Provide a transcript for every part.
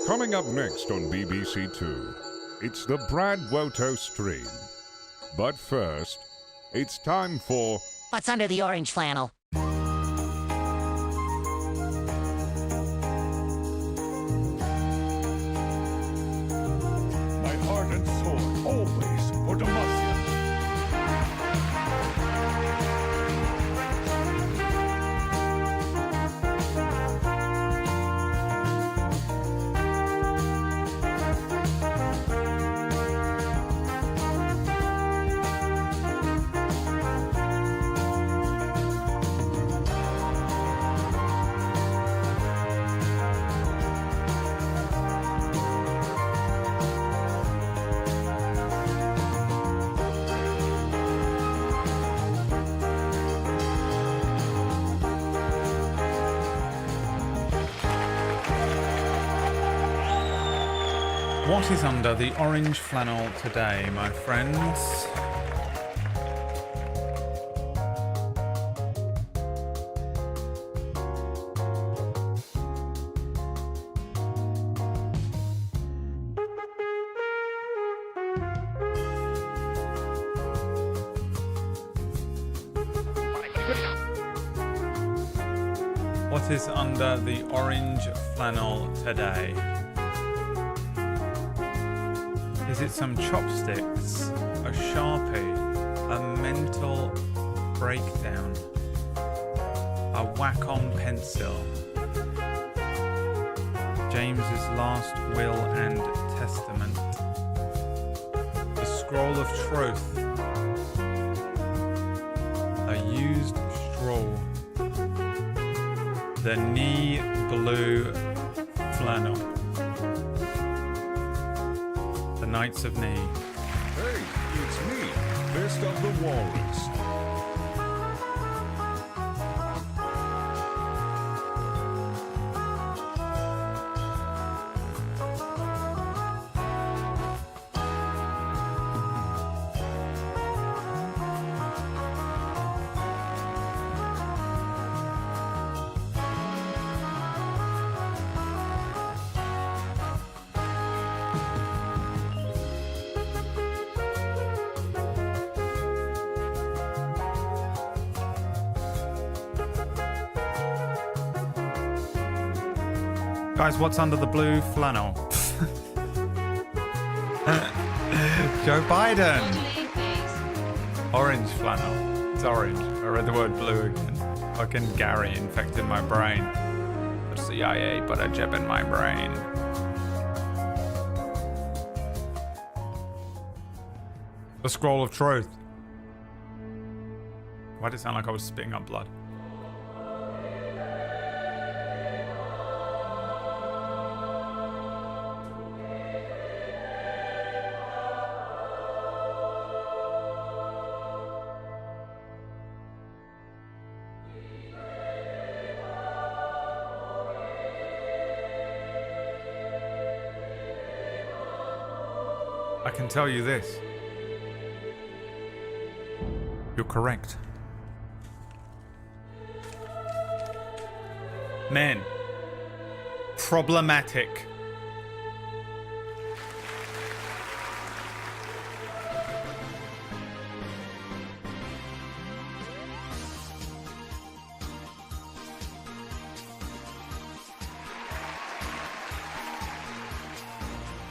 Coming up next on BBC Two, it's the Brad Woto stream. But first, it's time for... What's under the orange flannel? My heart and soul, always for Demacia. What is under the orange flannel today, my friends? What is under the orange flannel today? Is it some chopsticks, a Sharpie, a mental breakdown, a whack-on pencil, James's last will and testament, the scroll of truth, a used straw, the knee blue flannel, Knights of Knee. Hey, it's me, Fist of the Walrus. Guys, what's under the blue flannel? Joe Biden! Orange flannel. It's orange. I read the word blue again. Fucking Gary infected my brain. The CIA put a chip in my brain. The scroll of truth. Why did it sound like I was spitting up blood? I can tell you this. You're correct. Men. Problematic.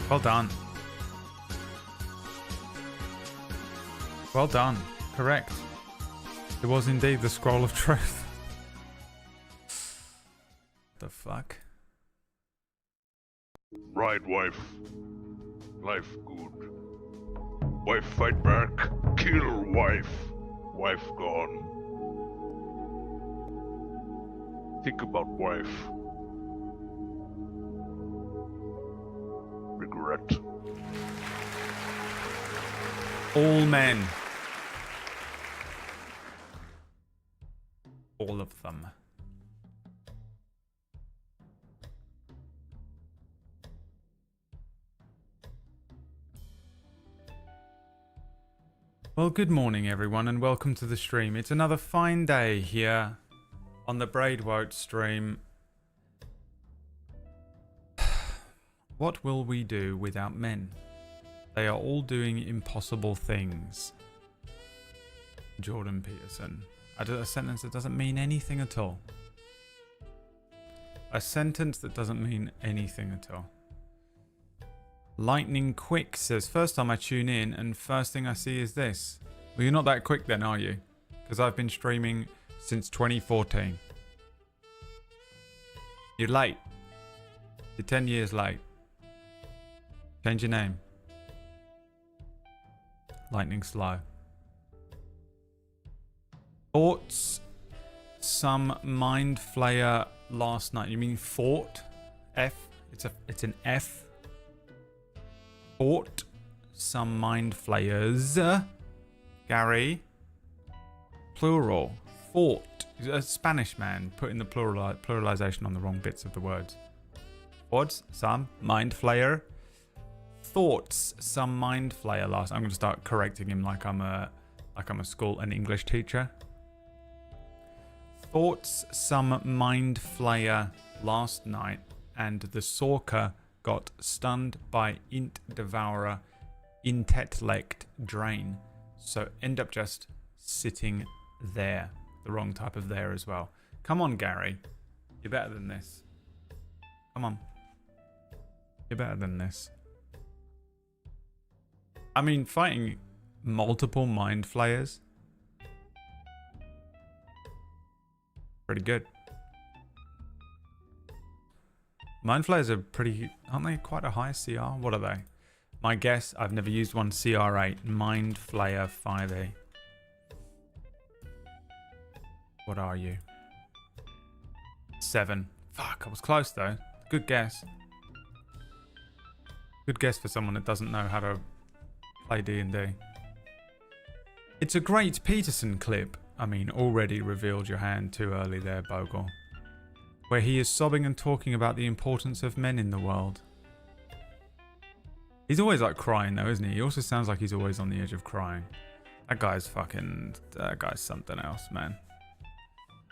Well done. Well done. Correct. It was indeed the scroll of truth. The fuck? Right, wife. Life good. Wife fight back. Kill wife. Wife gone. Think about wife. Regret. All men. All of them. Well, good morning everyone and welcome to the stream. It's another fine day here on the Braidwote stream. What will we do without men? They are all doing impossible things. Jordan Peterson. A sentence that doesn't mean anything at all. A sentence that doesn't mean anything at all. Lightning Quick says, first time I tune in and first thing I see is this. Well, you're not that quick then, are you? Because I've been streaming since 2014. You're late. You're 10 years late. Change your name. Lightning Slow. Thoughts? Some mind flayer last night. You mean fought? F? It's an F. Fought some mind flayers. Gary. Plural. Fought. He's a Spanish man putting the pluralization on the wrong bits of the words. Thoughts? Some mind flayer. Thoughts? Some mind flayer last. I'm going to start correcting him like I'm an English teacher. Thoughts? Some mind flayer last night, and the Sorka got stunned by int devourer intet-lect drain, so end up just sitting there. The wrong type of there as well. Come on, Gary. You're better than this. Come on. You're better than this. I mean, fighting multiple mind flayers. Pretty good. Mind flayers are pretty... Aren't they quite a high CR? What are they? My guess, I've never used one, CR8. Mind flayer 5e. What are you? 7. Fuck, I was close though. Good guess. Good guess for someone that doesn't know how to play D&D. It's a great Peterson clip. I mean, already revealed your hand too early there, Bogle. Where he is sobbing and talking about the importance of men in the world. He's always like crying though, isn't he? He also sounds like he's always on the edge of crying. That guy's something else, man.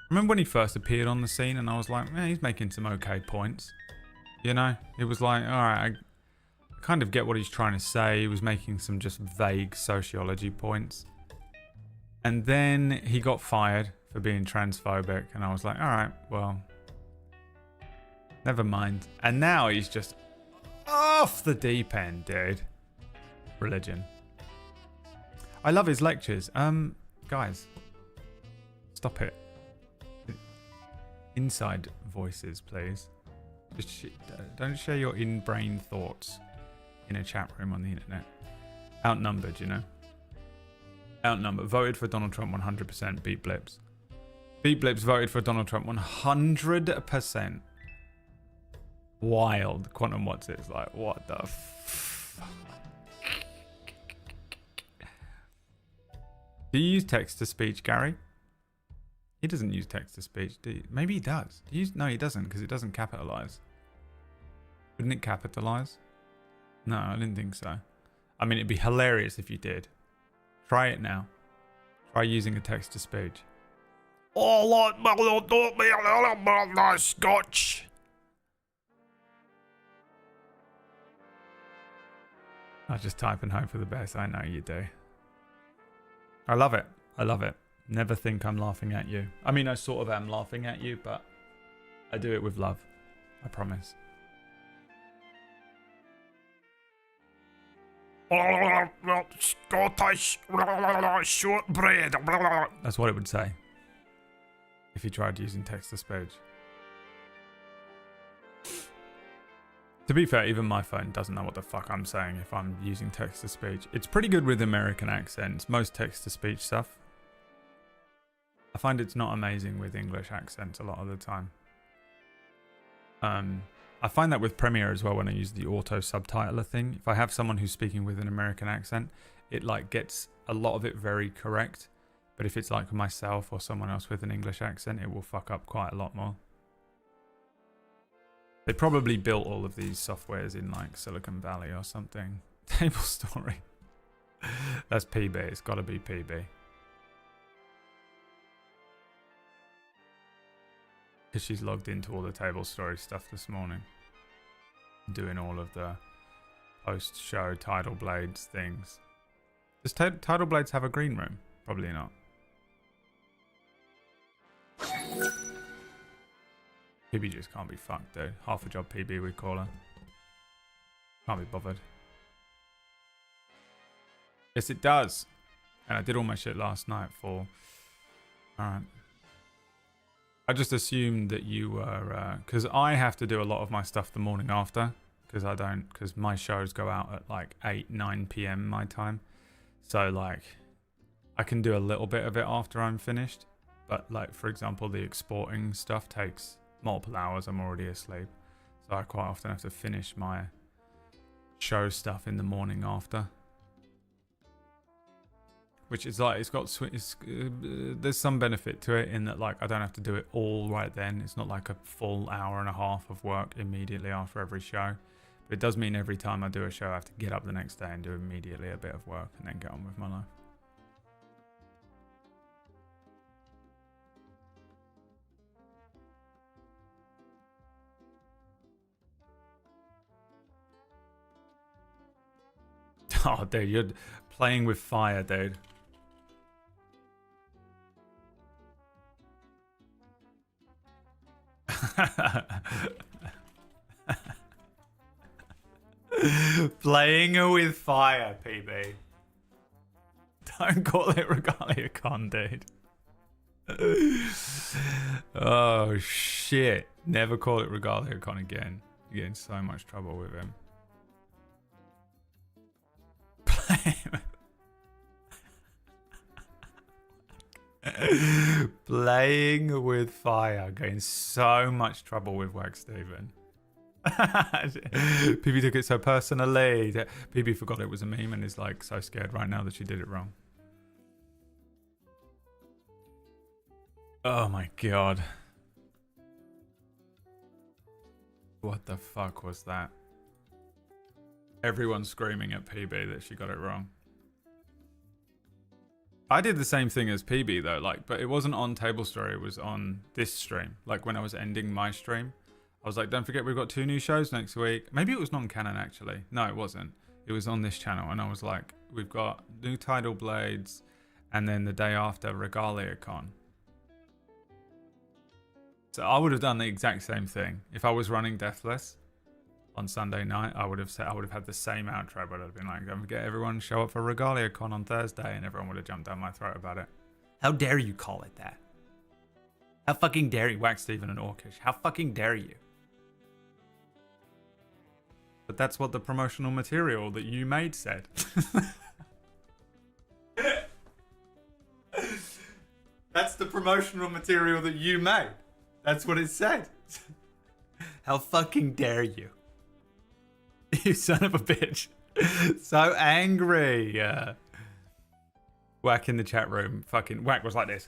Remember when he first appeared on the scene and I was like, he's making some okay points. You know? It was like, alright, I kind of get what he's trying to say. He was making some just vague sociology points. And then he got fired for being transphobic and I was like, alright, well, never mind. And now he's just off the deep end, dude. Religion. I love his lectures. Guys, stop it. Inside voices, please. Just don't share your in-brain thoughts in a chat room on the internet. Outnumbered, you know. Outnumbered. Voted for Donald Trump 100%. Beat Blips. Beat Blips voted for Donald Trump 100%. Wild. Quantum What's It's like, what the fuck? Do you use text-to-speech, Gary? He doesn't use text-to-speech, do you? Maybe he does. No, he doesn't, because it doesn't capitalize. Wouldn't it capitalize? No, I didn't think so. I mean, it'd be hilarious if you did. Try it now. Try using a text-to-speech. Oh, like Scotch. I just type and hope for the best. I know you do. I love it. I love it. Never think I'm laughing at you. I mean, I sort of am laughing at you, but I do it with love. I promise. Scottish shortbread. That's what it would say if you tried using text-to-speech. To be fair, even my phone doesn't know what the fuck I'm saying if I'm using text-to-speech. It's pretty good with American accents, most text-to-speech stuff. I find it's not amazing with English accents a lot of the time. I find that with Premiere as well when I use the auto subtitler thing. If I have someone who's speaking with an American accent, it like gets a lot of it very correct. But if it's like myself or someone else with an English accent, it will fuck up quite a lot more. They probably built all of these softwares in like Silicon Valley or something. Table Story. That's PB. It's got to be PB. Because she's logged into all the Table Story stuff this morning. doing all of the post-show Tidal Blades things. Does Tidal Blades have a green room? Probably not. PB just can't be fucked, dude. Half a job PB, we call her. Can't be bothered. Yes, it does. And I did all my shit last night for... Alright. I just assumed that you were... Because I have to do a lot of my stuff the morning after. Because my shows go out at like 8, 9 p.m. my time. So like, I can do a little bit of it after I'm finished. But like, for example, the exporting stuff takes multiple hours. I'm already asleep. So I quite often have to finish my show stuff in the morning after. Which is like, there's some benefit to it in that like, I don't have to do it all right then. It's not like a full hour and a half of work immediately after every show. But it does mean every time I do a show, I have to get up the next day and do immediately a bit of work and then get on with my life. Oh, dude, you're playing with fire, dude. Playing with fire, PB. Don't call it Regalia Con, dude. Oh, shit. Never call it Regalia Con again. You're getting so much trouble with him. Playing with fire. Getting so much trouble with Wax Steven. PB took it so personally. PB forgot it was a meme and is like so scared right now that she did it wrong. Oh my god. What the fuck was that? Everyone's screaming at PB that she got it wrong. I did the same thing as PB though, like, but it wasn't on Table Story, it was on this stream. Like when I was ending my stream, I was like, don't forget we've got 2 new shows next week. Maybe it was non-canon actually. No, it wasn't. It was on this channel and I was like, we've got new Tidal Blades and then the day after Regalia Con. So I would have done the exact same thing. If I was running Deathless on Sunday night, I would have had the same outro, but I'd have been like, don't forget everyone show up for Regalia Con on Thursday, and everyone would have jumped down my throat about it. How dare you call it that? How fucking dare you, Wax Steven and Orcish? How fucking dare you? But that's what the promotional material that you made said. That's the promotional material that you made. That's what it said. How fucking dare you? You son of a bitch. So angry. Whack in the chat room. Fucking Whack was like this.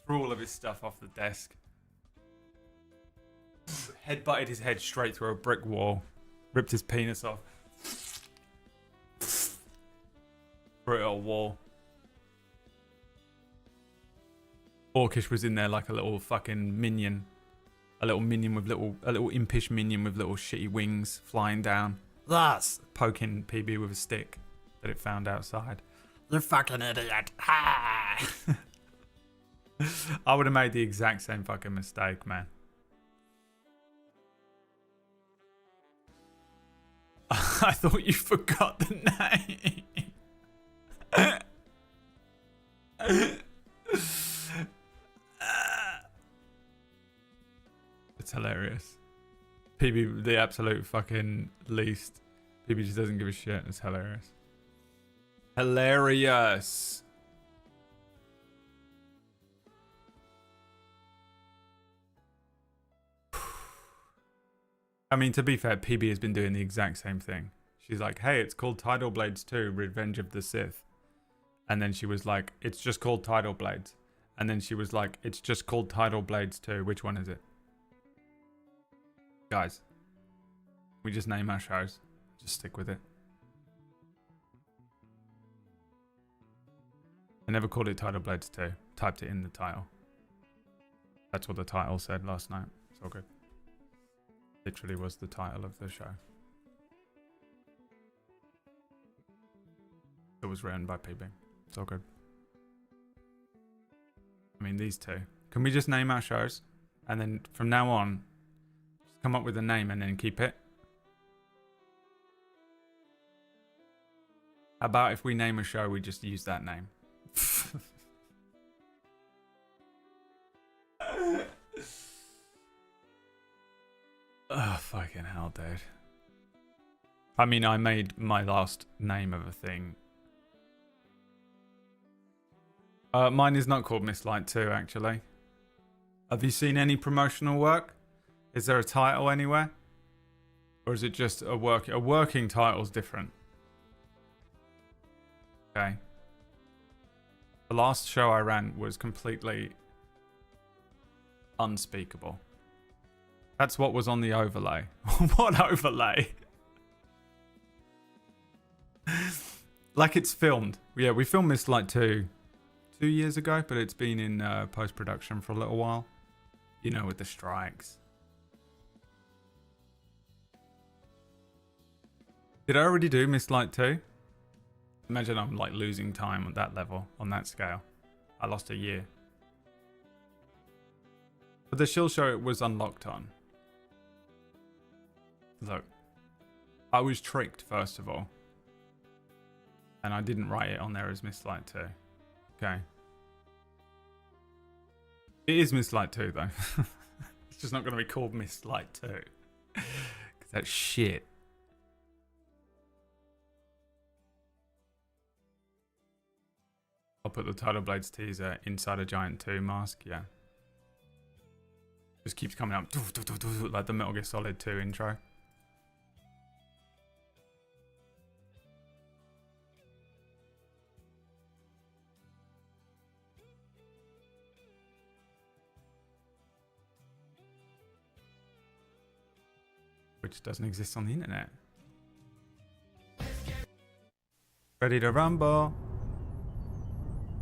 Threw all of his stuff off the desk. Head-butted his head straight through a brick wall. Ripped his penis off. Threw it at a wall. Orcish was in there like a little fucking minion. A little impish minion with little shitty wings flying down. Thus, poking PB with a stick that it found outside. You fucking idiot. Ha! I would have made the exact same fucking mistake, man. I thought you forgot the name. It's hilarious. PB, the absolute fucking least. PB just doesn't give a shit. It's hilarious. Hilarious. I mean, to be fair, PB has been doing the exact same thing. She's like, hey, it's called Tidal Blades 2, Revenge of the Sith. And then she was like, it's just called Tidal Blades. And then she was like, it's just called Tidal Blades 2. Which one is it? Guys, we just name our shows. Just stick with it. I never called it Tidal Blades 2. Typed it in the title. That's what the title said last night. It's all good. Literally was the title of the show. It was written by PB. It's all good. I mean, these two. Can we just name our shows? And then from now on, just come up with a name and then keep it? How about if we name a show, we just use that name? Oh, fucking hell, dude. I mean, I made my last name of a thing. Mine is not called Miss Light 2, actually. Have you seen any promotional work? Is there a title anywhere? Or is it just a working title's different? Okay. The last show I ran was completely unspeakable. That's what was on the overlay. What overlay? Like it's filmed. Yeah, we filmed Miss Light 2 years ago, but it's been in post-production for a little while. You know, with the strikes. Did I already do Miss Light 2? Imagine I'm like losing time at that level, on that scale. I lost a year. But the shill show it was unlocked on. Look, I was tricked first of all. And I didn't write it on there as Miss Light 2. Okay. It is Miss Light 2 though. It's just not going to be called Miss Light 2. Because that's shit. I'll put the Tidal Blades teaser inside a Giant 2 mask, yeah. Just keeps coming up like the Metal Gear Solid 2 intro. Which doesn't exist on the internet. Ready to rumble.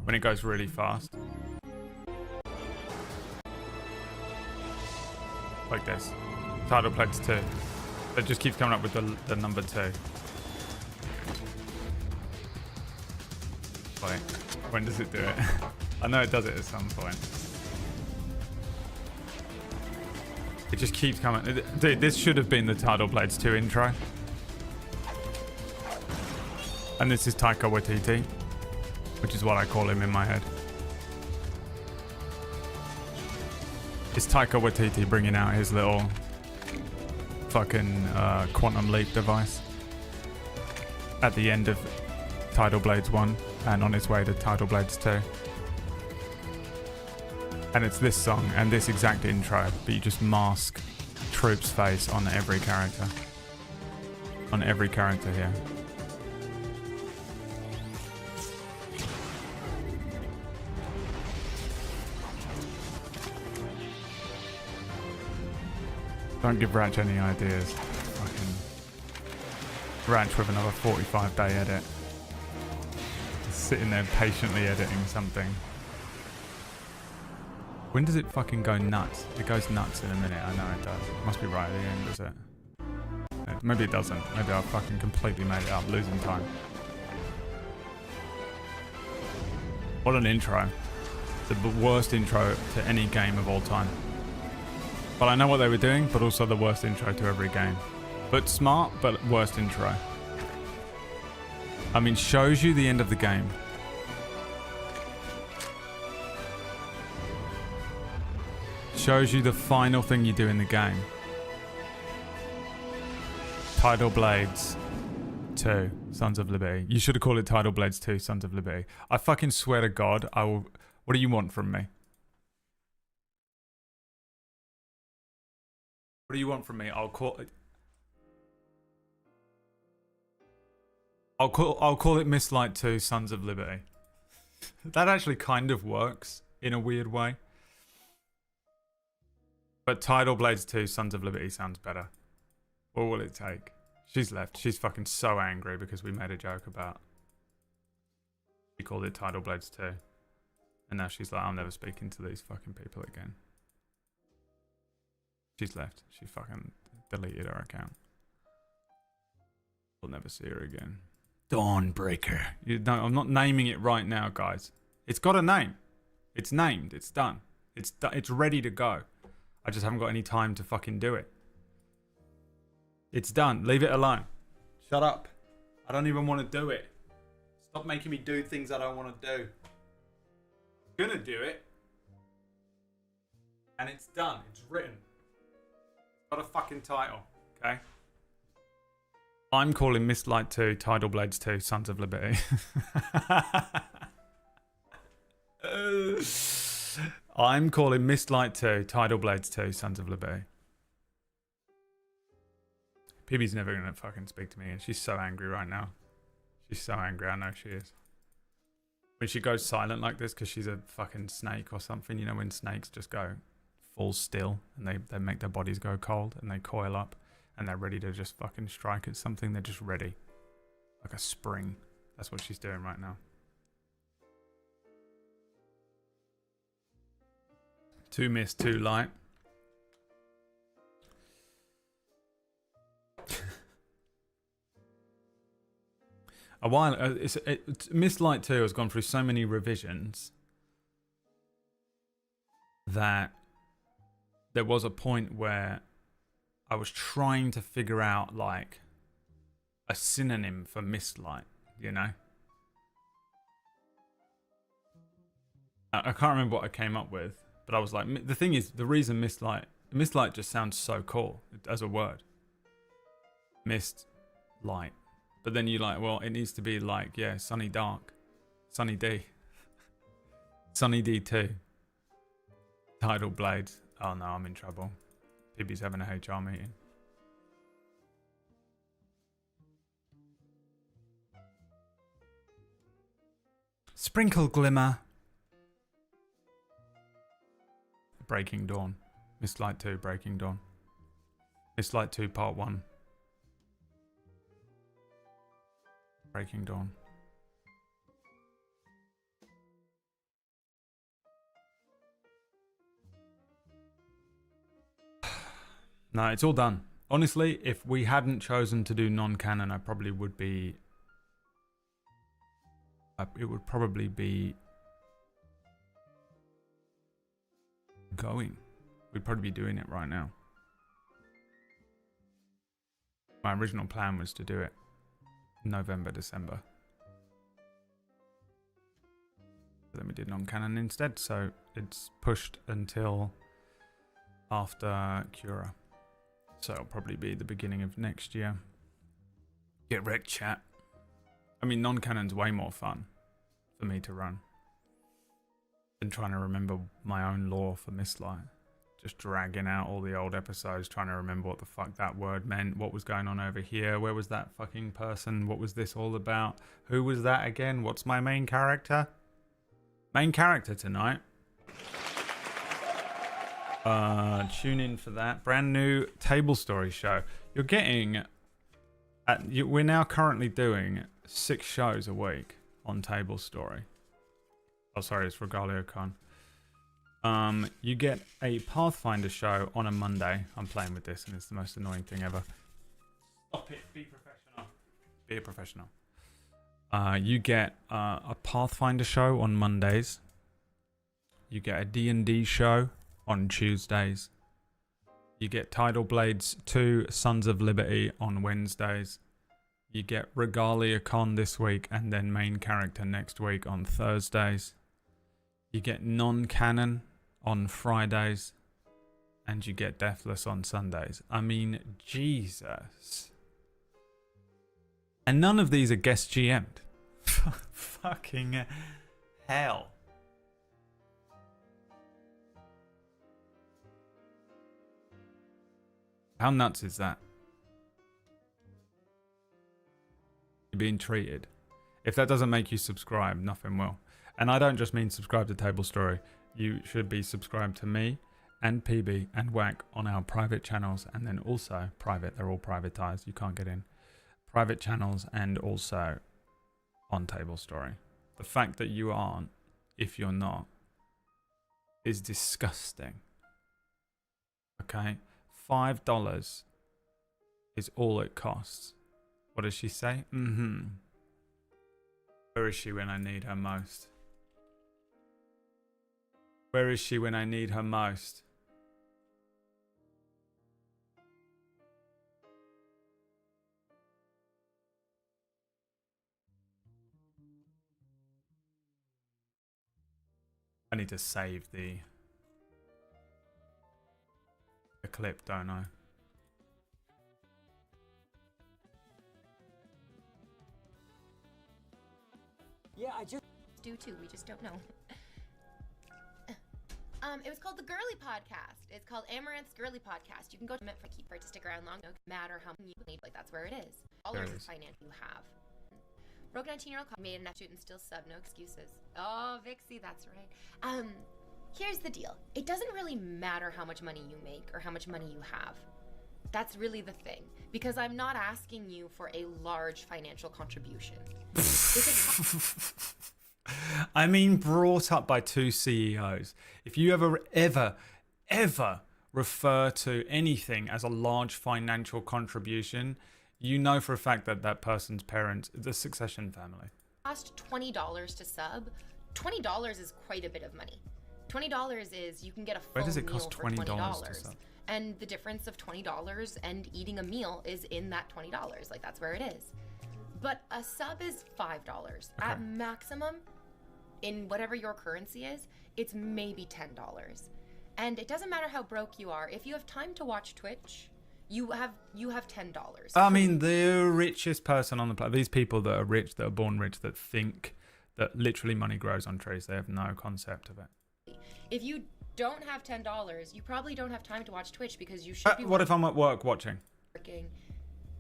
When it goes really fast. Like this. Tidal Blades 2. It just keeps coming up with the number 2. Wait, when does it do it? I know it does it at some point. It just keeps coming. Dude, this should have been the Tidal Blades 2 intro. And this is Taika Waititi, which is what I call him in my head. It's Taika Waititi bringing out his little fucking quantum leap device at the end of Tidal Blades 1 and on his way to Tidal Blades 2. And it's this song and this exact intro, but you just mask Troop's face on every character. On every character here. Don't give Ratch any ideas. Fucking Ratch with another 45-day edit. Just sitting there patiently editing something. When does it fucking go nuts? It goes nuts in a minute. I know it does. It must be right at the end, does it? Maybe it doesn't. Maybe I fucking completely made it up, losing time. What an intro. The worst intro to any game of all time. But I know what they were doing, but also the worst intro to every game. But smart, but worst intro. I mean, shows you the end of the game. Shows you the final thing you do in the game. Tidal Blades 2, Sons of Liberty. You should have called it Tidal Blades 2, Sons of Liberty. I fucking swear to God, I will... What do you want from me? What do you want from me? I'll call it Miss Light 2, Sons of Liberty. That actually kind of works in a weird way. But Tidal Blades 2, Sons of Liberty sounds better. What will it take? She's left. She's fucking so angry because we made a joke about... She called it Tidal Blades 2. And now she's like, I'm never speaking to these fucking people again. She's left. She fucking Deleted her account. We'll never see her again. Dawnbreaker. I'm not naming it right now, guys. It's got a name. It's named. It's done. It's ready to go. I just haven't got any time to fucking do it. It's done. Leave it alone. Shut up. I don't even want to do it. Stop making me do things I don't want to do. I'm gonna do it. And it's done. It's written. It's got a fucking title. Okay? I'm calling Mistlight 2, Tidal Blades 2, Sons of Liberty. I'm calling Mistlight 2, Tidal Blades 2, Sons of Liberty. PB's never gonna fucking speak to me, and she's so angry right now. She's so angry, I know she is. When she goes silent like this because she's a fucking snake or something, you know, when snakes just go full still and they make their bodies go cold and they coil up and they're ready to just fucking strike at something. They're just ready. Like a spring. That's what she's doing right now. 2 mist, 2 light. A while, Mistlight 2 has gone through so many revisions that there was a point where I was trying to figure out like a synonym for Mistlight, you know? I can't remember what I came up with, but I was like, the thing is, the reason Mistlight just sounds so cool as a word. Mist, light. But then you're like, well, it needs to be like, yeah, Sunny Dark. Sunny D. Sunny D2. Tidal Blades. Oh no, I'm in trouble. PB's having a HR meeting. Sprinkle Glimmer. Breaking Dawn. Mistlight 2, Breaking Dawn. Mistlight 2, Part 1. Breaking Dawn. No, it's all done. Honestly, if we hadn't chosen to do non-canon, I probably would be... it would probably be... going. We'd probably be doing it right now. My original plan was to do it November, December. But then we did non-canon instead, so it's pushed until after Cura. So it'll probably be the beginning of next year. Get wrecked, chat. I mean, non-canon's way more fun for me to run than trying to remember my own lore for Mistlight. Just dragging out all the old episodes, trying to remember what the fuck that word meant, what was going on over here, where was that fucking person, what was this all about, who was that again, what's my main character? Main character tonight. Tune in for that. Brand new table story show. You're getting... we're now currently doing 6 shows a week on Table Story. Oh, sorry, it's Regalia Con. You get a Pathfinder show on a Monday. I'm playing with this and it's the most annoying thing ever. Stop it. Be professional. Be a professional. You get a Pathfinder show on Mondays. You get a D&D show on Tuesdays. You get Tidal Blades 2 Sons of Liberty on Wednesdays. You get Regalia Con this week and then main character next week on Thursdays. You get non-canon on Fridays, and you get Deathless on Sundays. I mean, Jesus. And none of these are guest GM'd. Fucking hell. How nuts is that? You're being treated. If that doesn't make you subscribe, nothing will. And I don't just mean subscribe to Table Story. You should be subscribed to me and PB and Whack on our private channels, and then also private. They're all privatized. You can't get in. Private channels and also on Table Story. The fact that you aren't, if you're not, is disgusting. Okay? $5 is all it costs. What does she say? Where is she when I need her most? Where is she when I need her most? I need to save the clip, don't I? Yeah, I just do too. We just don't know. It was called the Girly Podcast. It's called Amaranth's Girly Podcast. You can go to it for it to stick around long. No matter how many you need, like that's where it is. All the finance you have. Broke 19-year-old made enough shoot and still sub. No excuses. Oh, Vixie, that's right. Here's the deal. It doesn't really matter how much money you make or how much money you have. That's really the thing. Because I'm not asking you for a large financial contribution. I mean, brought up by two CEOs. If you ever refer to anything as a large financial contribution, you know for a fact that that person's parents, the Succession family. Cost $20 to sub. $20 is quite a bit of money. $20 is you can get a full Where does it meal cost for $20 $20. to sub? And the difference of $20 and eating a meal is in that $20. Like that's where it is. But a sub is $5. Okay. At maximum, in whatever your currency is, it's maybe $10. And it doesn't matter how broke you are. If you have time to watch Twitch, you have $10. I mean, the richest person on the planet, these people that are rich, that are born rich, that think that literally money grows on trees, they have no concept of it. If you don't have $10, you probably don't have time to watch Twitch because you should be what if I'm at work watching? Working.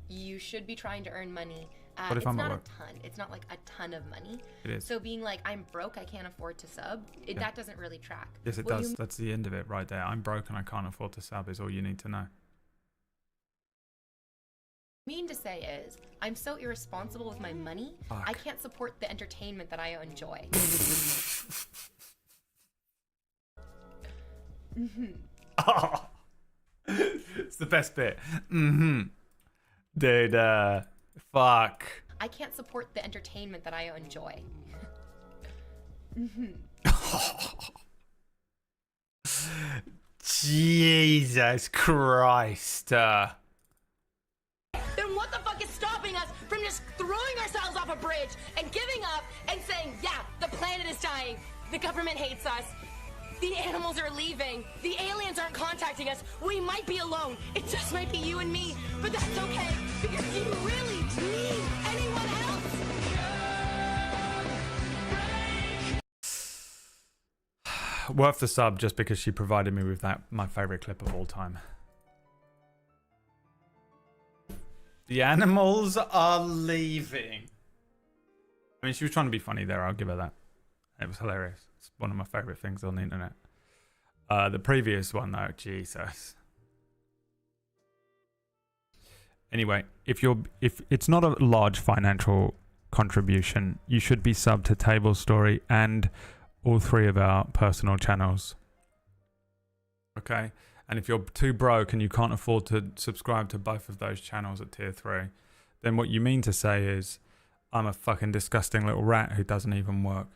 You should be trying to earn money. What if I'm at work? It's not a ton. It's not like a ton of money. It is. So being like, I'm broke, I can't afford to sub, that doesn't really track. Yes, it does. That's the end of it right there. I'm broke and I can't afford to sub is all you need to know. Mean to say is, I'm so irresponsible with my money, I can't support the entertainment that I enjoy. Oh, it's the best bit. Dude, fuck. I can't support the entertainment that I enjoy. Jesus Christ. Then what the fuck is stopping us from just throwing ourselves off a bridge and giving up and saying, yeah, the planet is dying, the government hates us, the animals are leaving, the aliens aren't contacting us, we might be alone, it just might be you and me, but that's okay, because do you really need anyone else? Worth the sub just because she provided me with that, my favorite clip of all time. The animals are leaving. I mean, she was trying to be funny there. I'll give her that. It was hilarious. It's one of my favorite things on the internet. The previous one, though, Jesus. Anyway, if it's not a large financial contribution, you should be subbed to Table Story and all three of our personal channels. Okay? And if you're too broke and you can't afford to subscribe to both of those channels at tier 3, then what you mean to say is, I'm a fucking disgusting little rat who doesn't even work.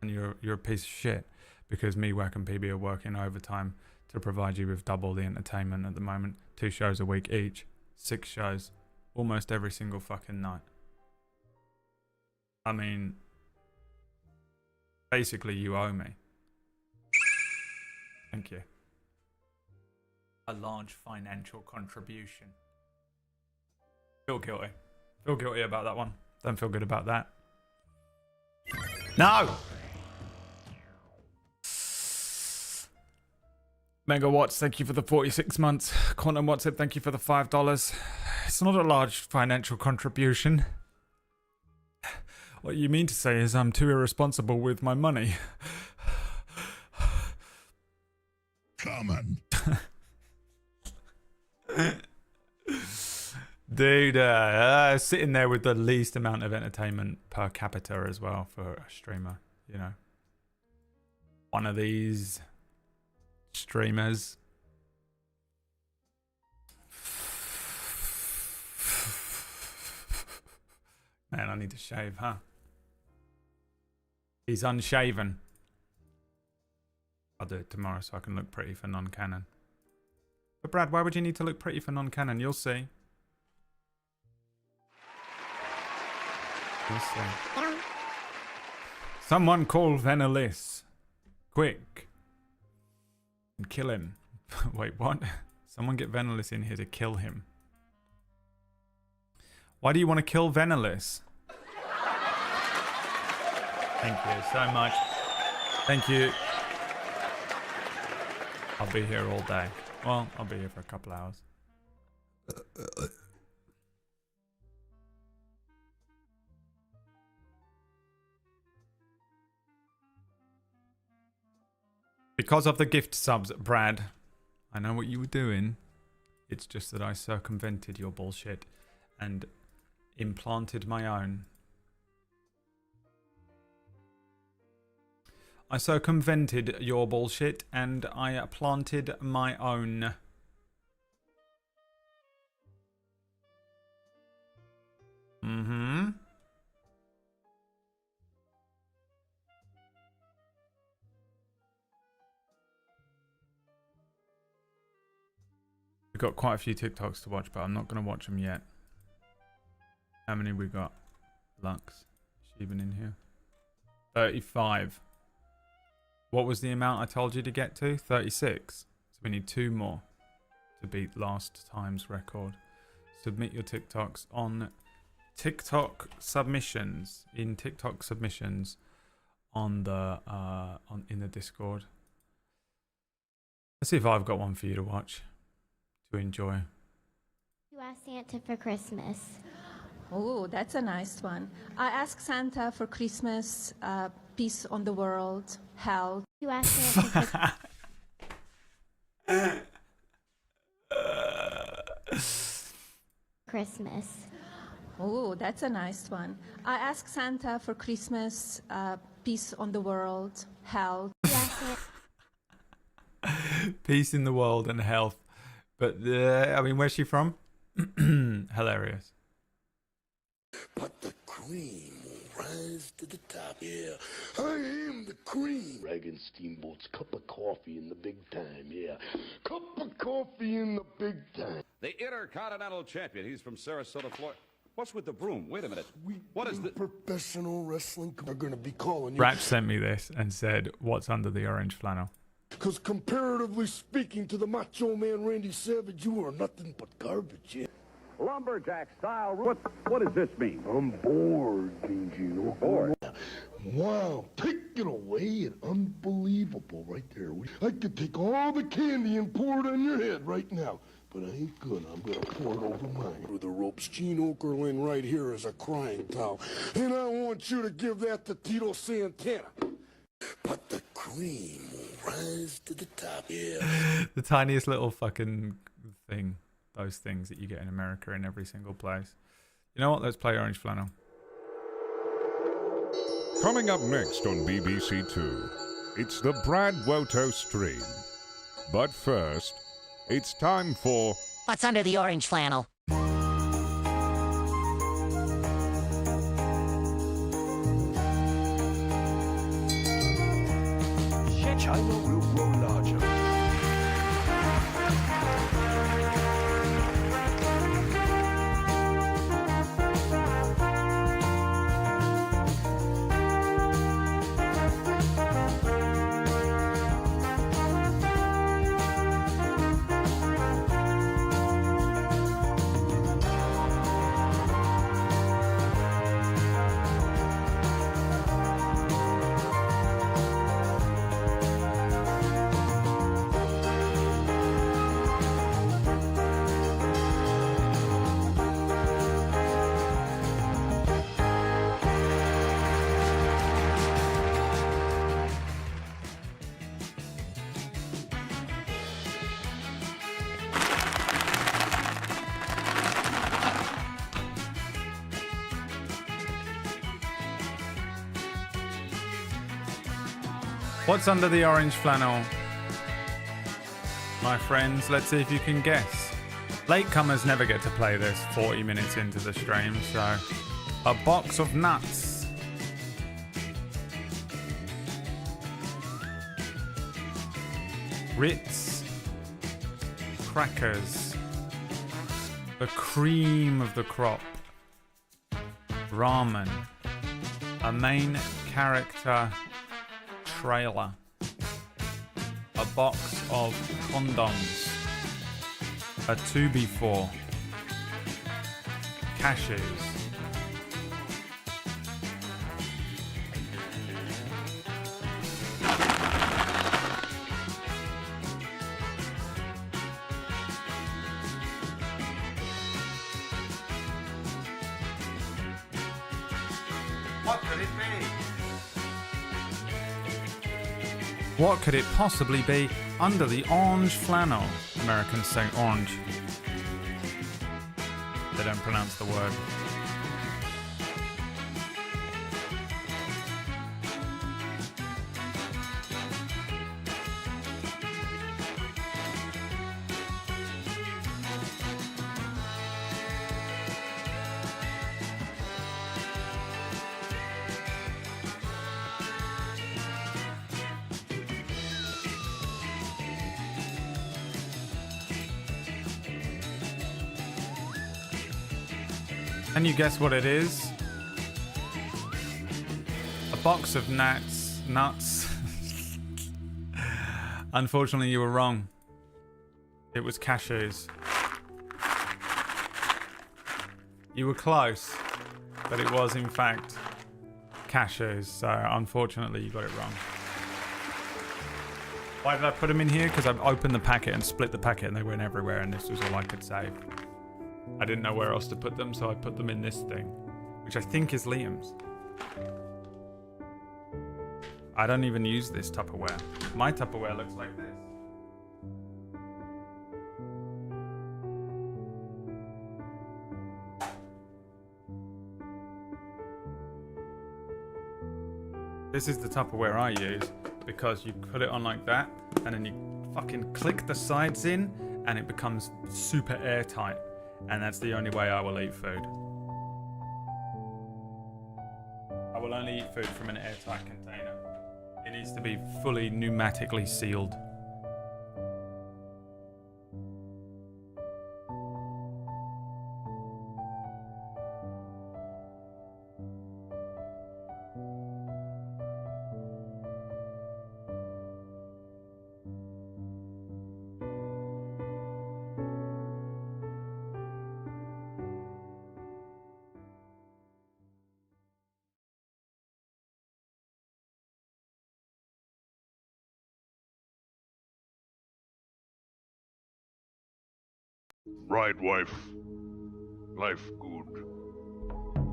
And you're a piece of shit because me, Wack, and PB are working overtime to provide you with double the entertainment at the moment. 2 shows a week each, 6 shows, almost every single fucking night. I mean, basically you owe me. Thank you. A large financial contribution. Feel guilty. Feel guilty about that one. Don't feel good about that. No! Megawatts, thank you for the 46 months. Quantum WhatsApp, thank you for the $5. It's not a large financial contribution. What you mean to say is I'm too irresponsible with my money. Come on. Dude, sitting there with the least amount of entertainment per capita as well for a streamer, you know. One of these streamers. Man, I need to shave, huh? He's unshaven. I'll do it tomorrow so I can look pretty for non-canon. But Brad, why would you need to look pretty for non-canon? You'll see. You'll see. Someone call Venelis. Quick. And kill him. Wait, what? Someone get Venelis in here to kill him. Why do you want to kill Venelis? Thank you so much. Thank you. I'll be here all day. Well, I'll be here for a couple hours. Because of the gift subs, Brad, I know what you were doing. It's just that I circumvented your bullshit and implanted my own. I circumvented your bullshit and I planted my own. Mm-hmm. We've got quite a few TikToks to watch, but I'm not going to watch them yet. How many we got? Lux. Is she even in here? 35. What was the amount I told you to get to? 36. So we need 2 more to beat last time's record. Submit your TikToks on TikTok submissions. In TikTok submissions on the in the Discord. Let's see if I've got one for you to watch. To enjoy. You asked Santa for Christmas. Oh, that's a nice one. I asked Santa for Christmas, peace on the world, health. You asked Santa for Christmas. Oh, that's a nice one. I asked Santa for Christmas, peace on the world, health. You asked Santa Peace in the world and health. But, I mean, where's she from? Hilarious. But the cream will rise to the top. Yeah, I am the cream. Dragon Steamboat's cup of coffee in the big time. Yeah, cup of coffee in the big time. The Intercontinental Champion. He's from Sarasota, Florida. What's with the broom? Wait a minute. What is the Professional wrestling are going to be calling you. Ratch sent me this and said, what's under the orange flannel? Because comparatively speaking to the Macho Man Randy Savage, you are nothing but garbage. Yeah. lumberjack style? What does this mean? I'm bored, Gene. Bored? Wow, take it away. Unbelievable right there. I could take all the candy and pour it on your head right now. But I ain't gonna. I'm gonna pour it over mine. Through the ropes. Gene Okerlund right here is a crying towel. And I want you to give that to Tito Santana. But the cream will rise to the top. Yeah. The tiniest little fucking thing. Those things that you get in America in every single place. You know what? Let's play Orange Flannel. Coming up next on BBC Two, it's the Brad Woto stream. But first, it's time for... What's under the orange flannel? China will grow larger. What's under the orange flannel? My friends, let's see if you can guess. Latecomers never get to play this 40 minutes into the stream, so A box of nuts. Ritz crackers. The cream of the crop. Ramen. A main character trailer. A box of condoms. A 2x4. Cashews. What could it be? What could it possibly be under the orange flannel? Americans say orange. They don't pronounce the word. Can you guess what it is? A box of nuts. Unfortunately, you were wrong. It was cashews. You were close, but it was in fact cashews. So unfortunately, you got it wrong. Why did I put them in here? Because I've opened the packet and split the packet and they went everywhere and this was all I could save. I didn't know where else to put them, so I put them in this thing, which I think is Liam's. I don't even use this Tupperware. My Tupperware looks like this. This is the Tupperware I use because you put it on like that and then you fucking click the sides in and it becomes super airtight. And that's the only way I will eat food. I will only eat food from an airtight container. It needs to be fully pneumatically sealed. Right, wife. Life good.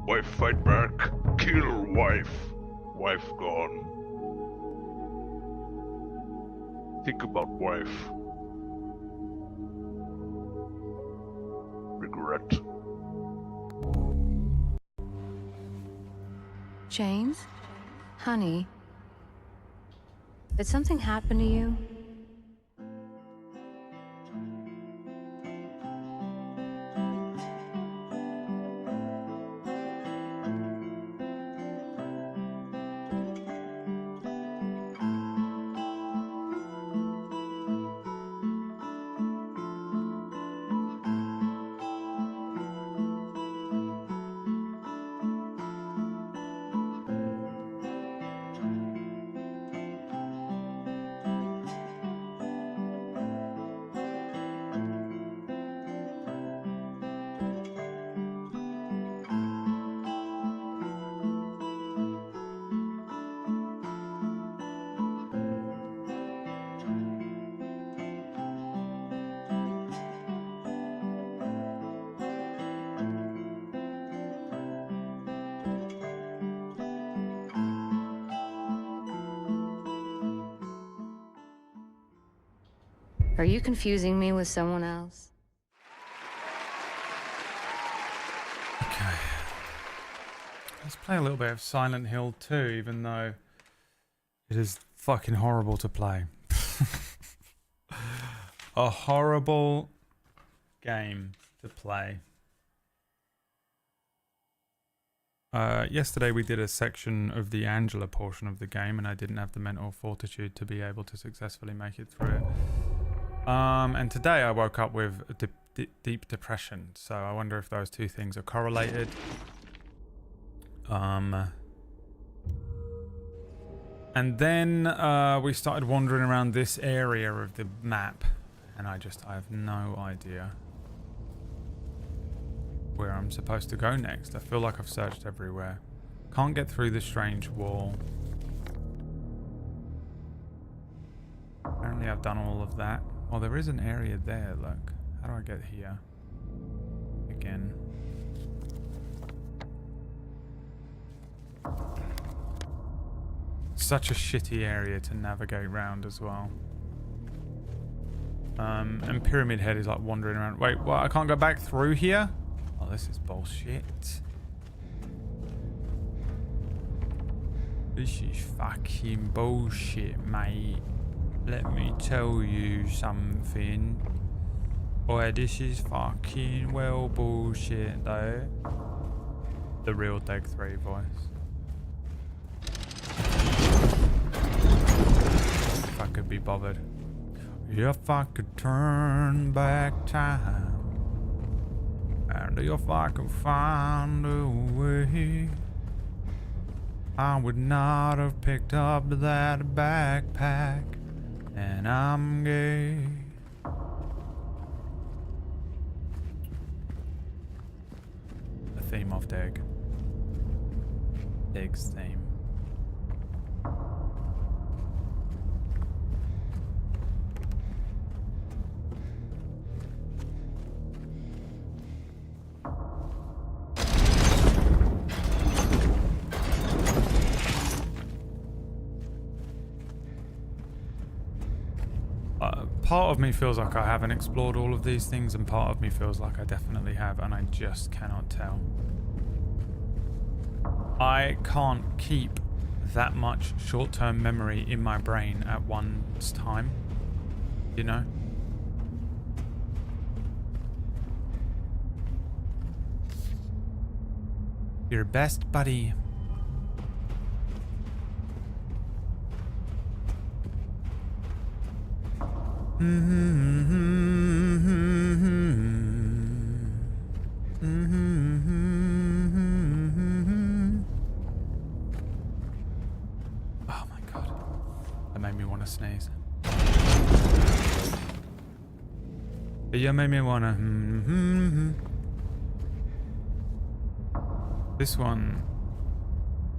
Wife fight back. Kill wife. Wife gone. Think about wife. Regret. James? Honey? Did something happen to you? Are you confusing me with someone else? Okay. Let's play a little bit of Silent Hill 2, even though it is fucking horrible to play. A horrible game to play. Yesterday we did a section of the Angela portion of the game, and I didn't have the mental fortitude to be able to successfully make it through it. And today I woke up with deep depression, so I wonder if those two things are correlated. And then we started wandering around this area of the map, and I have no idea where I'm supposed to go next. I feel like I've searched everywhere. Can't get through the strange wall. Apparently I've done all of that. Oh, there is an area there, look. How do I get here? Again. Such a shitty area to navigate around as well. And Pyramid Head is like wandering around. Wait, what? I can't go back through here? Oh, this is bullshit. This is fucking bullshit, mate. Let me tell you something. Boy, this is fucking well bullshit, though. The real Deck 3 voice. If I could be bothered. If I could turn back time. And if I could find a way, I would not have picked up that backpack. And I'm gay. The theme of Dig. Dig's theme. Part of me feels like I haven't explored all of these things, and part of me feels like I definitely have, and I just cannot tell. I can't keep that much short-term memory in my brain at one's time, you know? Your best buddy. Oh my god. That made me want to sneeze. You made me want to... This one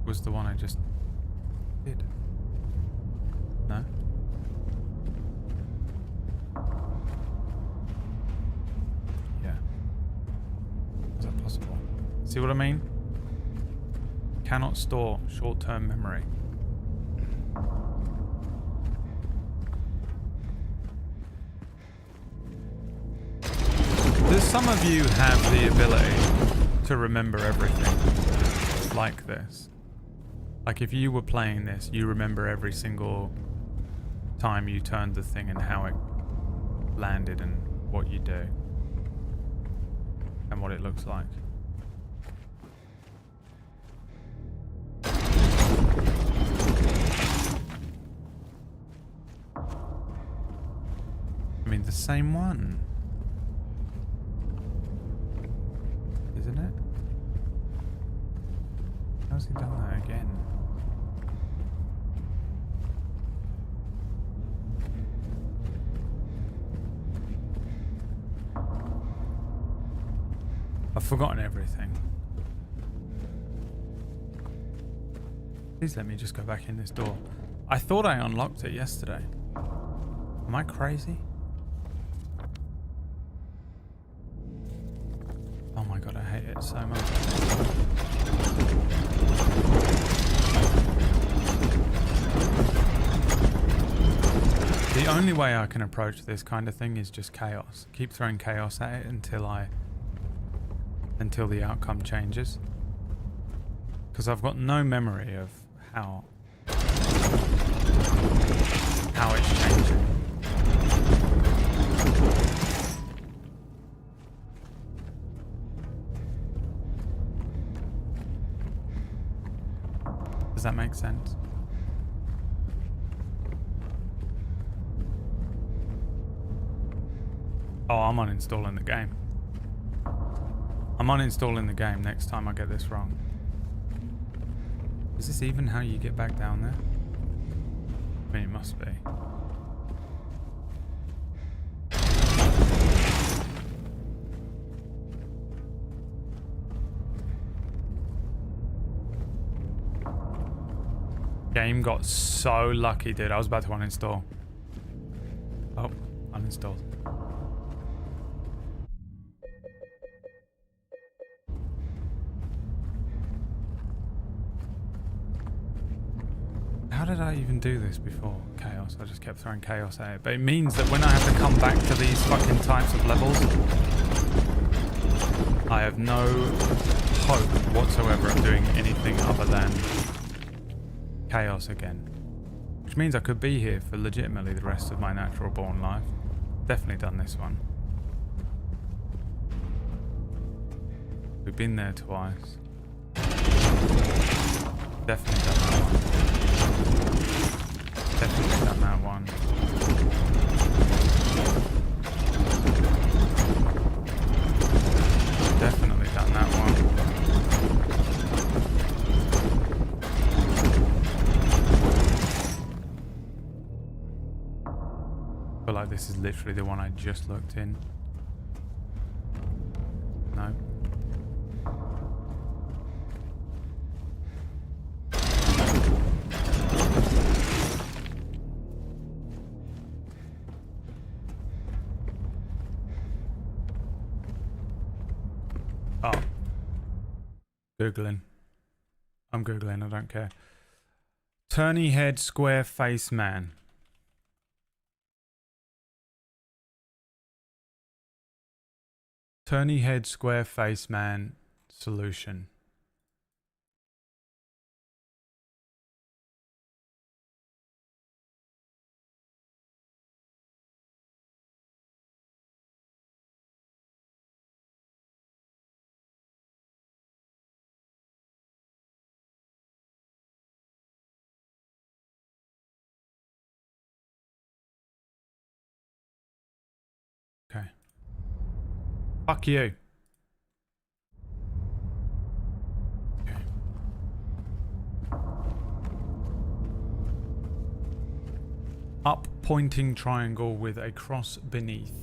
was the one I just did. No? Possible. See what I mean? Cannot store short-term memory. Do some of you have the ability to remember everything like this? Like if you were playing this, you remember every single time you turned the thing and how it landed and what you do. And what it looks like. I mean, the same one. Isn't it? How's he done that again? I've forgotten everything. Please let me just go back in this door. I thought I unlocked it yesterday. Am I crazy? Oh my god, I hate it so much. The only way I can approach this kind of thing is just chaos. Keep throwing chaos at it until the outcome changes. Because I've got no memory of how it's changing. Does that make sense? Oh, I'm uninstalling the game. I'm uninstalling the game next time I get this wrong. Is this even how you get back down there? I mean, it must be. Game got so lucky, dude. I was about to uninstall. Oh, uninstalled. How did I even do this before? Chaos. I just kept throwing chaos at it. But it means that when I have to come back to these fucking types of levels, I have no hope whatsoever of doing anything other than chaos again. Which means I could be here for legitimately the rest of my natural born life. Definitely done this one. We've been there twice. Definitely done that one. Definitely done that one. Definitely done that one. I feel like this is literally the one I just looked in. No. Oh. Googling. I'm Googling, I don't care. Turny head, square face man. Turny head, square face man solution. Okay. Fuck you. Okay. Up pointing triangle with a cross beneath.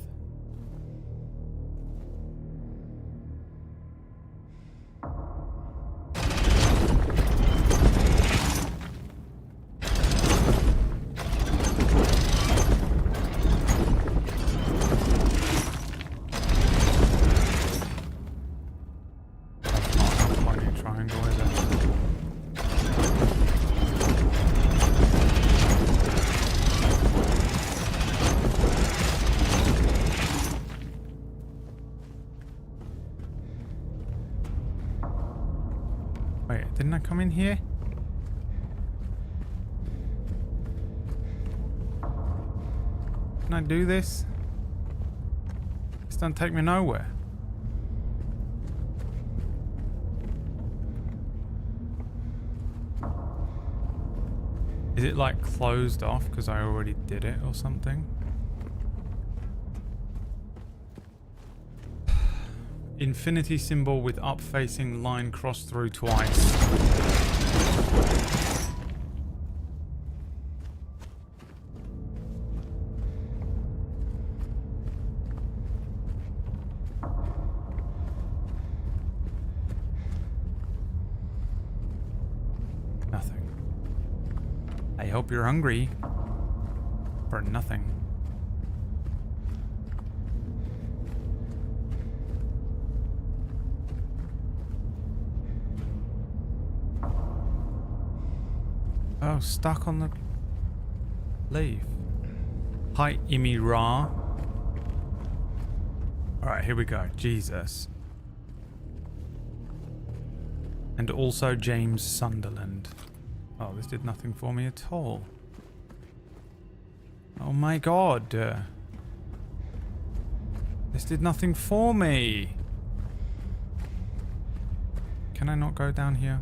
Didn't I come in here? Can I do this? This don't take me nowhere. Is it like closed off because I already did it or something? Infinity symbol with up facing line crossed through twice. Nothing. I hope you're hungry for nothing. Oh, stuck on the leaf. Hi, Imi Ra. Alright, here we go. Jesus. And also James Sunderland. Oh, this did nothing for me at all. Oh my god. This did nothing for me. Can I not go down here?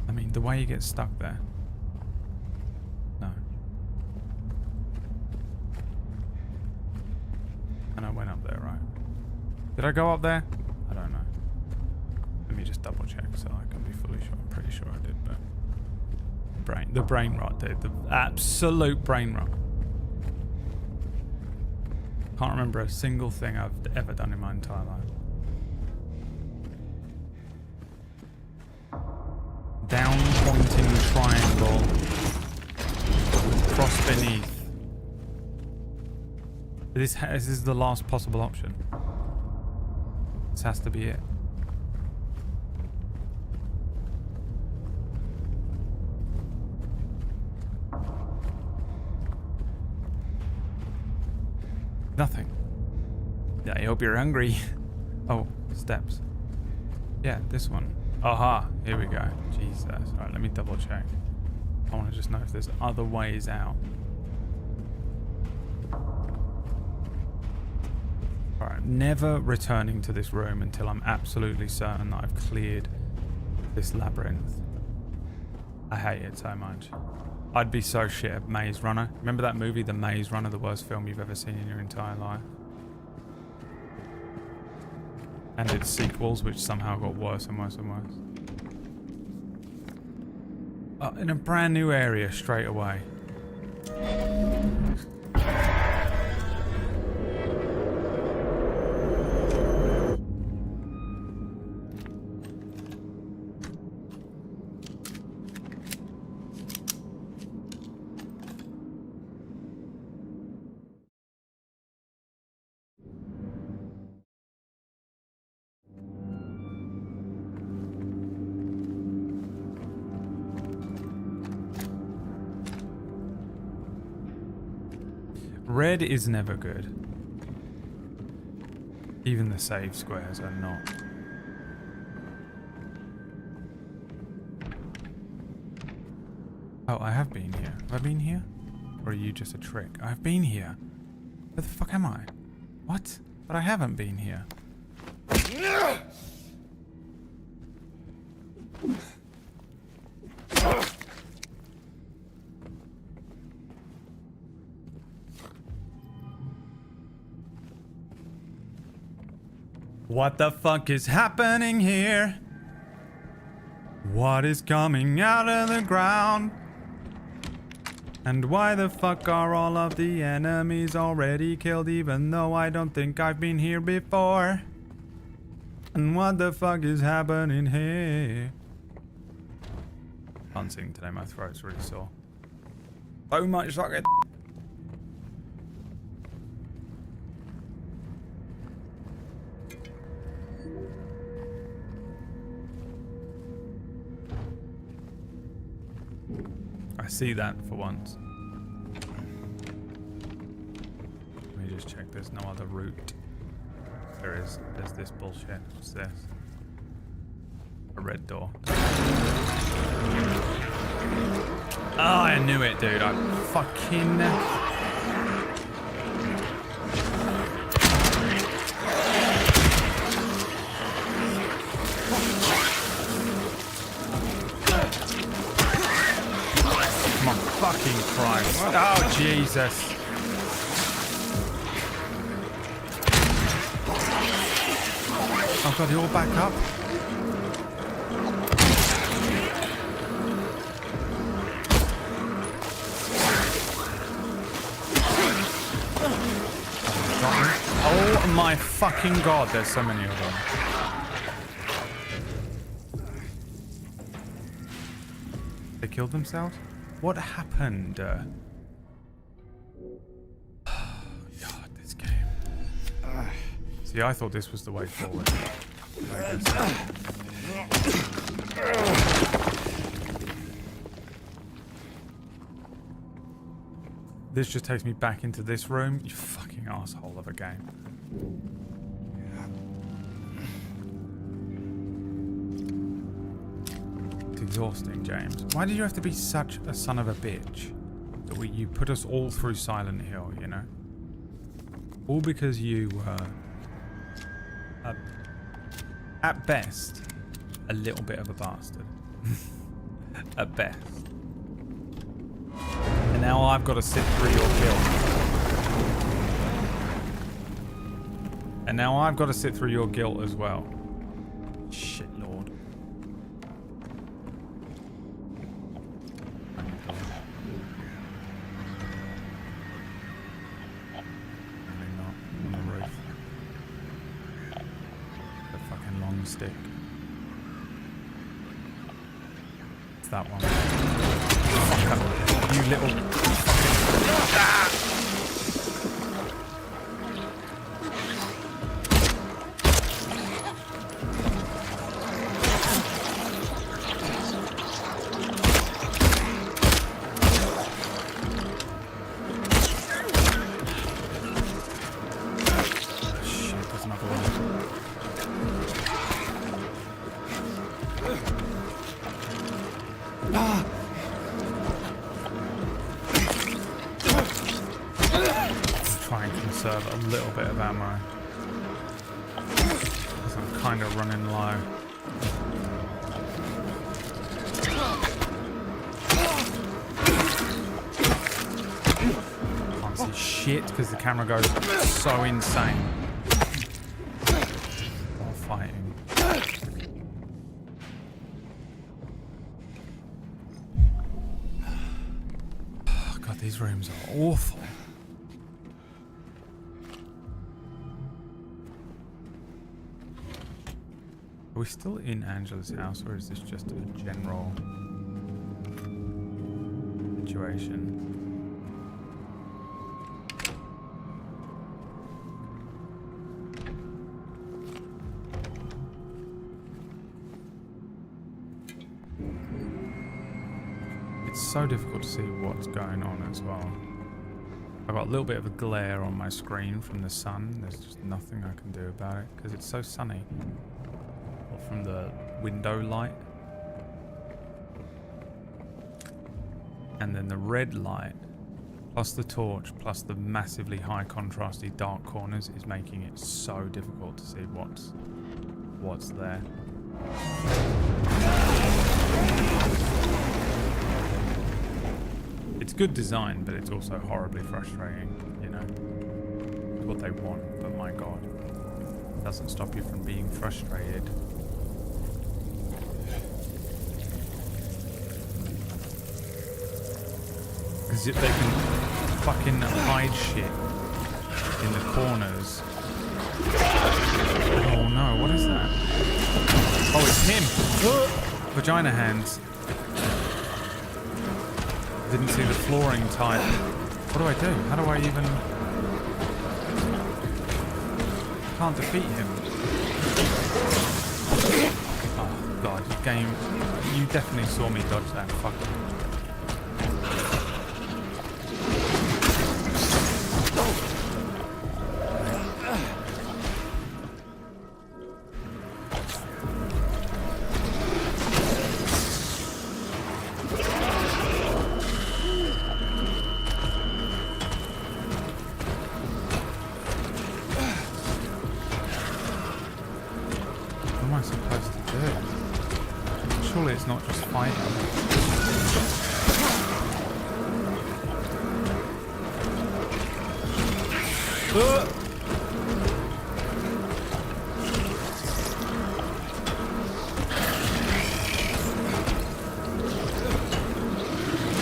I mean, the way you get stuck there. No. And I went up there, right? Did I go up there? I don't know. Let me just double check so I can be fully sure. I'm pretty sure I did, but... The brain rot, dude. The absolute brain rot. Can't remember a single thing I've ever done in my entire life. Down pointing triangle. Cross beneath. This is the last possible option. This has to be it. Nothing. Yeah, I hope you're hungry. Oh, steps. Yeah, this one. Aha, here we go. Jesus. Alright, let me double check. I want to just know if there's other ways out. Alright, never returning to this room until I'm absolutely certain that I've cleared this labyrinth. I hate it so much. I'd be so shit at Maze Runner. Remember that movie, The Maze Runner, the worst film you've ever seen in your entire life? And its sequels, which somehow got worse and worse and worse. In a brand new area straight away. Red is never good. Even the save squares are not. Oh, I have been here. Have I been here? Or are you just a trick? I've been here. Where the fuck am I? What? But I haven't been here. What the fuck is happening here? What is coming out of the ground? And why the fuck are all of the enemies already killed even though I don't think I've been here before? And what the fuck is happening here? Can't sing today, my throat's really sore. So much socket. I see that for once. Let me just check there's no other route. There is. There's this bullshit. What's this? A red door. Oh, I knew it, dude. I fucking... Fucking Christ. Oh, Jesus. Oh, God, they all back up? Oh, my fucking God, there's so many of them. They killed themselves? What happened? God, this game. See, I thought this was the way forward. This just takes me back into this room. You fucking asshole of a game. Exhausting, James. Why did you have to be such a son of a bitch that you put us all through Silent Hill, you know? All because you were, at best, a little bit of a bastard. At best. And now I've got to sit through your guilt. And now I've got to sit through your guilt as well. Shit, Lord. Really not. On the roof. The fucking long stick. It's that one. Fucker. You little fucking... Conserve a little bit of ammo because I'm kind of running low. Can't see shit because the camera goes so insane while fighting. God, these rooms are awful. Are we still in Angela's house, or is this just a general situation? It's so difficult to see what's going on as well. I've got a little bit of a glare on my screen from the sun. There's just nothing I can do about it because it's so sunny. From the window light, and then the red light plus the torch plus the massively high contrasty dark corners is making it so difficult to see what's there. It's good design, but it's also horribly frustrating, you know. It's what they want, but my god, it doesn't stop you from being frustrated. Because they can fucking hide shit in the corners. Oh no, what is that? Oh, it's him! Vagina hands. Didn't see the flooring type. What do I do? How do I even... Can't defeat him. Oh god, game... You definitely saw me dodge that. Fuck.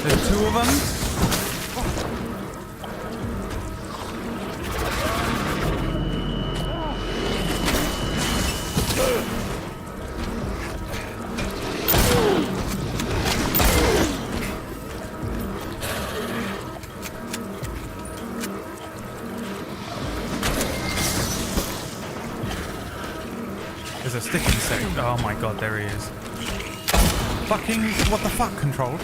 There's two of them. There's a stick insect. Oh my god, there he is. Fucking, what the fuck, Control?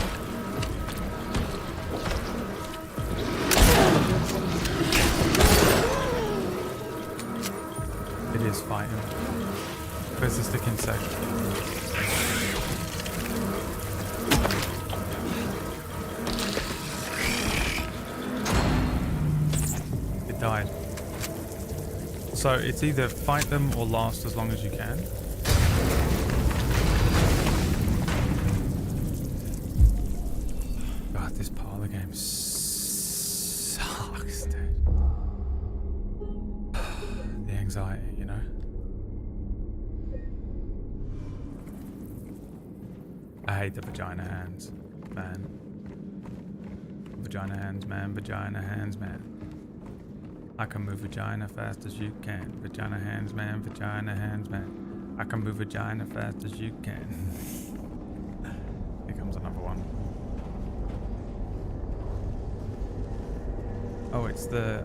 It is fighting. Where's the stick insect? It died. So it's either fight them or last as long as you can. sucks, dude. The anxiety, you know? I hate the vagina hands, man. Vagina hands, man. Vagina hands, man. I can move vagina fast as you can. Vagina hands, man. Vagina hands, man. I can move vagina fast as you can. Here comes another one. Oh, it's the...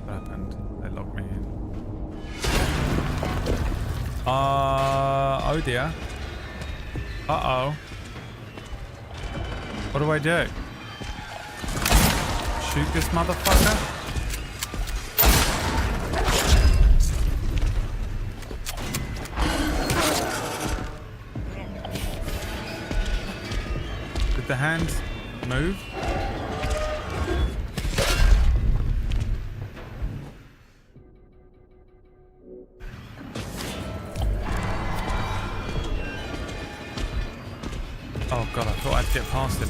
What happened? They locked me in. Oh dear. Uh-oh. What do I do? Shoot this motherfucker? Did the hands move? Oh god, I thought I'd get past him.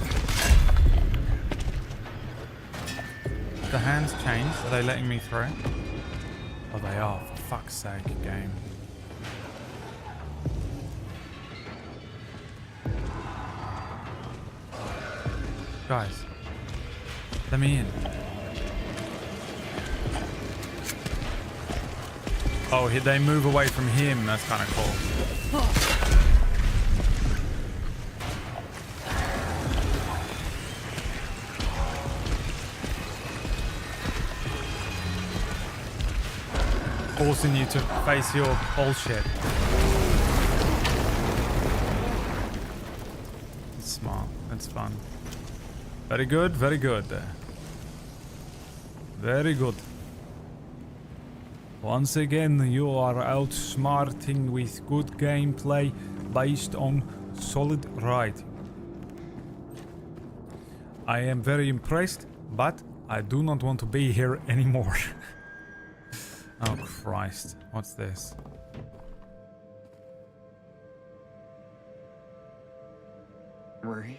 The hands changed. Are they letting me through? Oh, they are. For fuck's sake, game. Guys, let me in. Oh, they move away from him. That's kind of cool. Forcing you to face your bullshit. It's smart. It's fun. Very good. Very good. Very good. Once again, you are outsmarting with good gameplay based on solid writing. I am very impressed, but I do not want to be here anymore. Oh Christ, what's this? Maria.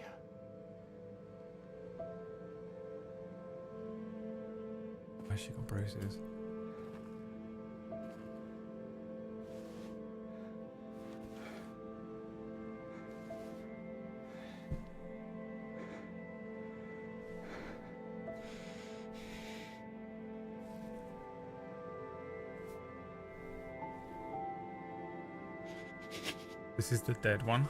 Why's she got bruises? This is the dead one.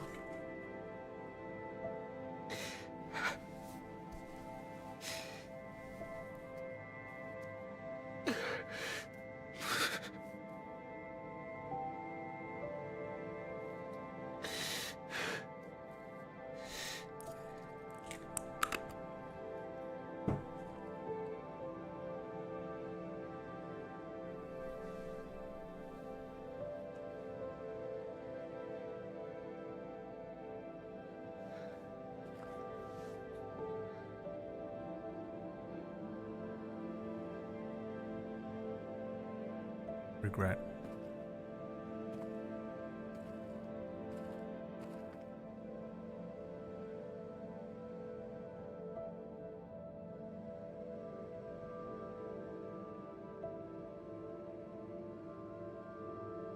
Regret.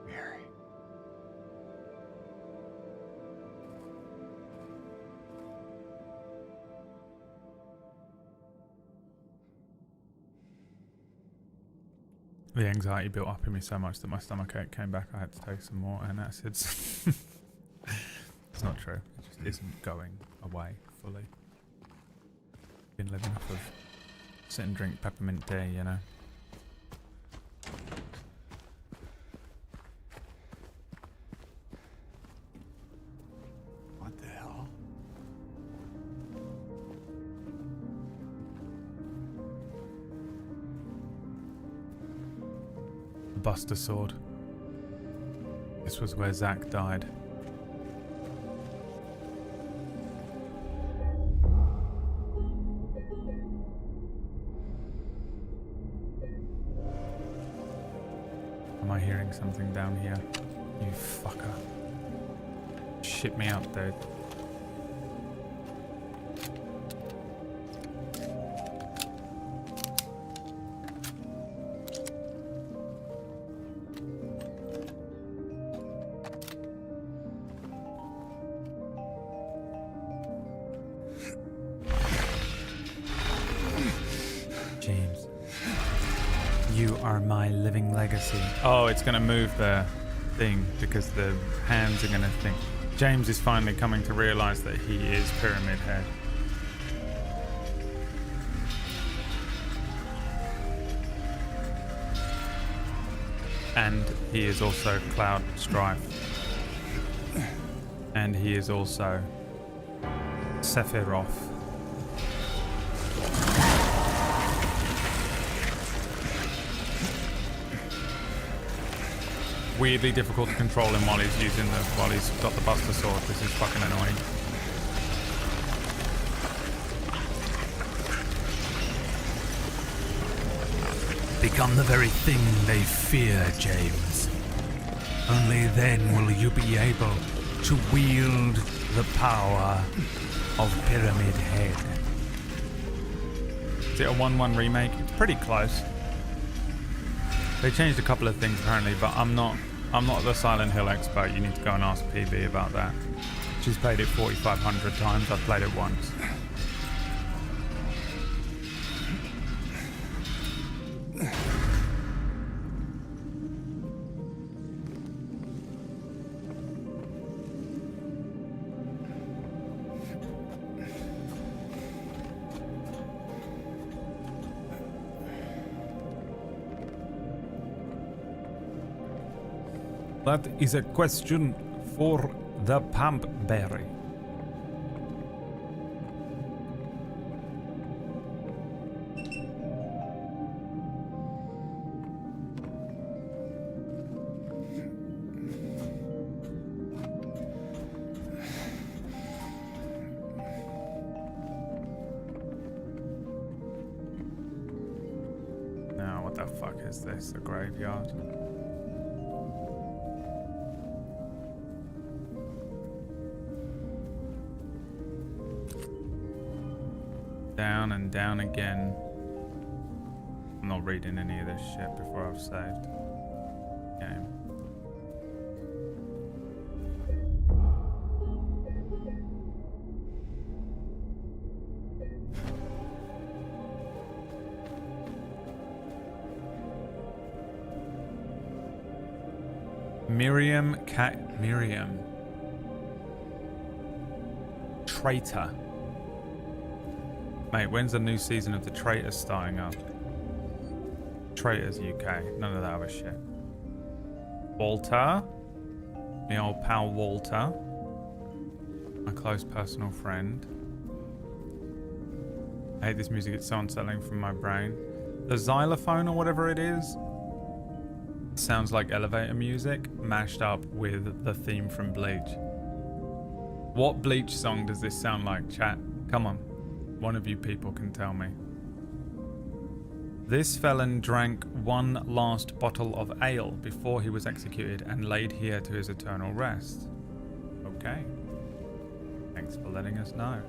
Mary. The anxiety built up in me so much that my stomachache came back. I had to take some more antacids. It's not true. It just isn't going away fully. Been living off of sit and drink peppermint tea, you know. What the hell? The Buster Sword. This was where Zack died. Am I hearing something down here? You fucker. Shit me up, dude. James, you are my living legacy. Oh, it's gonna move the thing because the hands are gonna think. James is finally coming to realize that he is Pyramid Head. And he is also Cloud Strife. And he is also Sephiroth. Weirdly difficult to control him while he's got the Buster Sword. This is fucking annoying. Become the very thing they fear, James. Only then will you be able to wield the power of Pyramid Head. Is it a 1-1 remake? It's pretty close. They changed a couple of things apparently, but I'm not the Silent Hill expert. You need to go and ask PB about that. She's played it 4,500 times. I've played it once. That is a question for the Pampberry. Now, what the fuck is this? A graveyard? Down and down again. I'm not reading any of this shit before I've saved. Game. Miriam. Traitor. Mate, when's the new season of The Traitors starting up? Traitors UK. None of that other shit. Walter. My old pal Walter. My close personal friend. I hate this music. It's so unsettling from my brain. The xylophone or whatever it is sounds like elevator music mashed up with the theme from Bleach. What Bleach song does this sound like, chat? Come on. One of you people can tell me. This felon drank one last bottle of ale before he was executed and laid here to his eternal rest. Okay. Thanks for letting us know.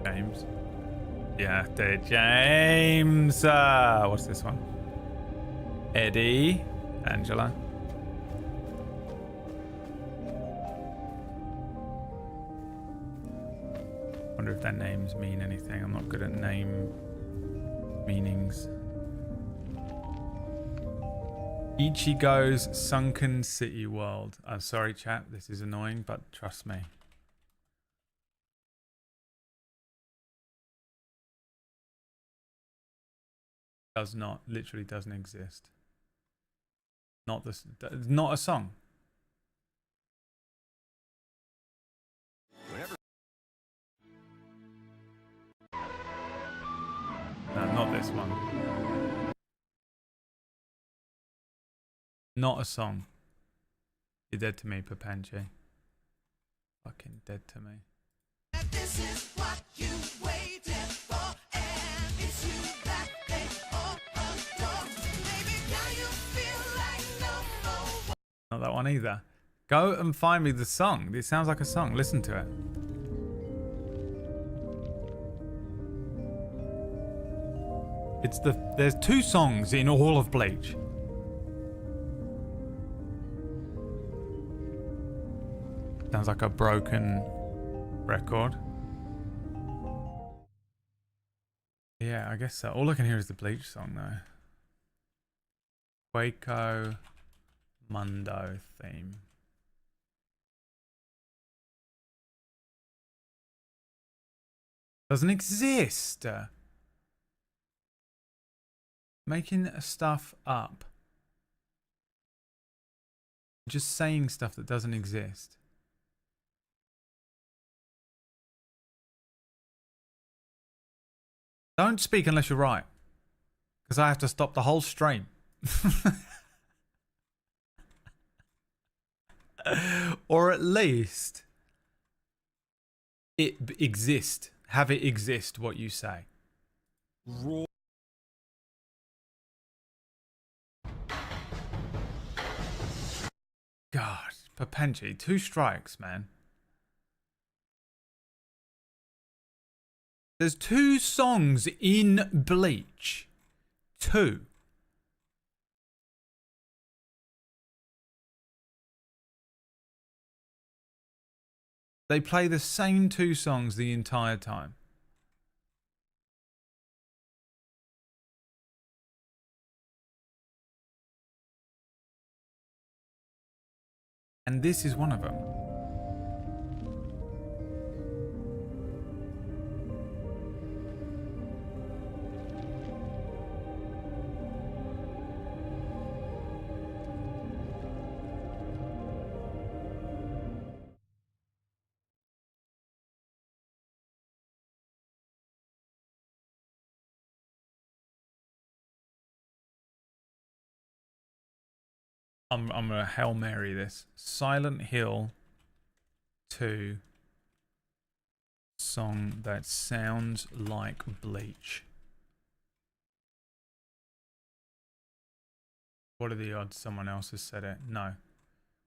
James. Yeah, dude, James. What's this one? Eddie, Angela. Wonder if their names mean anything. I'm not good at name meanings. Ichigo's Sunken City World. I'm sorry, chat. This is annoying, but trust me. Does not, literally doesn't exist. Not this, not a song. No, not this one. Not a song. You're dead to me, Papanchi. Fucking dead to me. This is what you waited for, and Not that one either. Go and find me the song. It sounds like a song. Listen to it. There's 2 songs in all of Bleach. Sounds like a broken record. Yeah, I guess so. All I can hear is the Bleach song though. Waco Mundo theme. Doesn't exist. Making stuff up. Just saying stuff that doesn't exist. Don't speak unless you're right. Because I have to stop the whole stream. Or at least it exist. Have it exist what you say. Raw. God, Papenchi, 2 strikes, man. There's 2 songs in Bleach. 2. They play the same 2 songs the entire time. And this is one of them. I'm gonna Hail Mary this. Silent Hill 2 song that sounds like Bleach. What are the odds someone else has said it? No.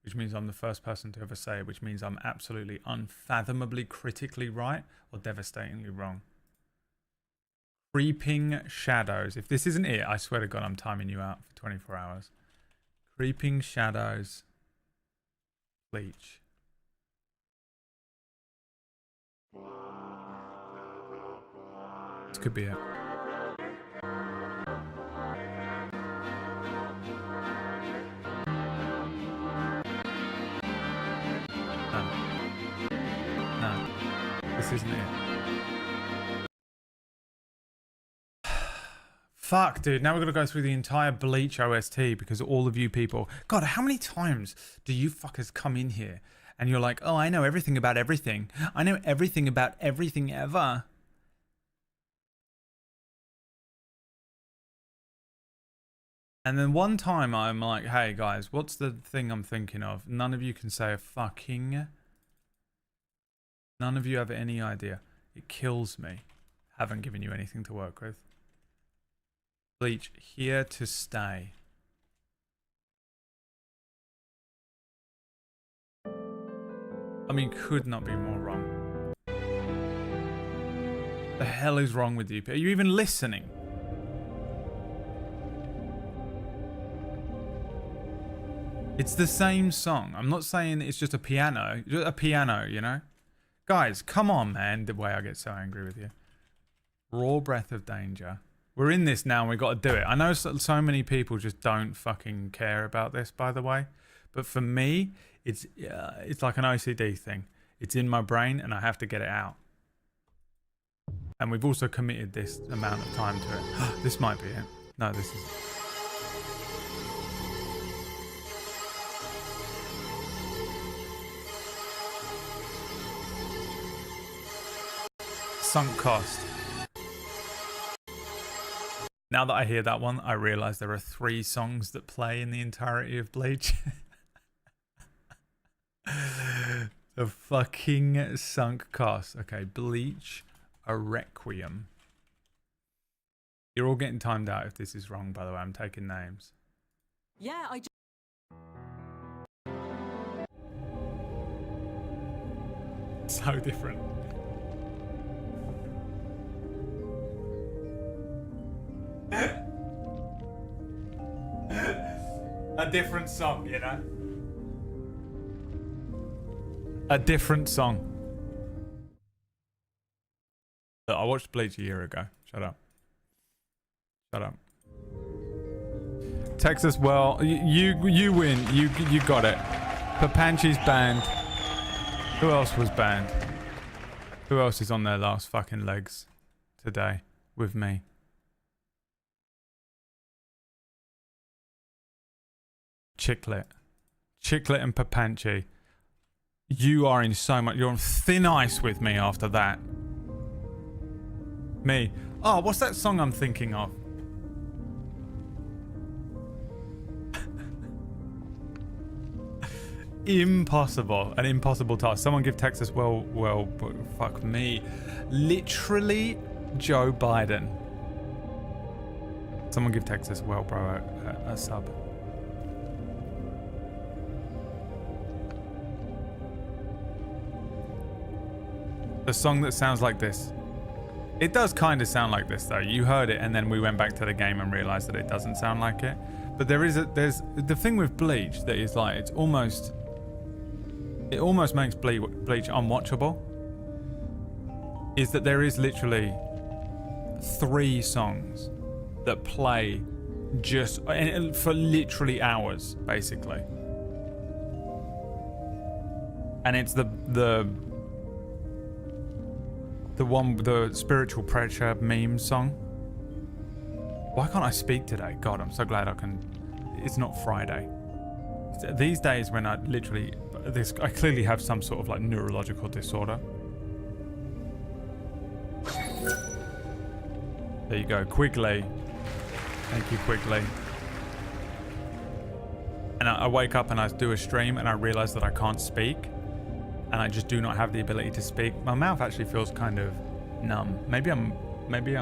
Which means I'm the first person to ever say it, which means I'm absolutely unfathomably critically right or devastatingly wrong. Creeping Shadows. If this isn't it, I swear to God, I'm timing you out for 24 hours. Creeping Shadows. Bleach. This could be it. No. This isn't it. Fuck, dude. Now we're going to go through the entire Bleach OST because all of you people... God, how many times do you fuckers come in here and you're like, oh, I know everything about everything. I know everything about everything ever. And then one time I'm like, hey, guys, what's the thing I'm thinking of? None of you can say a fucking... None of you have any idea. It kills me. Haven't given you anything to work with. Bleach, here to stay. I mean, could not be more wrong. The hell is wrong with you? Are you even listening? It's the same song. I'm not saying it's just a piano. Just a piano, you know? Guys, come on, man. The way I get so angry with you. Raw Breath of Danger. We're in this now and we've got to do it. I know so many people just don't fucking care about this, by the way. But for me, it's like an OCD thing. It's in my brain and I have to get it out. And we've also committed this amount of time to it. This might be it. No, this is... Sunk cost. Now that I hear that one, I realise there are 3 songs that play in the entirety of Bleach. The fucking sunk cost. Okay, Bleach, a Requiem. You're all getting timed out if this is wrong, by the way. I'm taking names. Yeah, I just... So different. A different song, you know? A different song. Look, I watched Bleach a year ago. Shut up. Shut up. Texas, well, you win. You got it. Papanchi's banned. Who else was banned? Who else is on their last fucking legs today with me? Chiclet. Chiclet and Papanchi. You are in so much... You're on thin ice with me after that. Me. Oh, what's that song I'm thinking of? Impossible. An impossible task. Someone give Texas well, fuck me. Literally Joe Biden. Someone give Texas well, bro, a sub. The song that sounds like this. It does kind of sound like this though. You heard it and then we went back to the game and realized that it doesn't sound like it. But there's the thing with Bleach that is like, it almost makes Bleach unwatchable. Is that there is literally 3 songs that play just for literally hours, basically. And it's the one, the spiritual pressure meme song. Why can't I speak today? God, I'm so glad I can. It's not Friday. These days when I literally, I clearly have some sort of like neurological disorder. There you go, Quigley. Thank you, Quigley. And I wake up and I do a stream and I realize that I can't speak. And I just do not have the ability to speak. My mouth actually feels kind of numb. Maybe I'm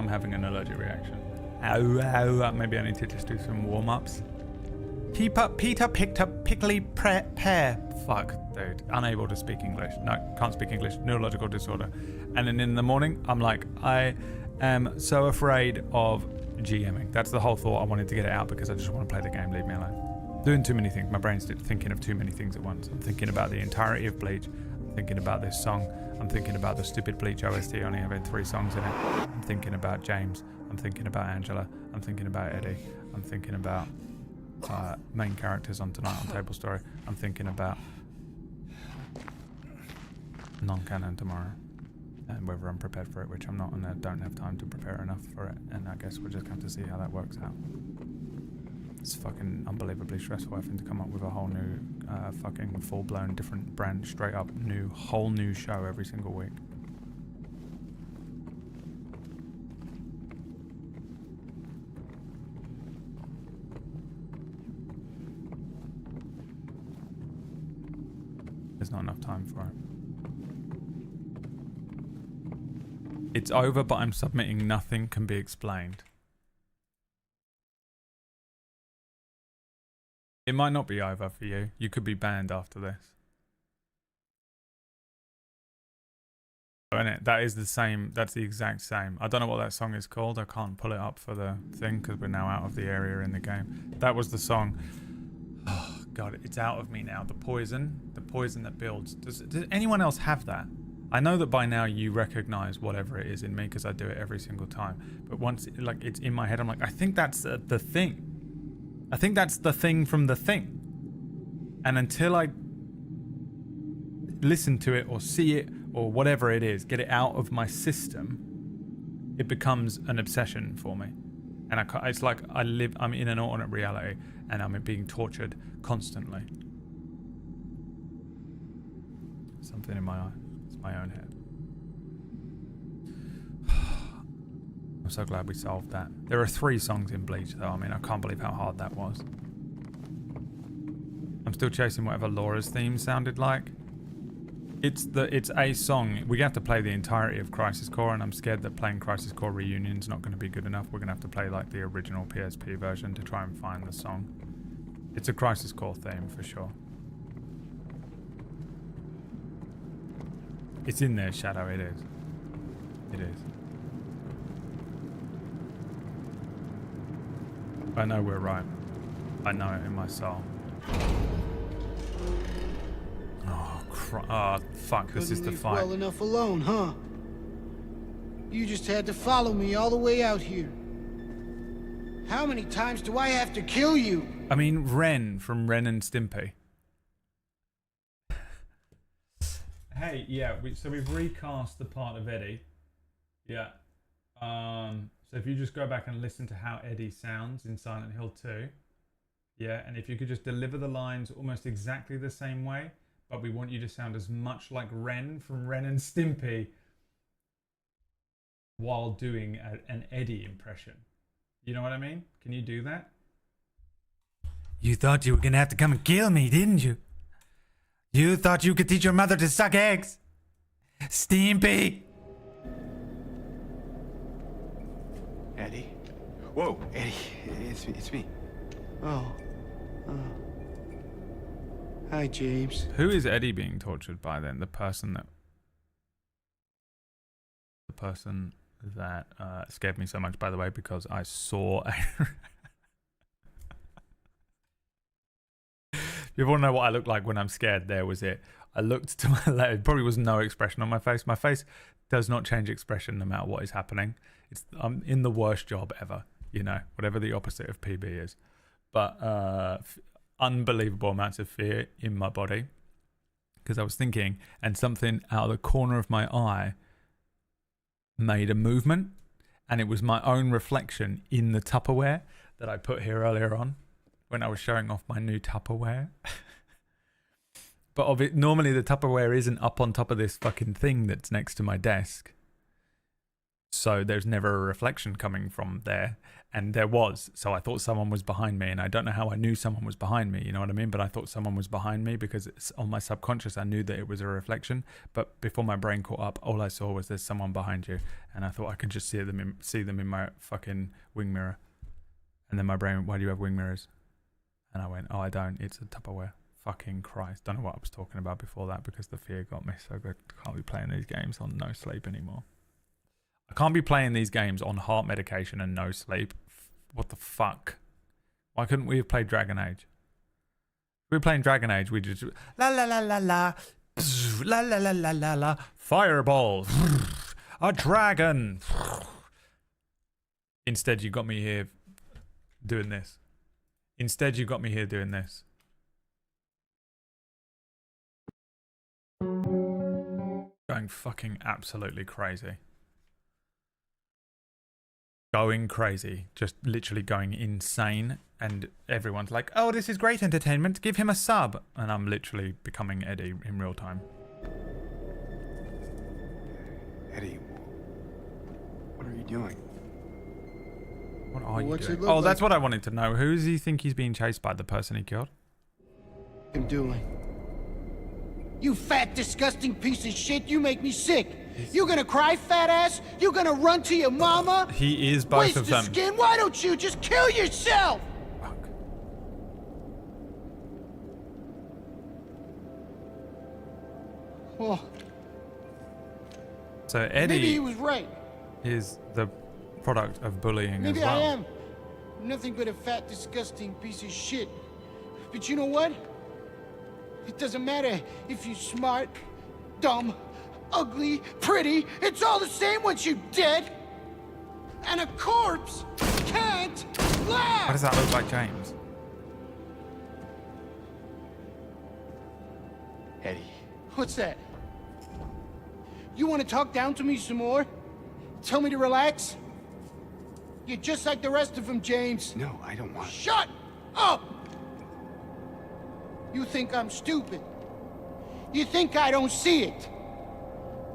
having an allergic reaction. Ow. Maybe I need to just do some warm-ups. Peter picked up pickly pear. Fuck, dude. Unable to speak English. No, can't speak English. Neurological disorder. And then in the morning, I'm like, I am so afraid of GMing. That's the whole thought. I wanted to get it out because I just want to play the game. Leave me alone. Doing too many things. My brain's thinking of too many things at once. I'm thinking about the entirety of Bleach. I'm thinking about this song. I'm thinking about the stupid Bleach OST only having 3 songs in it. I'm thinking about James. I'm thinking about Angela. I'm thinking about Eddie. I'm thinking about main characters on Tonight on Table Story. I'm thinking about non-canon tomorrow. And whether I'm prepared for it, which I'm not, and I don't have time to prepare enough for it. And I guess we'll just have to see how that works out. It's fucking unbelievably stressful having to come up with a whole new fucking full-blown different brand, straight up whole new show every single week. There's not enough time for it. It's over, but I'm submitting nothing can be explained. It might not be over for you. You could be banned after this. Innit? That is the same. That's the exact same. I don't know what that song is called. I can't pull it up for the thing because we're now out of the area in the game. That was the song. Oh, God, it's out of me now. The poison that builds. Does anyone else have that? I know that by now you recognize whatever it is in me because I do it every single time. But once it's in my head, I'm like, I think that's the thing. I think that's the thing from the thing. And until I listen to it or see it or whatever it is, get it out of my system, it becomes an obsession for me. And it's like I'm in an alternate reality and I'm being tortured constantly. Something in my eye. It's my own head. I'm so glad we solved that. There are 3 songs in Bleach though. I mean, I can't believe how hard that was. I'm still chasing whatever Laura's theme sounded like. It's a song. We have to play the entirety of Crisis Core, and I'm scared that playing Crisis Core Reunion's not going to be good enough. We're going to have to play like the original PSP version to try and find the song. It's a Crisis Core theme for sure. It's in there, Shadow. It is. It is. I know we're right. I know it in my soul. Oh, fuck, this is the fight. Well enough alone, huh? You just had to follow me all the way out here. How many times do I have to kill you? I mean, Ren from Ren and Stimpy. Hey, yeah, so we've recast the part of Eddie. Yeah. So if you just go back and listen to how Eddie sounds in Silent Hill 2. Yeah, and if you could just deliver the lines almost exactly the same way, but we want you to sound as much like Ren from Ren and Stimpy while doing an Eddie impression. You know what I mean? Can you do that? You thought you were gonna have to come and kill me, didn't you? You thought you could teach your mother to suck eggs? Stimpy! Eddie? Whoa, Eddie, it's me. Oh. Hi, James. Who is Eddie being tortured by then? The person that scared me so much, by the way, because I saw a... If you want to know what I look like when I'm scared, there was it. I looked to my left. It probably was no expression on my face. My face does not change expression no matter what is happening. I'm in the worst job ever, you know, whatever the opposite of PB is. But unbelievable amounts of fear in my body because I was thinking, and something out of the corner of my eye made a movement, and it was my own reflection in the Tupperware that I put here earlier on when I was showing off my new Tupperware. But normally the Tupperware isn't up on top of this fucking thing that's next to my desk. So there's never a reflection coming from there. And there was. So I thought someone was behind me. And I don't know how I knew someone was behind me. You know what I mean? But I thought someone was behind me because it's on my subconscious. I knew that it was a reflection. But before my brain caught up, all I saw was there's someone behind you. And I thought I could just see them in my fucking wing mirror. And then my brain went, why do you have wing mirrors? And I went, oh, I don't. It's a Tupperware. Fucking Christ. Don't know what I was talking about before that because the fear got me so good. Can't be playing these games on no sleep anymore. I can't be playing these games on heart medication and no sleep. What the fuck? Why couldn't we have played Dragon Age? If we were playing Dragon Age, we just la la la la la, la la la la la la, fireball, a dragon. Instead, you got me here doing this. Instead, you got me here doing this. Going fucking absolutely crazy. Going crazy. Just literally going insane. And everyone's like, oh, this is great entertainment. Give him a sub. And I'm literally becoming Eddie in real time. Eddie, what are you doing? What are you doing? Oh, that's what I wanted to know. Who does he think he's being chased by? The person he killed? I'm doing. You fat, disgusting piece of shit. You make me sick. You gonna cry, fat ass? You gonna run to your mama? He is both of them. Waste of skin. Why don't you just kill yourself? Fuck. Well, so Eddie maybe he was right. Is the product of bullying Maybe as well. I am. Nothing but a fat, disgusting piece of shit. But you know what? It doesn't matter if you're smart, dumb, ugly, pretty. It's all the same once you're dead. And a corpse can't laugh. Why does that look like James? Eddie. What's that? You want to talk down to me some more? Tell me to relax? You're just like the rest of them, James. No, I don't want... Shut up! You think I'm stupid. You think I don't see it.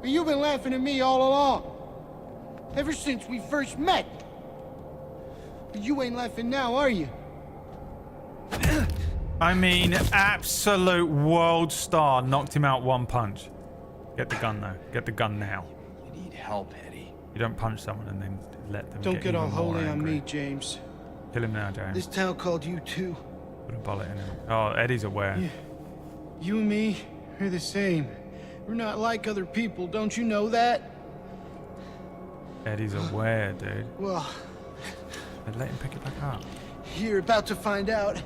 But you've been laughing at me all along. Ever since we first met. But you ain't laughing now, are you? I mean, absolute world star knocked him out one punch. Get the gun though. Get the gun now. You need help, Eddie. You don't punch someone and then let them Don't get all even more holy on angry. me, James. Kill him now, James. This town called you too. Put a bullet in him. Oh, Eddie's aware. Yeah. You and me are the same. We're not like other people, don't you know that? Eddie's aware, dude. Well, I'd let him pick it back up. you're about to find out.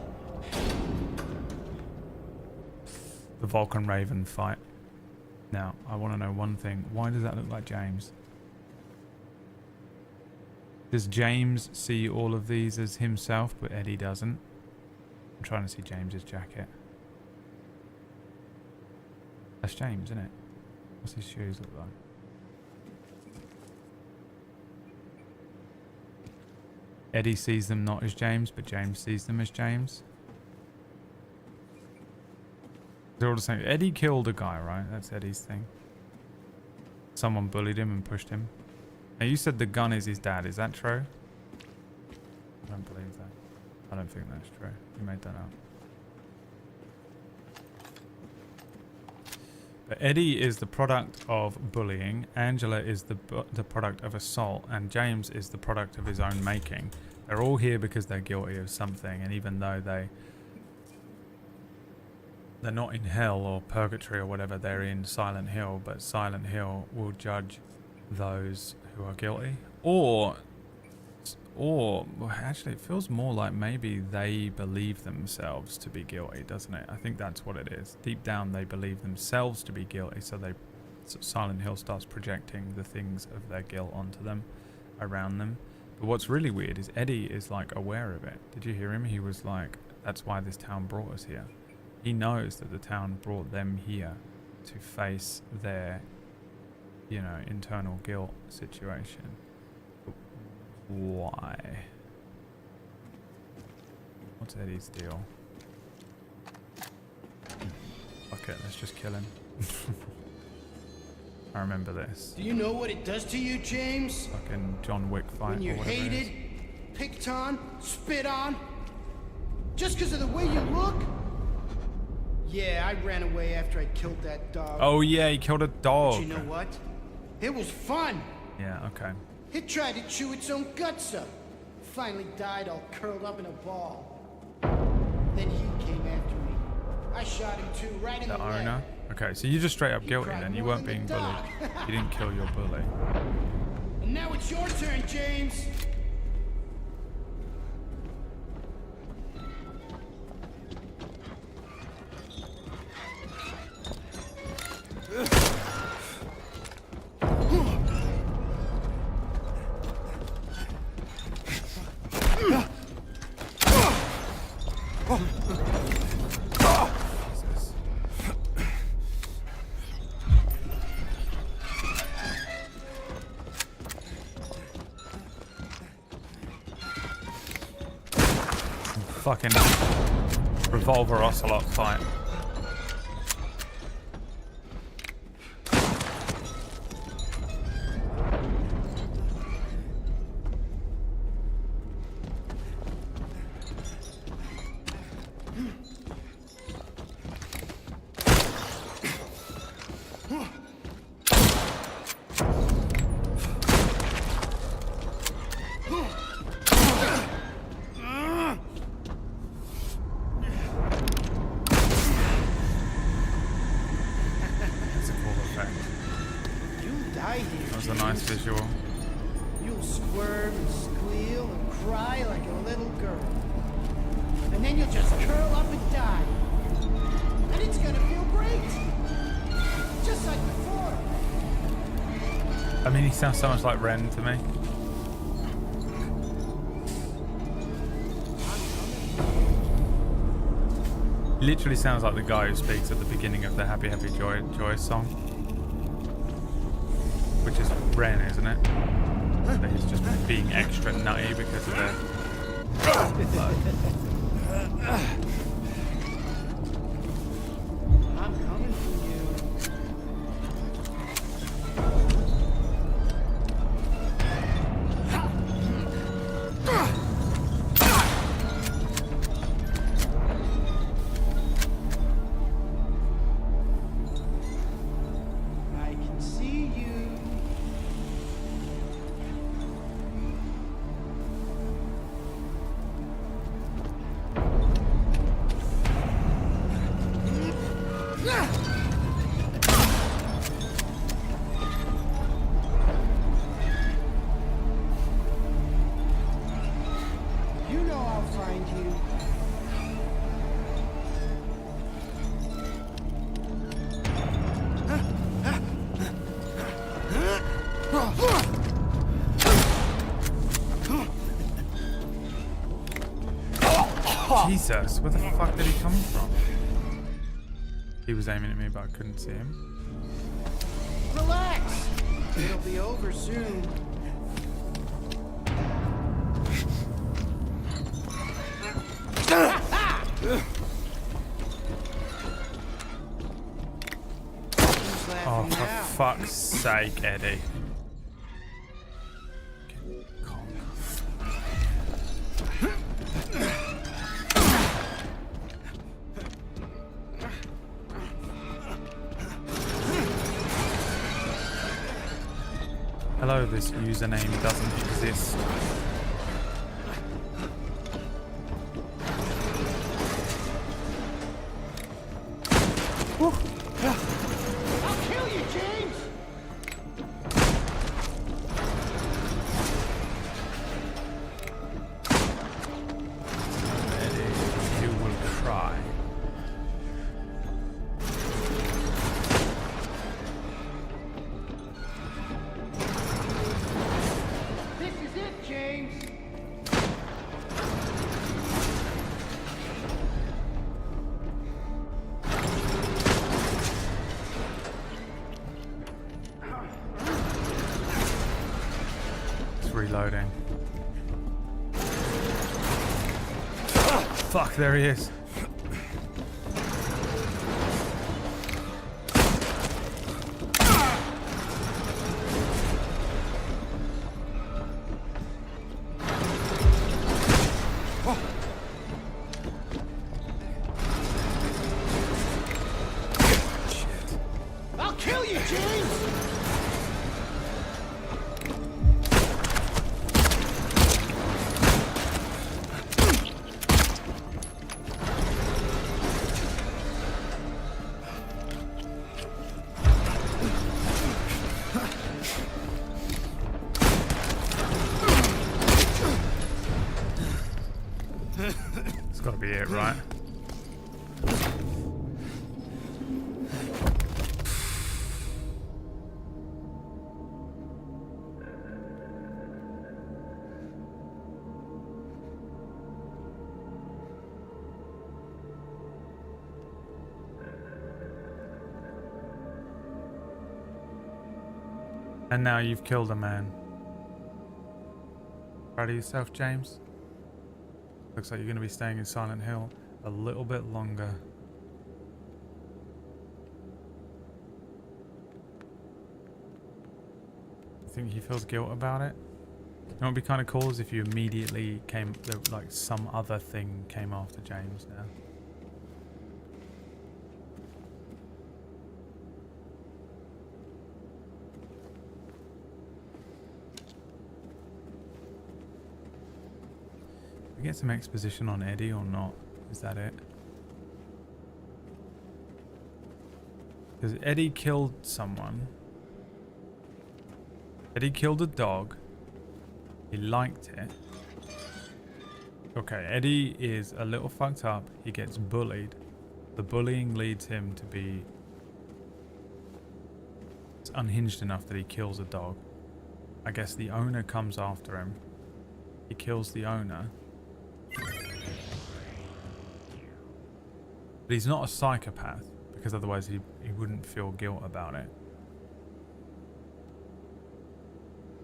The Vulcan Raven fight. Now, I want to know one thing. Why does that look like James? Does James see all of these as himself, but Eddie doesn't? I'm trying to see James's jacket. That's James, isn't it? What's his shoes look like? Eddie sees them not as James, but James sees them as James. They're all the same. Eddie killed a guy, right? That's Eddie's thing. Someone bullied him and pushed him. Now you said the gun is his dad. Is that true? I don't believe that. I don't think that's true. You made that up. But Eddie is the product of bullying. Angela is the product of assault, and James is the product of his own making. They're all here because they're guilty of something, and even though they're not in hell or purgatory or whatever, they're in Silent Hill, but Silent Hill will judge those who are guilty. Or well, actually it feels more like maybe they believe themselves to be guilty, doesn't it? I think that's what it is. Deep down they believe themselves to be guilty, so Silent Hill starts projecting the things of their guilt onto them, around them. But what's really weird is Eddie is like aware of it. Did you hear him? He was like, that's why this town brought us here. He knows that the town brought them here to face their, you know, internal guilt situation. Why? What's Eddie's deal? Okay, let's just kill him. I remember this. Do you know what it does to you, James? Fucking John Wick fight. When you're or whatever it hated, is. picked on, spit on, just because of the way you look? Yeah, I ran away after I killed that dog. Oh yeah, he killed a dog. But you know what? It was fun. Yeah, okay. It tried to chew its own guts up. Finally died all curled up in a ball. Then he came after me. I shot him too, right in the leg. owner? Okay, so you're just straight up guilty then. You weren't being bullied. You didn't kill your bully. And now it's your turn, James. Fucking revolver ocelot fight. Visual. You'll squirm and squeal and cry like a little girl. And then you'll just curl up and die. And it's gonna feel great. Just like before. I mean, he sounds so much like Ren to me. Literally sounds like the guy who speaks at the beginning of the Happy Happy Joy song. Which is Ren, isn't it? That he's just being extra nutty because of their... I'm coming for you. I Jesus, where the fuck did he come from? He was aiming at me, but I couldn't see him. Relax. It'll be over soon. Oh, for fuck's sake, Eddie. Hello, this username doesn't exist. I'll kill you, James! Eddie, you will cry. This is it, James! Reloading. Fuck, there he is. Shit. I'll kill you, James! It's gotta be it, right? And now you've killed a man. Proud of yourself, James? Looks like you're going to be staying in Silent Hill a little bit longer. I think he feels guilt about it. You know what would be kind of cool is if you immediately came, like some other thing came after James now. We get some exposition on Eddie or not? Is that it? Because Eddie killed someone. Eddie killed a dog. He liked it. Okay, Eddie is a little fucked up. He gets bullied. The bullying leads him to be unhinged enough that he kills a dog. I guess the owner comes after him. He kills the owner. But he's not a psychopath, because otherwise he wouldn't feel guilt about it.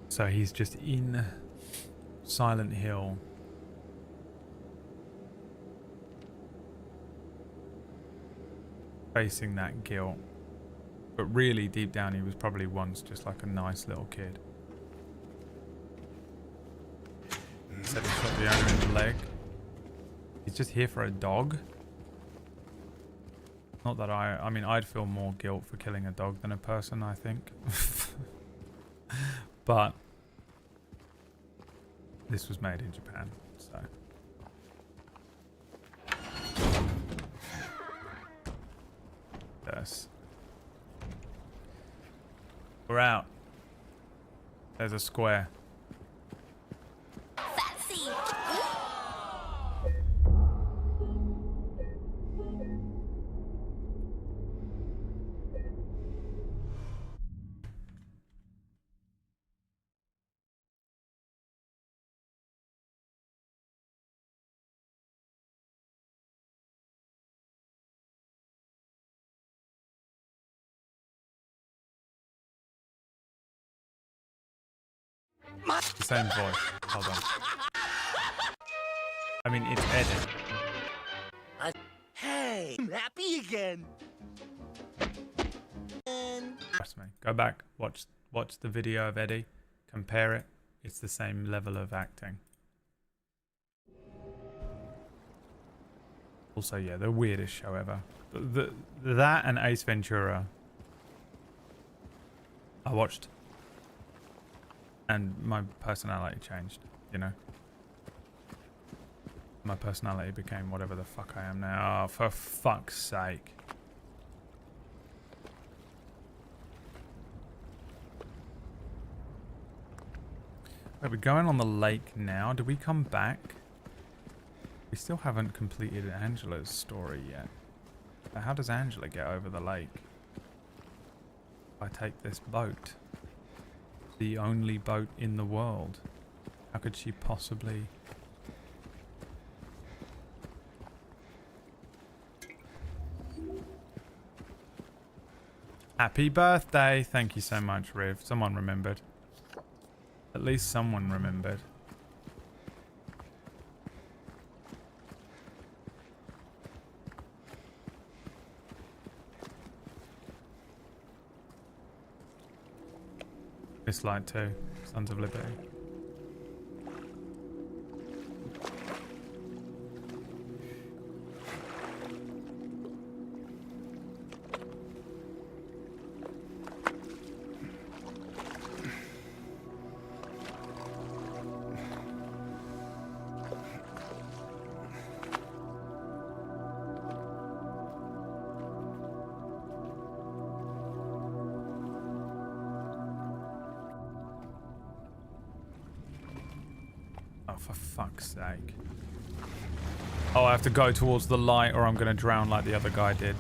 So he's just in Silent Hill. Facing that guilt. But really, deep down, he was probably once just like a nice little kid. Said he shot the owner in the leg. He's just here for a dog. Not that I mean, I'd feel more guilt for killing a dog than a person, I think. But this was made in Japan, so. Yes. We're out. There's a square. It's the same voice. Hold on. I mean, it's Eddie. Hey, I'm happy again. Trust me. Go back. Watch the video of Eddie. Compare it. It's the same level of acting. Also, yeah, the weirdest show ever. That and Ace Ventura I watched. And my personality changed, you know? My personality became whatever the fuck I am now. Oh, for fuck's sake. Right, we're going on the lake now. Do we come back? We still haven't completed Angela's story yet. But how does Angela get over the lake? If I take this boat. The only boat in the world. How could she possibly... Happy birthday! Thank you so much, Riv. Someone remembered. At least someone remembered. This light too. Sons of Liberty. For fuck's sake. Oh, I have to go towards the light or I'm going to drown like the other guy did.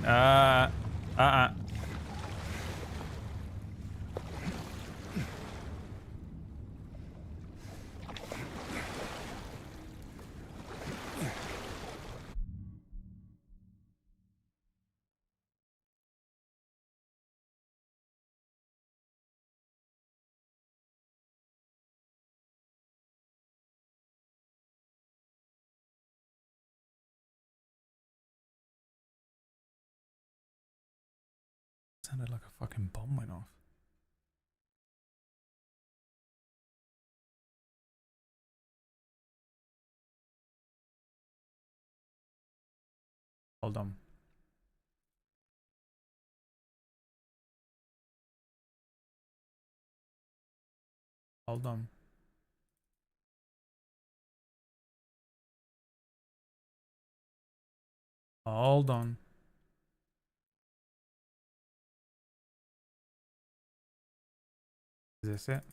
Sounded like a fucking bomb went off. Hold on. Hold on. Hold on. Is this it?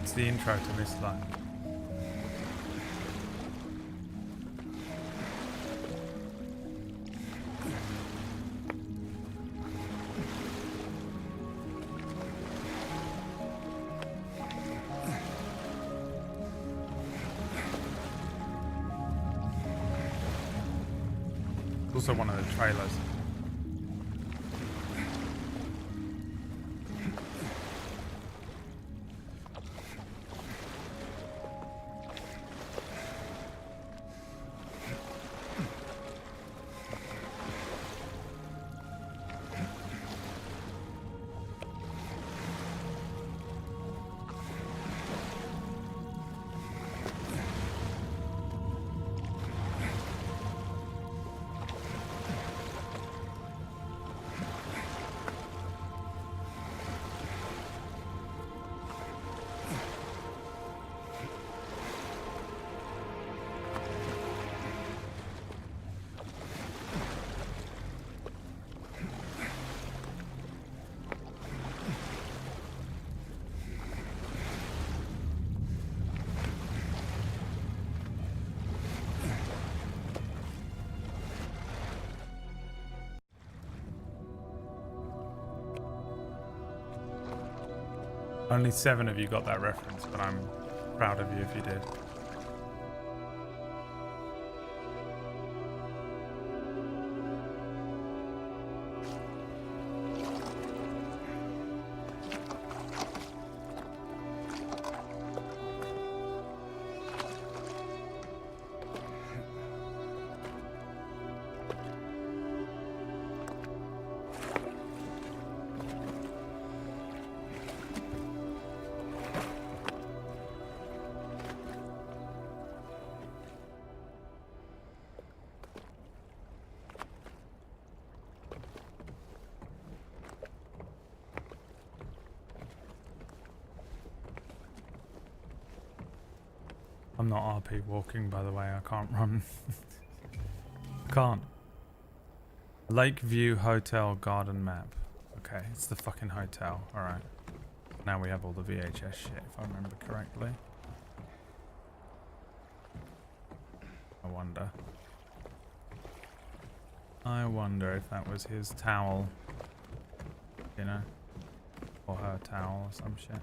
It's the intro to this line. It's also one of the trailers. Only 7 of you got that reference, but I'm proud of you if you did. I'm not RP walking, by the way. I can't run. Can't. Lakeview Hotel Garden Map. Okay, it's the fucking hotel. Alright. Now we have all the VHS shit, if I remember correctly. I wonder if that was his towel. You know? Or her towel or some shit.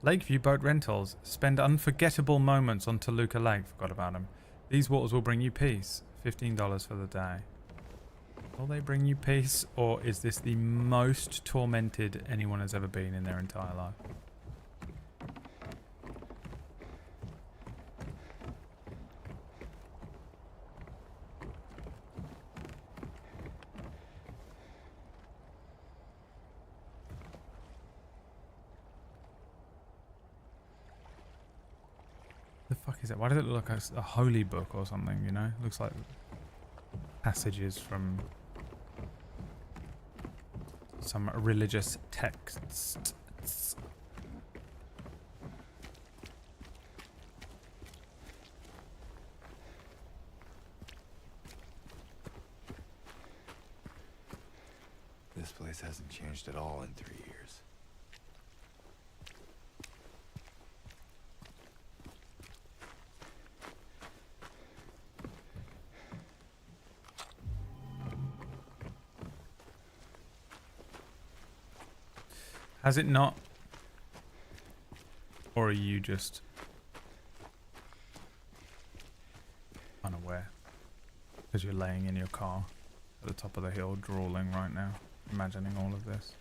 Lakeview Boat Rentals. Spend unforgettable moments on Toluca Lake. Forgot about them. These waters will bring you peace. $15 for the day. Will they bring you peace? Or is this the most tormented anyone has ever been in their entire life? The fuck is that? Why does it look like a holy book or something, you know? Looks like passages from some religious texts. This place hasn't changed at all in 3 years. Has it not? Or are you just unaware? Because you're laying in your car at the top of the hill, drooling right now, imagining all of this.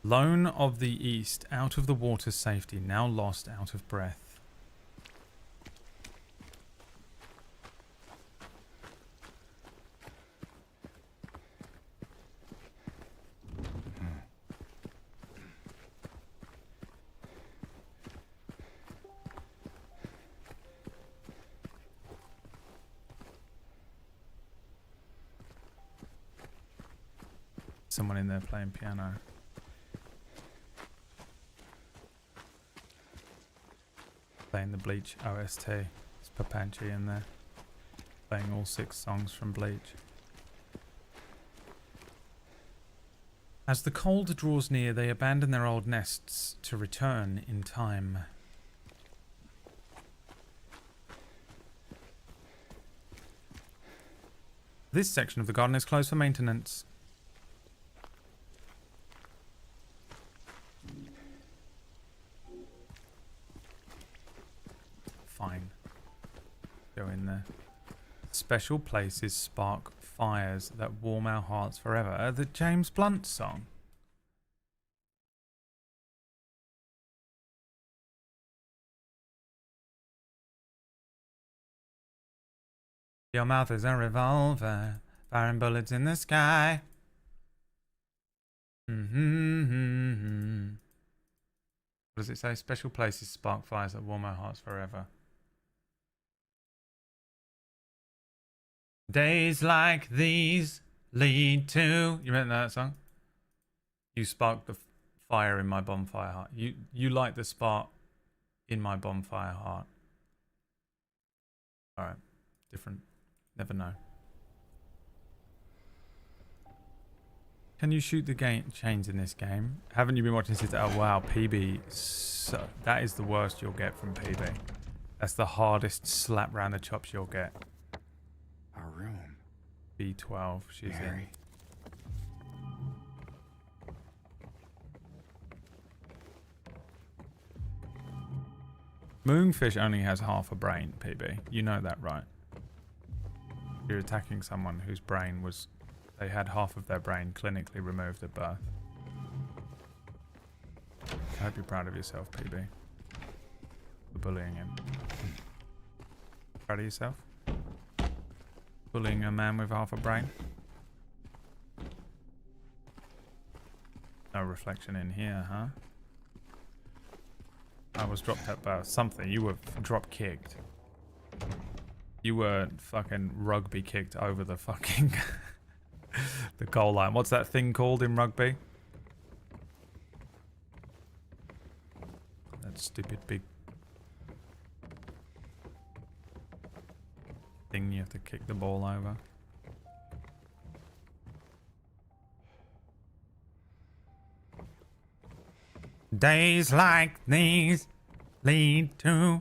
Lone of the East, out of the water's safety, now lost, out of breath. Someone in there playing piano. Playing the Bleach OST. It's Papanchi in there. Playing all 6 songs from Bleach. As the cold draws near, they abandon their old nests to return in time. This section of the garden is closed for maintenance. Fine. Go in there. Special places spark fires that warm our hearts forever. The James Blunt song. Your mouth is a revolver, firing bullets in the sky. What does it say? Special places spark fires that warm our hearts forever. Days like these lead to... You remember that song? You spark the fire in my bonfire heart. You light the spark in my bonfire heart. Alright. Different. Never know. Can you shoot the chains in this game? Haven't you been watching this? Oh wow, PB that is the worst you'll get from PB. That's the hardest slap round the chops you'll get. Our room. B12, she's Mary. Moonfish only has half a brain, PB. You know that, right? You're attacking someone whose brain was... They had half of their brain clinically removed at birth. I hope you're proud of yourself, PB. For bullying him. Proud of yourself? Bullying a man with half a brain? No reflection in here, huh? I was dropped at birth. Something. You were drop kicked. You were fucking rugby kicked over the fucking... the goal line. What's that thing called in rugby? That stupid big... thing you have to kick the ball over. Days like these lead to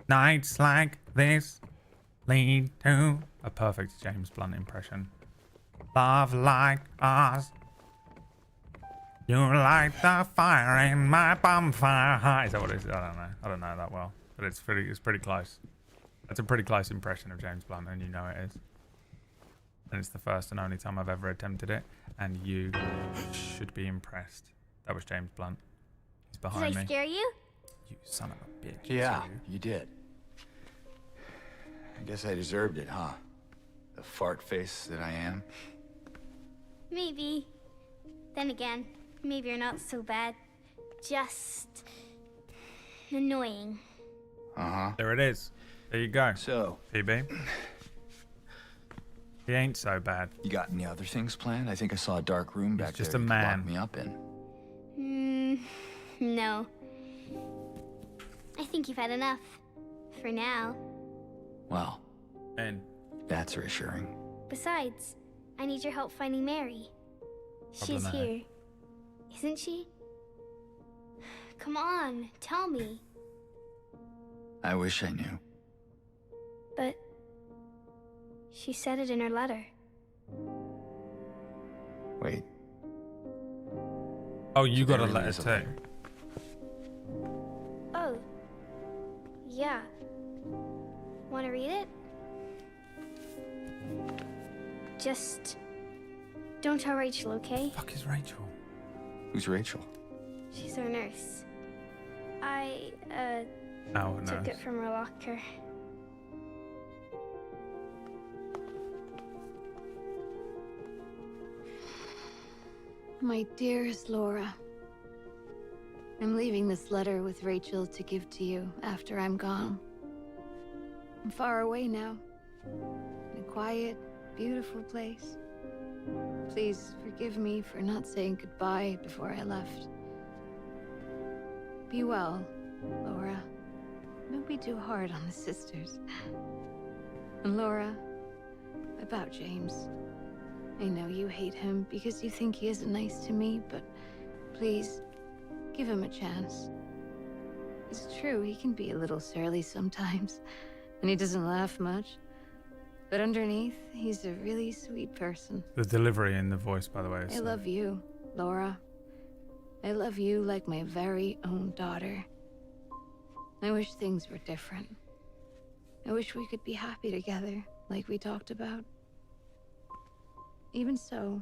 nights like this lead to a perfect James Blunt impression. Love like ours. You light the fire in my bonfire. Is that what it is? I don't know. I don't know that well, but it's pretty close. That's a pretty close impression of James Blunt, and you know it is. And it's the first and only time I've ever attempted it, and you should be impressed. That was James Blunt. He's behind me. Did I scare you? You son of a bitch. Yeah, you did. I guess I deserved it, huh? The fart face that I am. Maybe. Then again, maybe you're not so bad. Just annoying. Uh-huh. There it is. There you go. So, PB. He ain't so bad. You got any other things planned? I think I saw a dark room back just there. a you could man. lock me up in. No. I think you've had enough. For now. Well, and that's reassuring. Besides, I need your help finding Mary. She's here. Isn't she? Come on, tell me. I wish I knew. But she said it in her letter. Wait. Oh, you got a There really letter is a too. letter. Oh. Yeah. Want to read it? Just don't tell Rachel, okay? Fuck is Rachel? Who's Rachel? She's our nurse. I Oh, no. took it from her locker. My dearest Laura, I'm leaving this letter with Rachel to give to you after I'm gone. I'm far away now, in a quiet, beautiful place. Please forgive me for not saying goodbye before I left. Be well, Laura. Don't be too hard on the sisters. And Laura, about James. I know you hate him because you think he isn't nice to me, but please, give him a chance. It's true, he can be a little surly sometimes, and he doesn't laugh much. But underneath, he's a really sweet person. The delivery in the voice, by the way. I love you, Laura. I love you like my very own daughter. I wish things were different. I wish we could be happy together, like we talked about. Even so,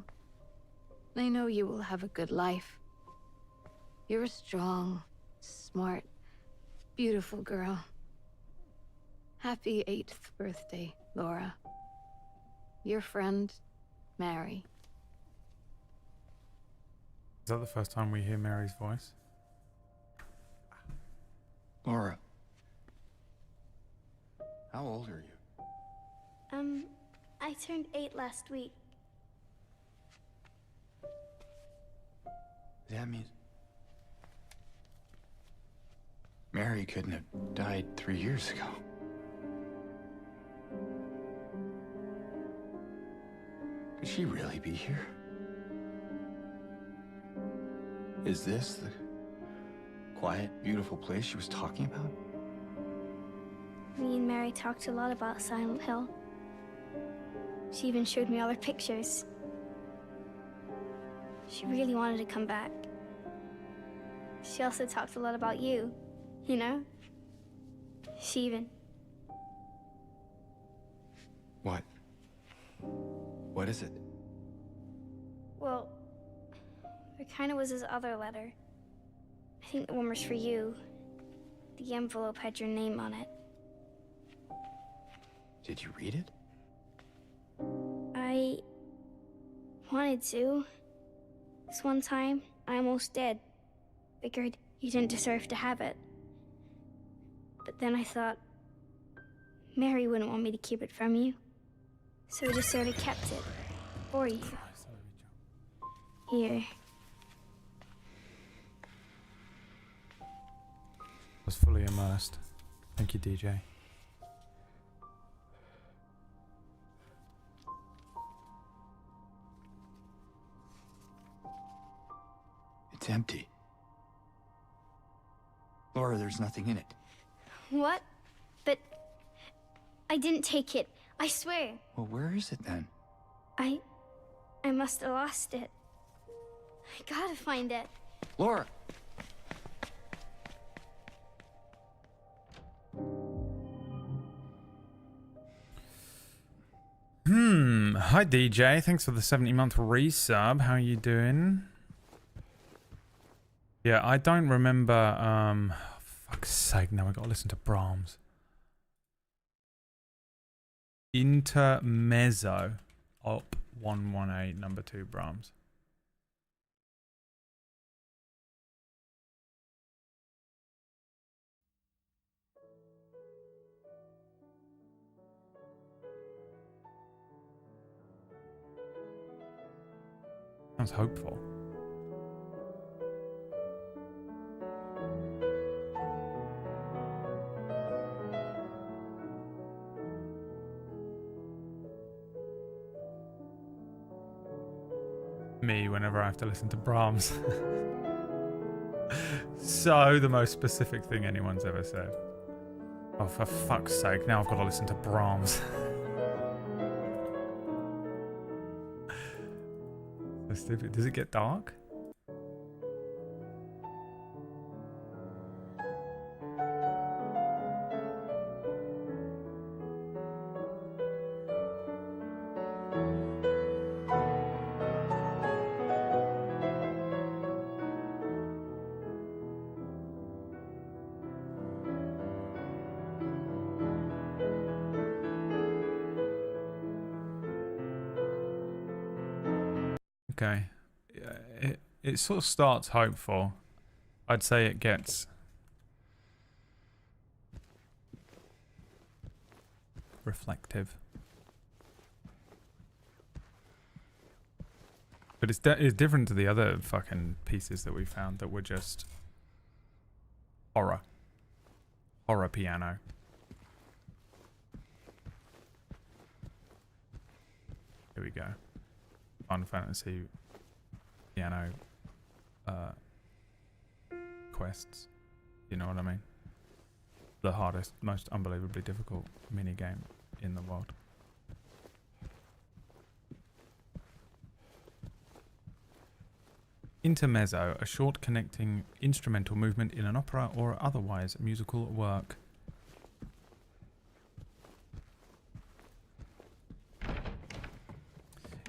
I know you will have a good life. You're a strong, smart, beautiful girl. Happy 8th birthday, Laura. Your friend, Mary. Is that the first time we hear Mary's voice? Laura. How old are you? I turned 8 last week. That means... Mary couldn't have died 3 years ago. Could she really be here? Is this the quiet, beautiful place she was talking about? Me and Mary talked a lot about Silent Hill. She even showed me all her pictures. She really wanted to come back. She also talked a lot about you, you know? She even... What? What is it? Well, there kind of was this other letter. I think the one was for you. The envelope had your name on it. Did you read it? I wanted to. This one time, I almost did. Figured you didn't deserve to have it. But then I thought, Mary wouldn't want me to keep it from you. So I just sort of kept it for you. Here. I was fully immersed. Thank you, DJ. It's empty. Laura, there's nothing in it. What? But I didn't take it. I swear. Well, where is it then? I must have lost it. I gotta find it. Laura! Hi DJ, thanks for the 70-month resub. How are you doing? Yeah, I don't remember, fuck's sake, now I gotta listen to Brahms. Intermezzo, Op 118, number 2, Brahms. Sounds hopeful. Me whenever I have to listen to Brahms. So the most specific thing anyone's ever said. Oh, for fuck's sake, now I've got to listen to Brahms. So stupid. Does it get dark? Okay. It sort of starts hopeful. I'd say it gets reflective. But it's different to the other fucking pieces that we found that were just horror. Horror piano. Here we go. Final Fantasy piano quests. You know what I mean? The hardest, most unbelievably difficult minigame in the world. Intermezzo, a short connecting instrumental movement in an opera or otherwise musical work.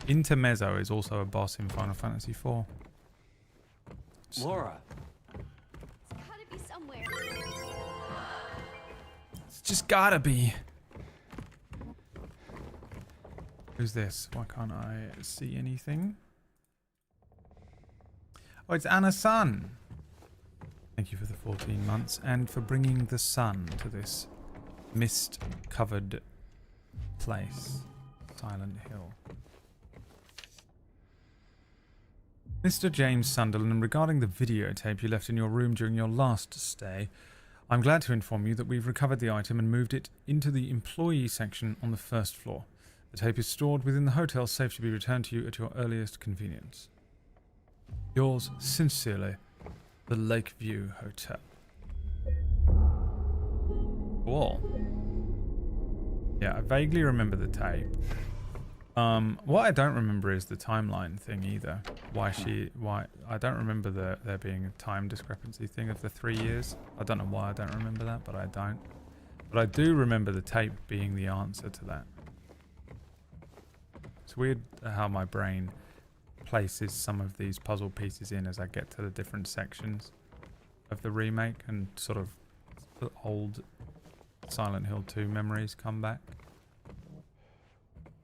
Intermezzo is also a boss in Final Fantasy IV. Laura! It's gotta be somewhere. It's just gotta be. Who's this? Why can't I see anything? Oh, it's Anna-san. Thank you for the 14 months and for bringing the sun to this mist-covered place. Silent Hill. Mr. James Sunderland, regarding the videotape you left in your room during your last stay, I'm glad to inform you that we've recovered the item and moved it into the employee section on the first floor. The tape is stored within the hotel, safe to be returned to you at your earliest convenience. Yours sincerely, The Lakeview Hotel. Cool. Yeah, I vaguely remember the tape. What I don't remember is the timeline thing either. Why I don't remember there being a time discrepancy thing of the 3 years. I don't know why I don't remember that, but I don't. But I do remember the tape being the answer to that. It's weird how my brain places some of these puzzle pieces in as I get to the different sections of the remake, and sort of the old Silent Hill 2 memories come back.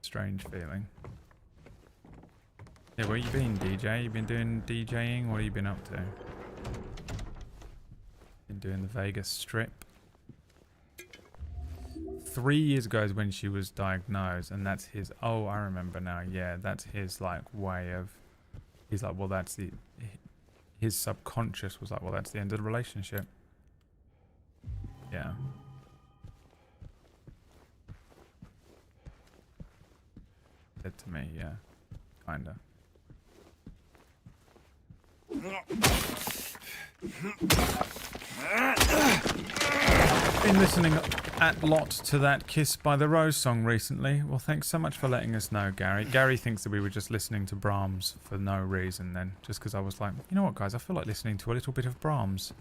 Strange feeling. Yeah, where you been, DJ? You been doing DJing? What have you been up to? Been doing the Vegas Strip. 3 years ago is when she was diagnosed, and that's his... Oh, I remember now. Yeah, that's his, like, way of... He's like, well, that's the... His subconscious was like, well, that's the end of the relationship. Yeah. Said to me, yeah. Kinda. Been listening a lot to that Kiss by the Rose song recently. Well, thanks so much for letting us know, Gary. Gary thinks that we were just listening to Brahms for no reason then. Just because I was like, you know what, guys? I feel like listening to a little bit of Brahms.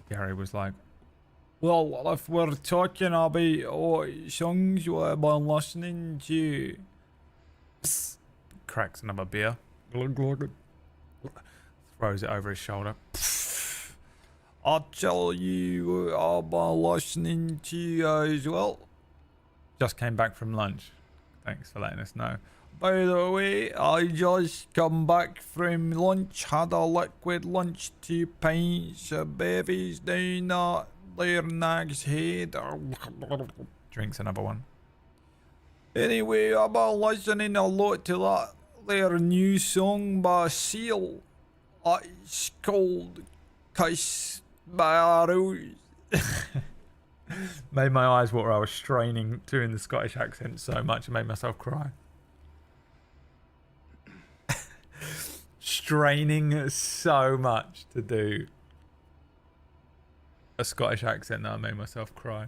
Gary was like, well, if we're talking about songs we've been listening to... Psst. Cracks another beer. Throws it over his shoulder. I'll tell you I've been listening to as well. Just came back from lunch. Thanks for letting us know. By the way, I just come back from lunch. Had a liquid lunch, 2 pints of bevies down there Nag's Head. Drinks another one. Anyway, I've been listening a lot to that their new song by Seal. It's called Kiss by the Rose. Made my eyes water. I was straining doing the Scottish accent so much it made myself cry. Straining so much to do a Scottish accent that I made myself cry.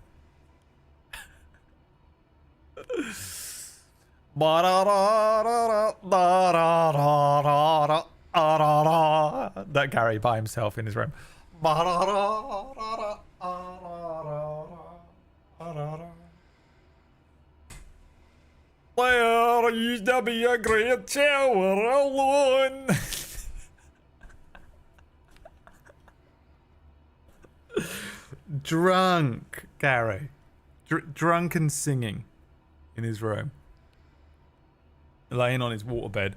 That Gary by himself in his room. There used to be a great tower alone. Drunk, Gary. Drunk and singing in his room. Laying on his waterbed.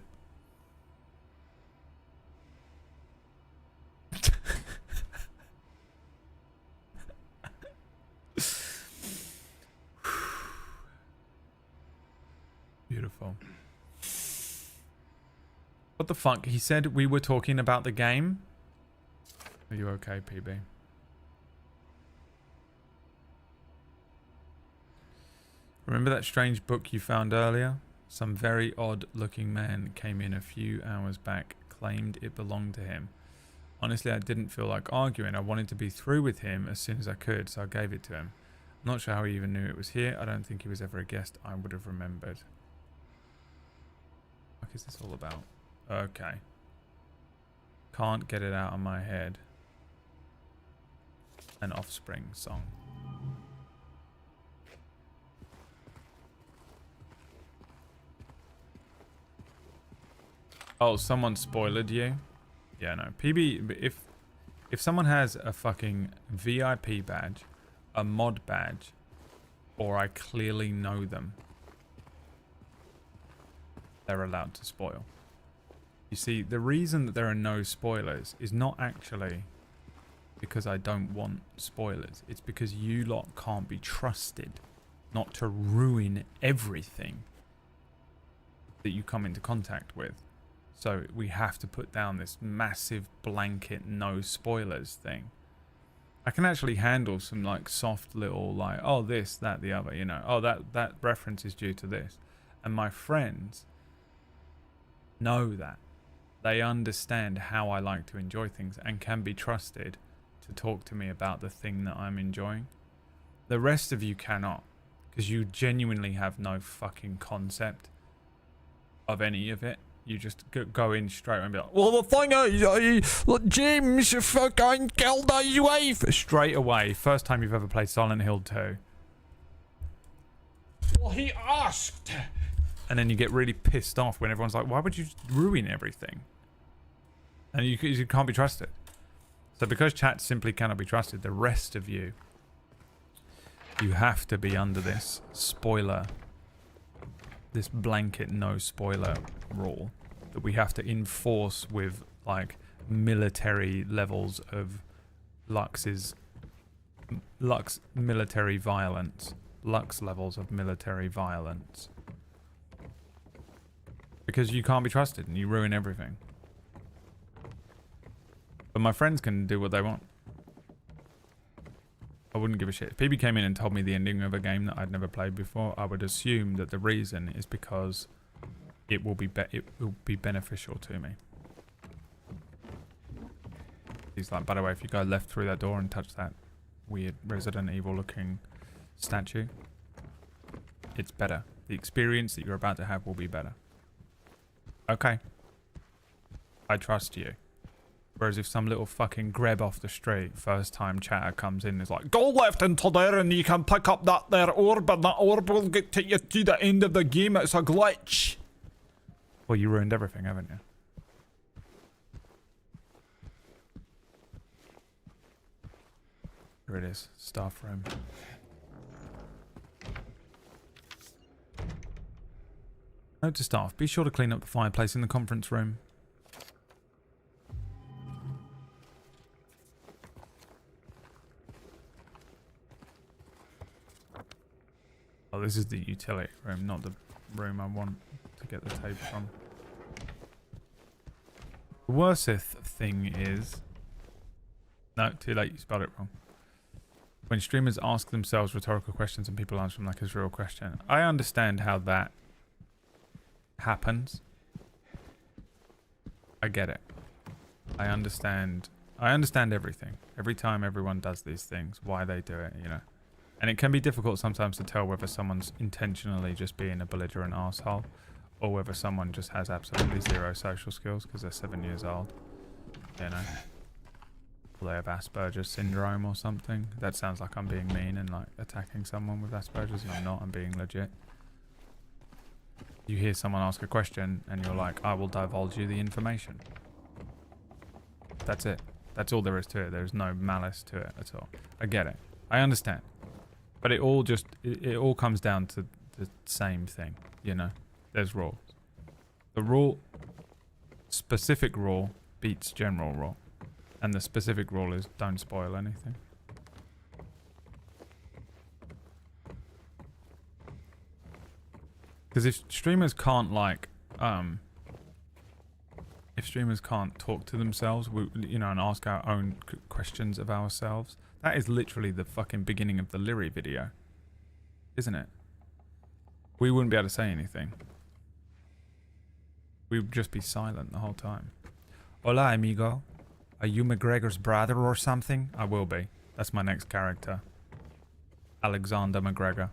Beautiful. What the fuck? He said we were talking about the game? Are you okay, PB? Remember that strange book you found earlier? Some very odd-looking man came in a few hours back, claimed it belonged to him. Honestly, I didn't feel like arguing. I wanted to be through with him as soon as I could, so I gave it to him. I'm not sure how he even knew it was here. I don't think he was ever a guest I would have remembered. What is this all about? Okay. Can't get it out of my head. An Offspring song. Oh, someone spoiled you? Yeah, no. PB, if someone has a fucking VIP badge, a mod badge, or I clearly know them, they're allowed to spoil. You see, the reason that there are no spoilers is not actually because I don't want spoilers. It's because you lot can't be trusted not to ruin everything that you come into contact with. So we have to put down this massive blanket no spoilers thing. I can actually handle some like soft little like, oh, this, that, the other, you know. Oh, that reference is due to this. And my friends know that. They understand how I like to enjoy things and can be trusted to talk to me about the thing that I'm enjoying. The rest of you cannot, because you genuinely have no fucking concept of any of it. You just go in straight and be like, well, the thing is, James fucking killed his wife. Straight away, first time you've ever played Silent Hill 2. Well, he asked. And then you get really pissed off when everyone's like, why would you ruin everything? And you can't be trusted. So because chat simply cannot be trusted, the rest of you, you have to be under this spoiler, this blanket no spoiler rule that we have to enforce with like military levels of Lux military violence. Lux levels of military violence. Because you can't be trusted and you ruin everything. But my friends can do what they want. I wouldn't give a shit. If PB came in and told me the ending of a game that I'd never played before, I would assume that the reason is because it will be beneficial to me. He's like, by the way, if you go left through that door and touch that weird Resident Evil looking statue, it's better. The experience that you're about to have will be better. Okay. I trust you. Whereas if some little fucking greb off the street, first time chatter comes in and is like, go left into there and you can pick up that there orb and that orb will take you to the end of the game. It's a glitch. Well, you ruined everything, haven't you? Here it is. Staff room. Note to staff, be sure to clean up the fireplace in the conference room. Oh, this is the utility room, not the room I want to get the tape from. The worstest thing is... No, too late, you spelled it wrong. When streamers ask themselves rhetorical questions and people answer them like it's a real question. I understand how that happens. I get it. I understand everything. Every time everyone does these things, why they do it, you know. And it can be difficult sometimes to tell whether someone's intentionally just being a belligerent asshole or whether someone just has absolutely zero social skills because they're 7 years old, you know. Or they have Asperger's syndrome or something. That sounds like I'm being mean and like attacking someone with Asperger's, and I'm not. I'm being legit. You hear someone ask a question and you're like, I will divulge you the information. That's it. That's all there is to it. There's no malice to it at all. I get it. I understand. But it all just, it all comes down to the same thing, you know? There's rules. The rule, specific rule beats general rule. And the specific rule is don't spoil anything. Because if streamers can't like, if streamers can't talk to themselves, you know, and ask our own questions of ourselves, that is literally the fucking beginning of the Leary video, isn't it? We wouldn't be able to say anything. We would just be silent the whole time. Hola, amigo. Are you McGregor's brother or something? I will be. That's my next character. Alexander McGregor.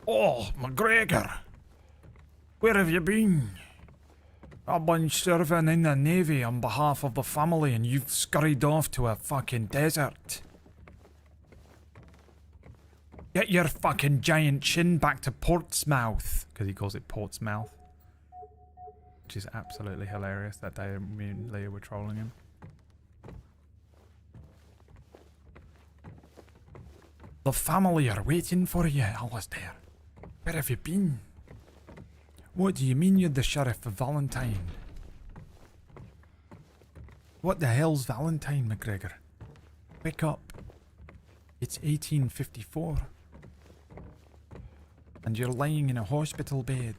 Oh, McGregor. Where have you been? I've been serving in the Navy on behalf of the family and you've scurried off to a fucking desert. Get your fucking giant chin back to Portsmouth. Because he calls it Portsmouth. Which is absolutely hilarious. That day me and Leah were trolling him. The family are waiting for you, Alistair. Where have you been? What do you mean you're the Sheriff of Valentine? What the hell's Valentine, McGregor? Wake up. It's 1854. And you're lying in a hospital bed.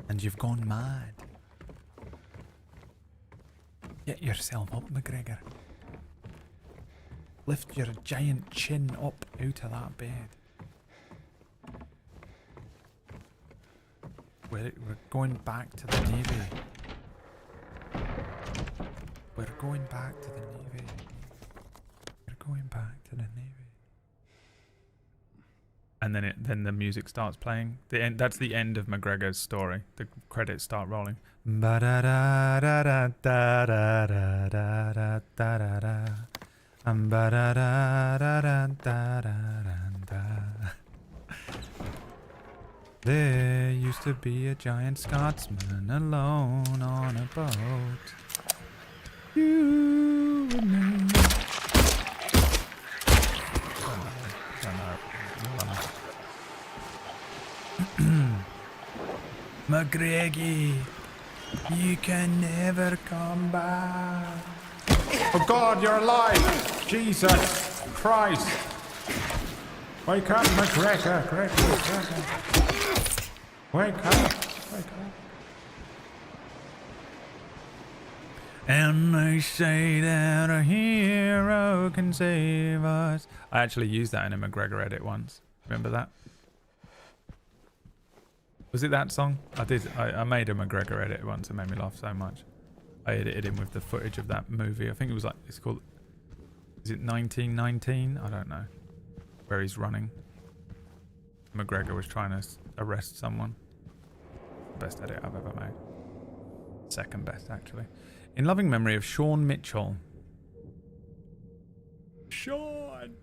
And you've gone mad. Get yourself up, McGregor. Lift your giant chin up out of that bed. We're going back to the Navy. We're going back to the Navy. We're going back to the Navy. And then the music starts playing. The end. That's the end of McGregor's story. The credits start rolling. There used to be a giant Scotsman alone on a boat. You and me. McGregor, you can never come back. Oh God, you're alive! Jesus Christ! Wake up, McGregor! Wake up! And they say that a hero can save us. I actually used that in a McGregor edit once. Remember that? Was it that song? I did. I made a McGregor edit once. It made me laugh so much. I edited him with the footage of that movie. I think it was like, it's called, is it 1919? I don't know. Where he's running. McGregor was trying to arrest someone. Best edit I've ever made. Second best, actually. In loving memory of Sean Mitchell. Sean!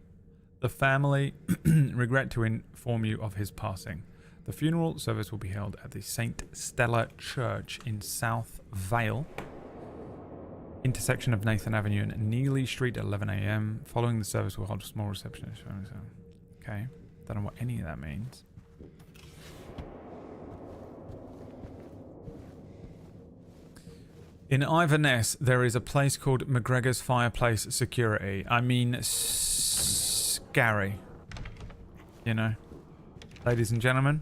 The family regret to inform you of his passing. The funeral service will be held at the St. Stella Church in South Vale, intersection of Nathan Avenue and Neely Street at 11 a.m. Following the service, we'll hold a small reception. Okay, don't know what any of that means. In Iverness, there is a place called McGregor's Fireplace Security. I mean, scary. You know? Ladies and gentlemen.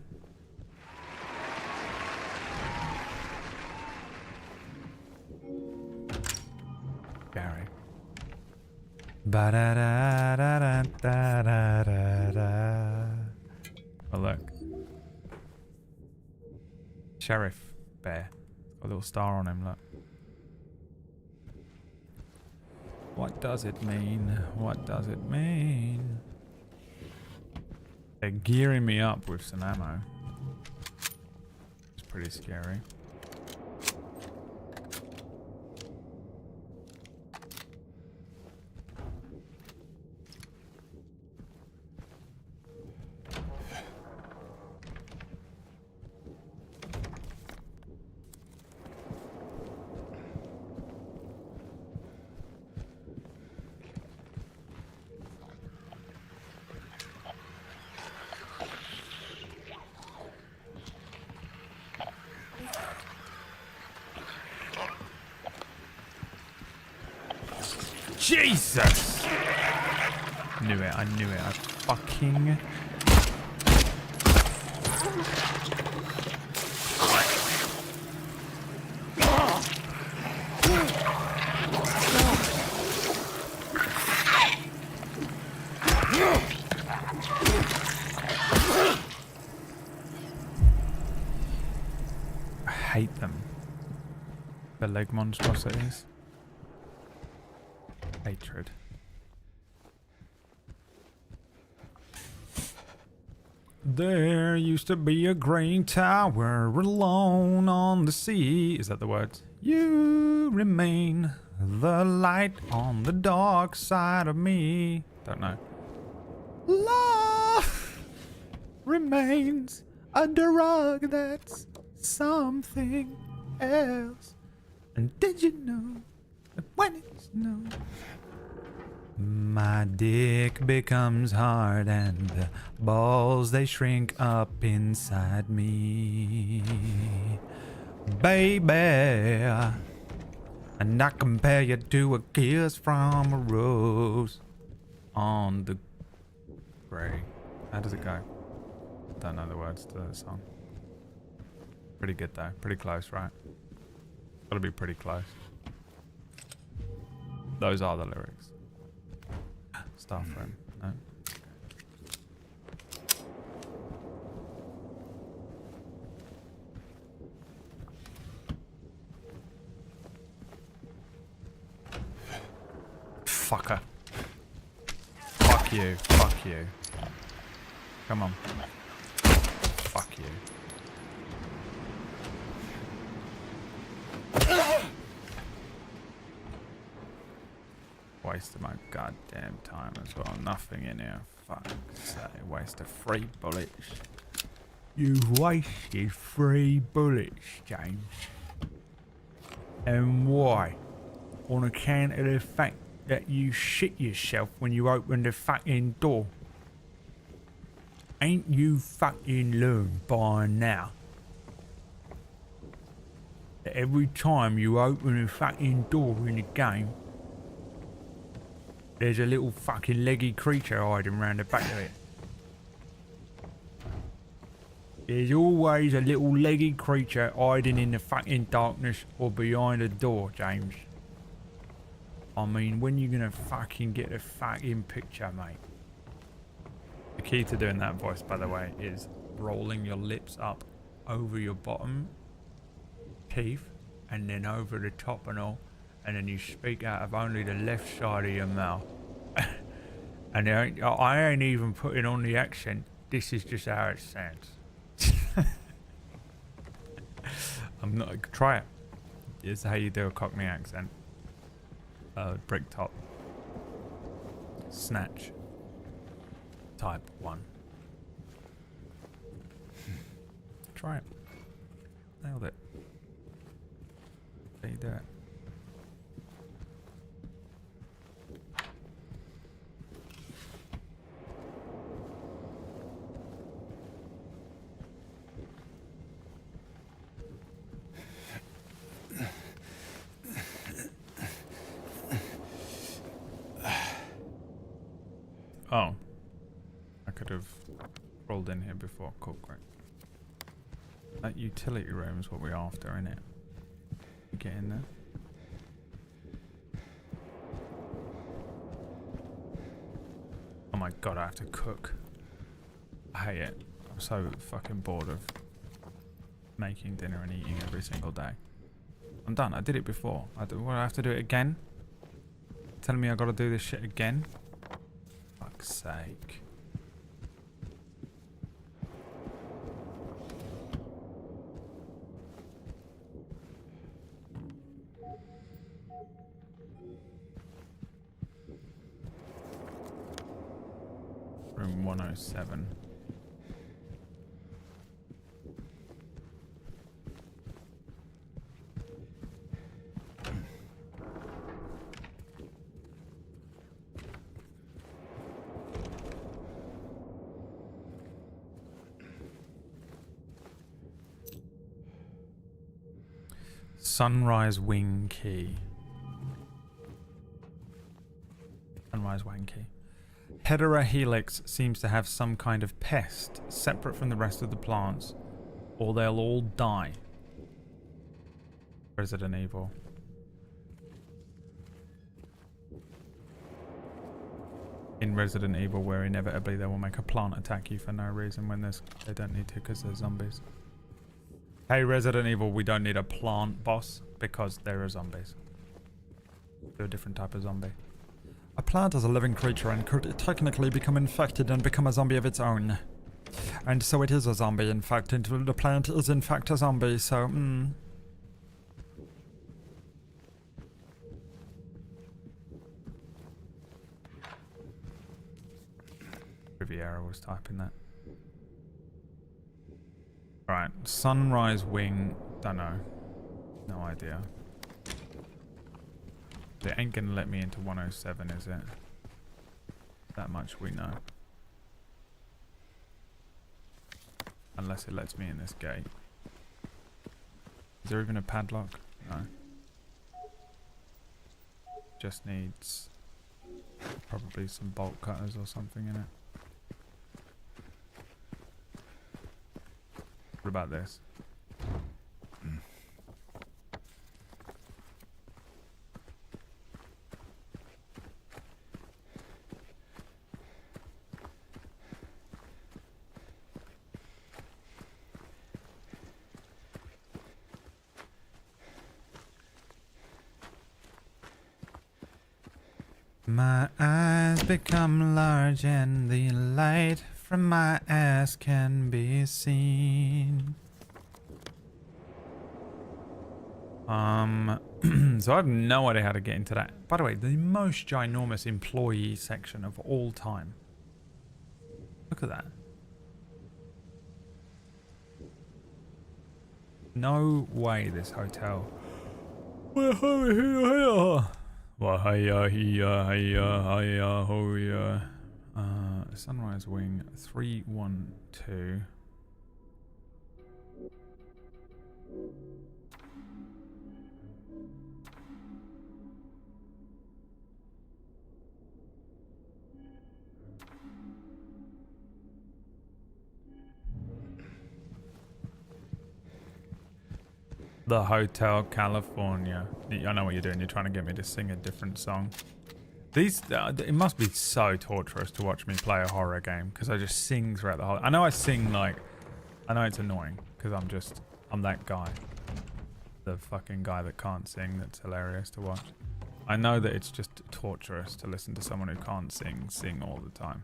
Gary. Oh, look. Sheriff Bear. Got a little star on him, look. What does it mean? What does it mean? They're gearing me up with some ammo. It's pretty scary. Jesus! Knew it, I knew it. I fucking... I hate them. The leg monstrosities. Hatred. There used to be a green tower alone on the sea. Is that the words? You remain the light on the dark side of me. Don't know. Love remains a drug that's something else. And did you know that when it snows, my dick becomes hard and the balls, they shrink up inside me, baby, and I compare you to a kiss from a rose on the grave. How does it go? Don't know the words to the song. Pretty good though, pretty close, right? Gotta be pretty close. Those are the lyrics. Staff room. No? Okay. motherfucker. Fuck you. Fuck you. Come on. Fuck you. Waste of my goddamn time as well. Nothing in here. Fuck's sake. Waste of 3 bullets. You've wasted 3 bullets, James. And why? On account of the fact that you shit yourself when you opened the fucking door. Ain't you fucking learned by now that every time you open a fucking door in a game, there's a little fucking leggy creature hiding around the back of it? There's always a little leggy creature hiding in the fucking darkness or behind a door, James. I mean, when you gonna fucking get a fucking picture, mate? The key to doing that voice, by the way, is rolling your lips up over your bottom teeth and then over the top and all, and then you speak out of only the left side of your mouth. And I ain't even putting on the accent. This is just how it sounds. I'm not. Try it. It's how you do a Cockney accent. Brick top. Snatch. Type 1. Try it. Nailed it. There you do it. Oh. I could have rolled in here before. Cool, great. That utility room is what we're after, innit? You get in there. Oh my god, I have to cook. I hate it. I'm so fucking bored of making dinner and eating every single day. I'm done. I did it before. What, I have to do it again? Telling me I gotta do this shit again? Fuck's sake. Room 107. Sunrise wing key. Sunrise wing key. Hedera helix seems to have some kind of pest separate from the rest of the plants, or they'll all die. Resident Evil. In Resident Evil, where inevitably they will make a plant attack you for no reason when they don't need to because they're zombies. Hey, Resident Evil, we don't need a plant boss because there are zombies. They're a different type of zombie. A plant is a living creature and could technically become infected and become a zombie of its own. And so it is a zombie, in fact. The plant is in fact a zombie, so... Riviera was typing that. Alright, Sunrise Wing, don't know. No idea. They ain't gonna let me into 107, is it? That much we know. Unless it lets me in this gate. Is there even a padlock? No. Just needs probably some bolt cutters or something in it. What about this? My eyes become large and the light from my ass can be seen. So I have no idea how to get into that. By the way, the most ginormous employee section of all time. Look at that. No way this hotel. Well, Sunrise Wing 312. The Hotel California. I know what you're doing. You're trying to get me to sing a different song. These, it must be so torturous to watch me play a horror game because I just sing throughout the whole. I know I sing like, I know it's annoying because I'm that guy, the fucking guy that can't sing. That's hilarious to watch. I know that it's just torturous to listen to someone who can't sing all the time.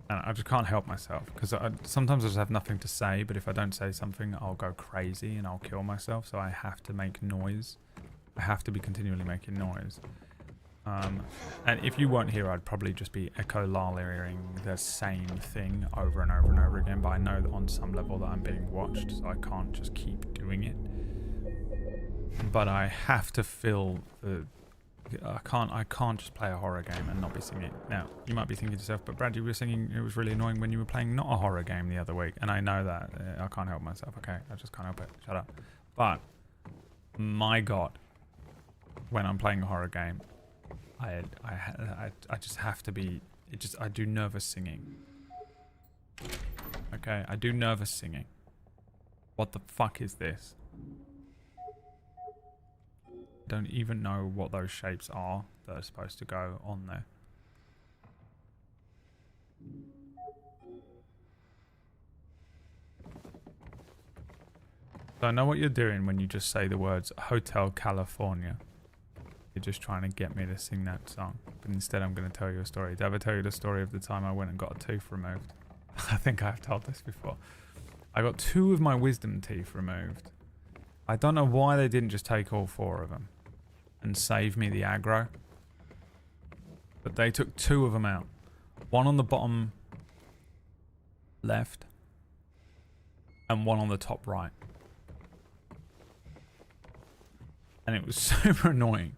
And I just can't help myself because sometimes I just have nothing to say, but if I don't say something, I'll go crazy and I'll kill myself. So I have to make noise. I have to be continually making noise. And if you weren't here, I'd probably just be echolaling the same thing over and over and over again. But I know that on some level that I'm being watched, so I can't just keep doing it. But I have to fill the... I can't just play a horror game and not be singing. Now, you might be thinking to yourself, but Brad, you were singing, it was really annoying when you were playing not a horror game the other week. And I know that. I can't help myself, okay? I just can't help it. Shut up. But, my God, when I'm playing a horror game, I just have to be, I do nervous singing. Okay, I do nervous singing. What the fuck is this? Don't even know what those shapes are that are supposed to go on there. So I know what you're doing when you just say the words Hotel California. You're just trying to get me to sing that song. But instead I'm going to tell you a story. Did I ever tell you the story of the time I went and got a tooth removed? I think I have told this before. I got 2 of my wisdom teeth removed. I don't know why they didn't just take all 4 of them and save me the aggro. But they took 2 of them out. One on the bottom left and one on the top right. And it was super annoying.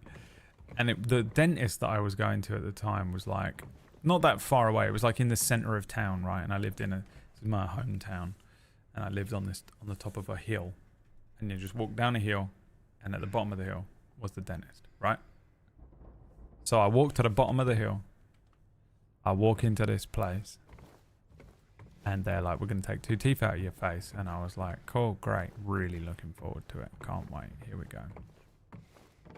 And the dentist that I was going to at the time was like, not that far away. It was like in the center of town, right? And I lived in this is my hometown. And I lived on the top of a hill. And you just walk down a hill, and at the bottom of the hill was the dentist, right? So I walked to the bottom of the hill. I walk into this place, and they're like, "We're gonna take 2 teeth out of your face," and I was like, "Cool, great, really looking forward to it. Can't wait. Here we go."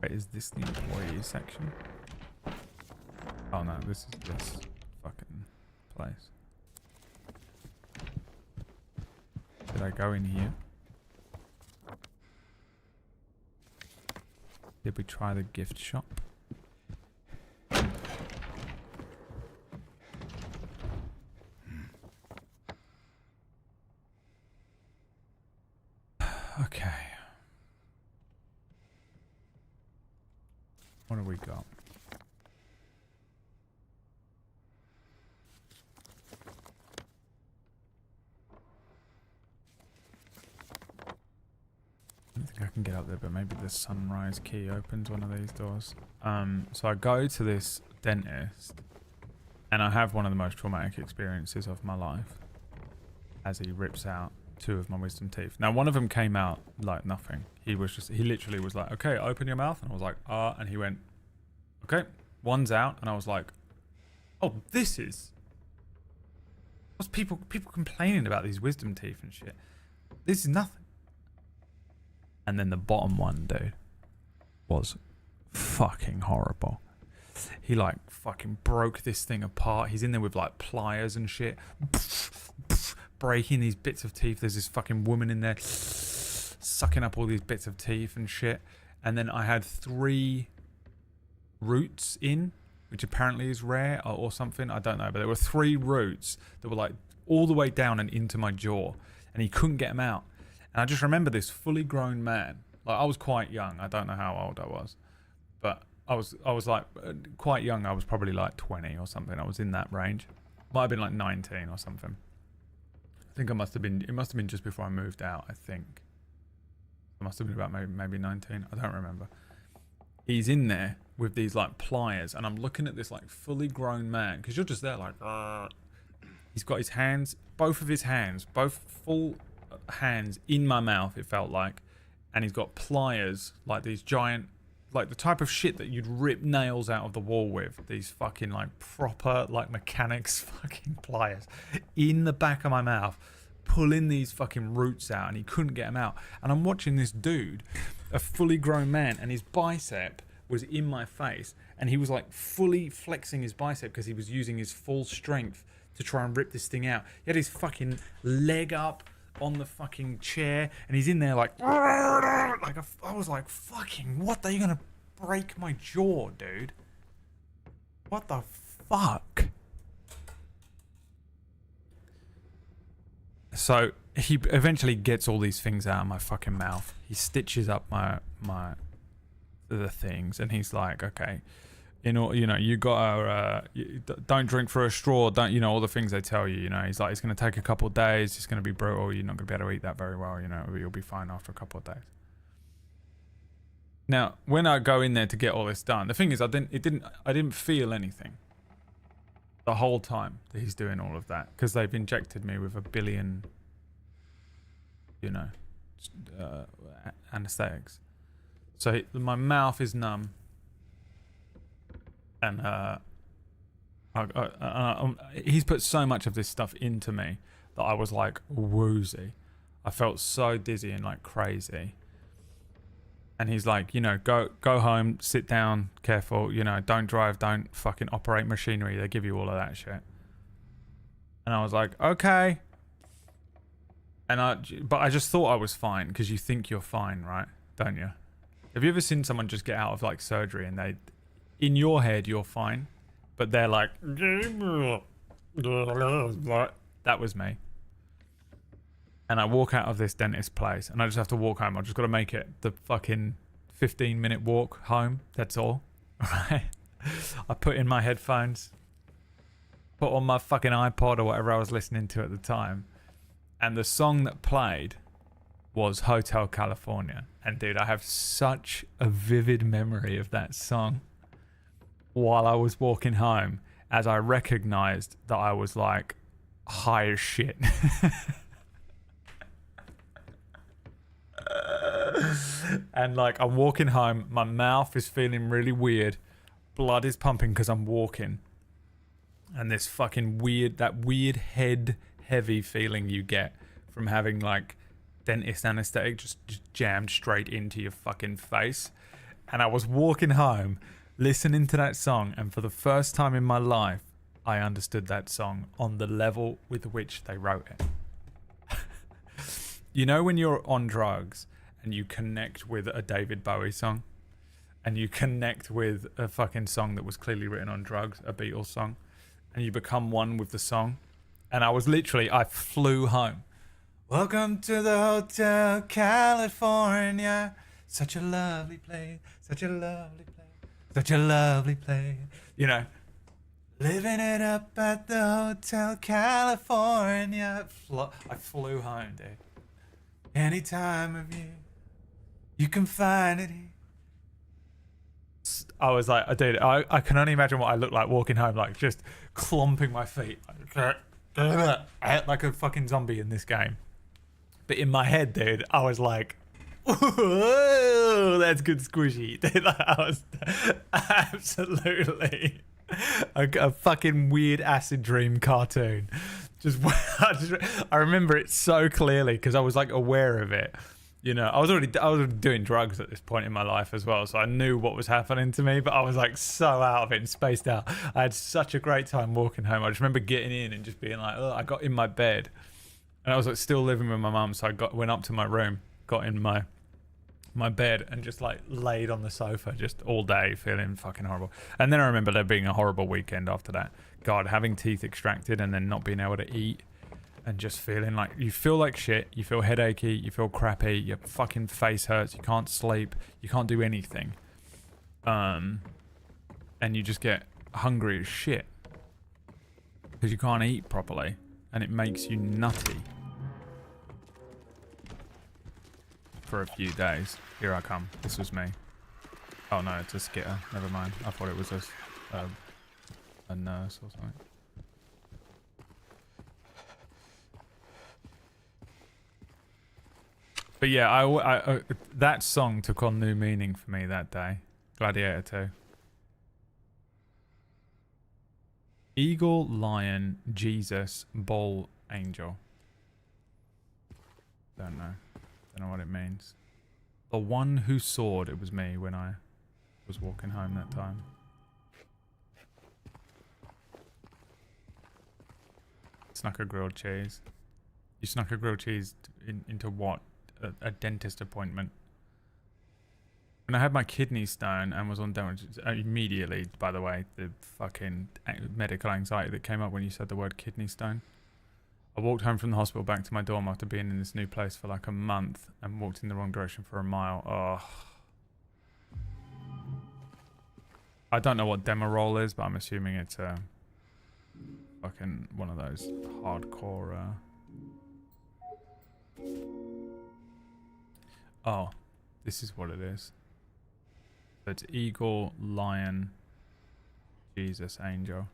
Wait, is this the employee section? Oh no, this is this fucking place. Did I go in here? Did we try the gift shop? Okay. What have we got? I don't think I can get up there, but maybe the sunrise key opens one of these doors. So I go to this dentist, and I have one of the most traumatic experiences of my life as he rips out 2 of my wisdom teeth. Now, one of them came out like nothing. He literally was like, "Okay, open your mouth," and I was like, "Ah," and he went, "Okay, one's out," and I was like, "Oh, this is..." What's people complaining about these wisdom teeth and shit? This is nothing. And then the bottom one, dude, was fucking horrible. He like fucking broke this thing apart. He's in there with like pliers and shit, breaking these bits of teeth. There's this fucking woman in there sucking up all these bits of teeth and shit. And then I had 3 roots in which apparently is rare or something. I don't know. But there were 3 roots that were like all the way down and into my jaw, and he couldn't get them out. And I just remember this fully grown man. Like, I was quite young. I don't know how old I was, but I was like quite young. I was probably like 20 or something. I was in that range. Might have been like 19 or something. I think it must have been just before I moved out, I think. It must have been about maybe 19. I don't remember. He's in there with these like pliers, and I'm looking at this like fully grown man, because you're just there like, he's got his hands, both full hands in my mouth, it felt like, and he's got pliers, like these giant, like the type of shit that you'd rip nails out of the wall with, these fucking like proper like mechanics fucking pliers in the back of my mouth, pulling these fucking roots out, and he couldn't get them out. And I'm watching this dude, a fully grown man, and his bicep was in my face, and he was like fully flexing his bicep because he was using his full strength to try and rip this thing out. He had his fucking leg up on the fucking chair, and he's in there like I was like, fucking what, are you gonna break my jaw, dude? What the fuck? So he eventually gets all these things out of my fucking mouth. He stitches up the things, and he's like, okay, you gotta don't drink through a straw, don't, all the things they tell you, he's like, it's gonna take a couple of days, it's gonna be brutal, you're not gonna be able to eat that very well, you'll be fine after a couple of days. Now, when I go in there to get all this done, the thing is, I didn't feel anything the whole time that he's doing all of that, because they've injected me with 1 billion, anesthetics. So my mouth is numb. And he's put so much of this stuff into me that I was like woozy. I felt so dizzy and like crazy. And he's like, go home, sit down, careful, don't drive, don't fucking operate machinery. They give you all of that shit. And I was like, okay. But I just thought I was fine, because you think you're fine, right? Don't you? Have you ever seen someone just get out of like surgery and in your head you're fine, but they're like, that was me. And I walk out of this dentist place, and I just have to walk home. I just got to make it the fucking 15-minute walk home. That's all. Right? I put in my headphones, put on my fucking iPod or whatever I was listening to at the time, and the song that played was Hotel California. And dude, I have such a vivid memory of that song while I was walking home, as I recognized that I was like high as shit. And like, I'm walking home, my mouth is feeling really weird, blood is pumping because I'm walking, and this fucking that weird head heavy feeling you get from having like dentist anesthetic just jammed straight into your fucking face. And I was walking home listening to that song, and for the first time in my life, I understood that song on the level with which they wrote it. When you're on drugs and you connect with a David Bowie song, and you connect with a fucking song that was clearly written on drugs, a Beatles song, and you become one with the song. And I flew home. Welcome to the Hotel California. Such a lovely place, such a lovely place. Such a lovely place, living it up at the Hotel California. I flew home, dude. Any time of year, you can find it here. I was like, dude, I can only imagine what I looked like walking home, like just clomping my feet, like a fucking zombie in this game. But in my head, dude, I was like, whoa, that's good squishy. I was absolutely a fucking weird acid dream cartoon. I remember it so clearly because I was like aware of it. I was already doing drugs at this point in my life as well, so I knew what was happening to me, but I was like so out of it and spaced out. I had such a great time walking home. I just remember getting in and just being like, oh, I got in my bed, and I was like still living with my mum, so I went up to my room, got in my my bed and just like laid on the sofa just all day feeling fucking horrible. And then I remember there being a horrible weekend after that. God, having teeth extracted and then not being able to eat and just feeling like you feel like shit, you feel headachy, you feel crappy, your fucking face hurts, you can't sleep, you can't do anything. And you just get hungry as shit because you can't eat properly and it makes you nutty. For a few days. Here I come. This was me. Oh no, it's a skitter. Never mind. I thought it was a nurse or something. But yeah, I that song took on new meaning for me that day. Gladiator 2. Eagle, lion, Jesus, bull, angel. Don't know. Don't know what it means. The one who soared, it was me when I was walking home that time. Snuck a grilled cheese. You snuck a grilled cheese into what? A dentist appointment. When I had my kidney stone and was on immediately, by the way, the fucking medical anxiety that came up when you said the word kidney stone. I walked home from the hospital back to my dorm after being in this new place for like a month and walked in the wrong direction for a mile. Oh. I don't know what Demerol is, but I'm assuming it's a fucking one of those hardcore. Oh, this is what it is. So it's eagle, lion, Jesus, angel,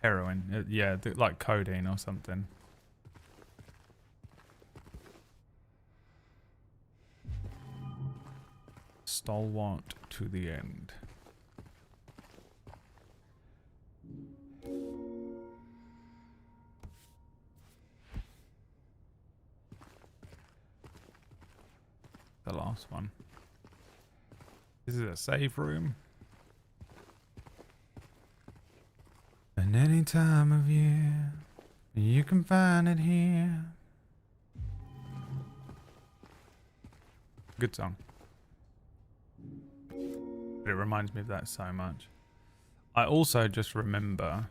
heroin. Yeah, like codeine or something. Stalwart to the end. The last one. This is a save room. And any time of year, you can find it here. Good song. But it reminds me of that so much. I also just remember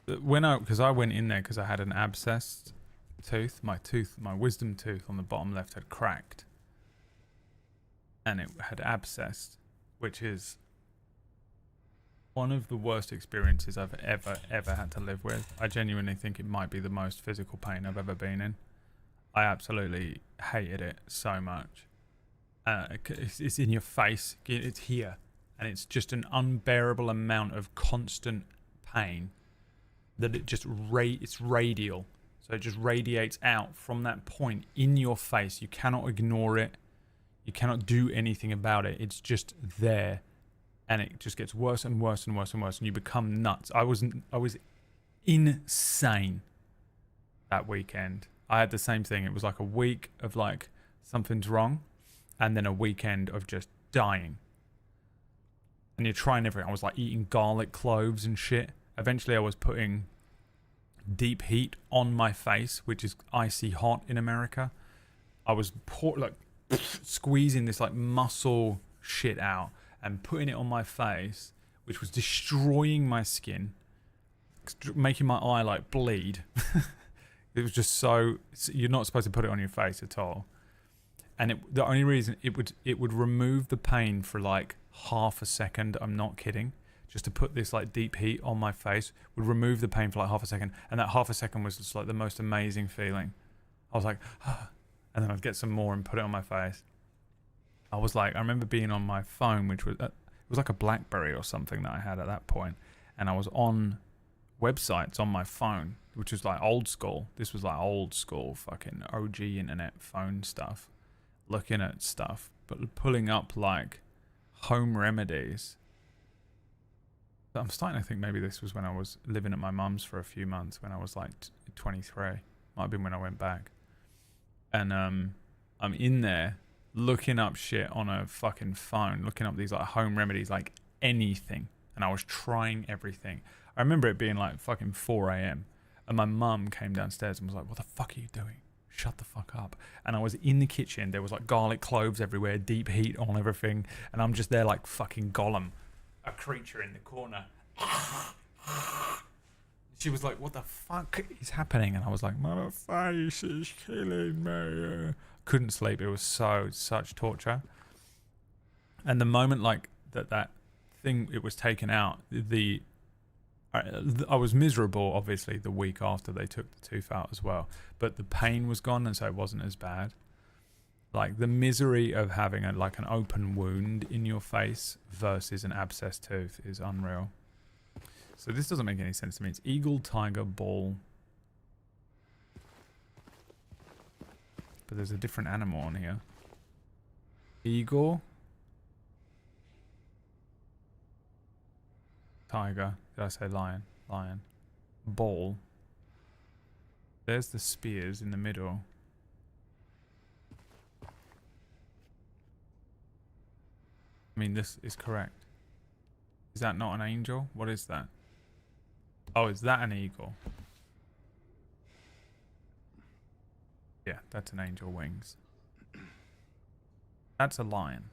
that because I went in there because I had an abscessed tooth, my wisdom tooth on the bottom left had cracked and it had abscessed, which is one of the worst experiences I've ever had to live with. I genuinely think it might be the most physical pain I've ever been in. I absolutely hated it so much. It's in your face, it's here, and it's just an unbearable amount of constant pain that it just it's radial. So it just radiates out from that point in your face. You cannot ignore it. You cannot do anything about it. It's just there. And it just gets worse and worse and worse and worse. And you become nuts. I was insane that weekend. I had the same thing. It was like a week of like something's wrong. And then a weekend of just dying. And you're trying everything. I was like eating garlic cloves and shit. Eventually I was putting deep heat on my face, which is icy hot in America. I was squeezing this like muscle shit out and putting it on my face, which was destroying my skin, making my eye like bleed. It was just so, you're not supposed to put it on your face at all. And the only reason it would remove the pain for like half a second. I'm not kidding. Just to put this like deep heat on my face would remove the pain for like half a second. And that half a second was just like the most amazing feeling. I was like, and then I'd get some more and put it on my face. I was like, I remember being on my phone, which was, it was like a BlackBerry or something that I had at that point. And I was on websites on my phone, which was like old school. This was like old school fucking OG internet phone stuff. Looking at stuff, but pulling up like home remedies. I'm starting to think maybe this was when I was living at my mum's for a few months when I was like 23. Might have been when I went back. And I'm in there looking up shit on a fucking phone, looking up these like home remedies, like anything. And I was trying everything. I remember it being like fucking 4 a.m. And my mum came downstairs and was like, what the fuck are you doing? Shut the fuck up. And I was in the kitchen. There was like garlic cloves everywhere, deep heat on everything. And I'm just there like fucking Gollum, a creature in the corner. She was like, what the fuck is happening? And I was like, my face is killing me. Couldn't sleep. It was such torture. And the moment like that thing, it was taken out, I was miserable, obviously, the week after they took the tooth out as well. But the pain was gone, and so it wasn't as bad. Like, the misery of having an open wound in your face versus an abscessed tooth is unreal. So this doesn't make any sense to me. It's eagle, tiger, bull. But there's a different animal on here. Eagle. Tiger. Did I say lion? Lion. Bull. There's the spears in the middle. I mean, this is correct. Is that not an angel? What is that? Oh, is that an eagle? Yeah, that's an angel wings. That's a lion.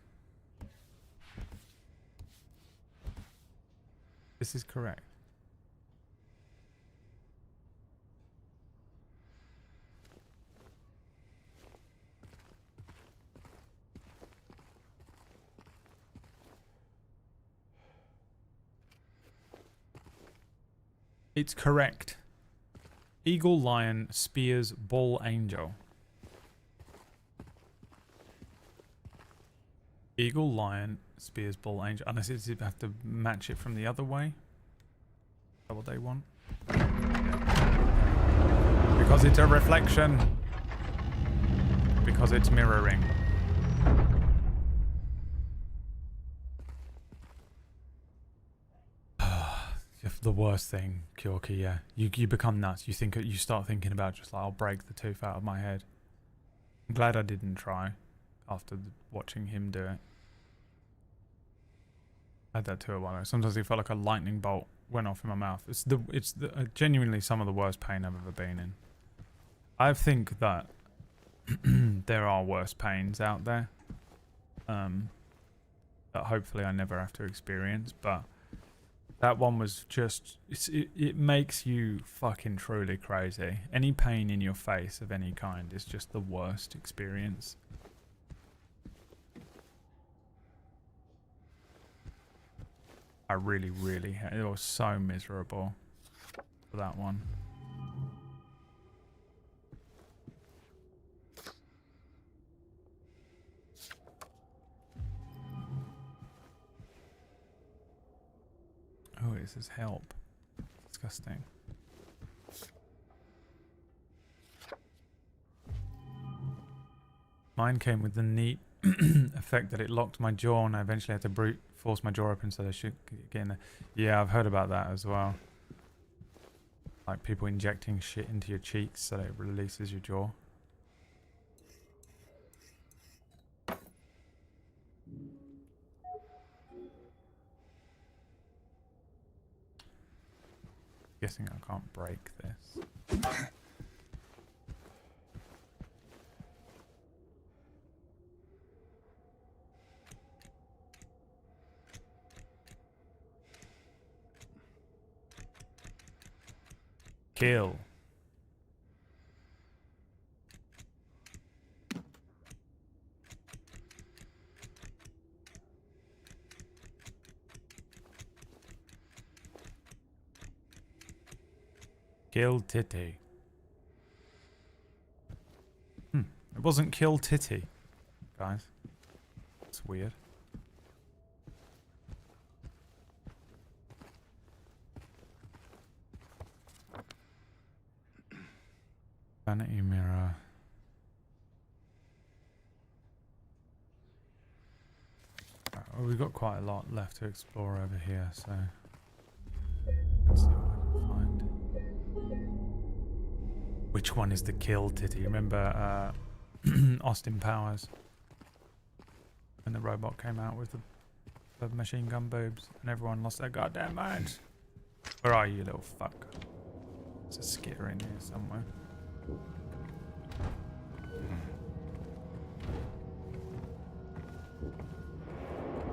This is correct. It's correct. Eagle, lion, spears, bull, angel. Eagle, lion, spears, bull, angel. Unless it's you have to match it from the other way. Is that what they want? Yeah. Because it's a reflection. Because it's mirroring. The worst thing, Kyorki, yeah. You become nuts. You start thinking about just like, I'll break the tooth out of my head. I'm glad I didn't try after watching him do it. I had that too a while ago. Sometimes it felt like a lightning bolt went off in my mouth. It's genuinely some of the worst pain I've ever been in. I think that there are worse pains out there that hopefully I never have to experience, but that one was just, it makes you fucking truly crazy. Any pain in your face of any kind is just the worst experience. I really, it was so miserable for that one. Oh, it says help. Disgusting. Mine came with the neat effect that it locked my jaw and I eventually had to brute force my jaw open so they should get in there. Yeah, I've heard about that as well. Like people injecting shit into your cheeks so that it releases your jaw. Guessing I can't break this. Kill. Kill Titty. It wasn't Kill Titty, guys. It's weird. Vanity mirror. Well, we've got quite a lot left to explore over here, so let's see what I can find. Which one is the Kill Titty? Remember Austin Powers? When the robot came out with the machine gun boobs and everyone lost their goddamn minds. Where are you, little fuck? There's a skitter in here somewhere.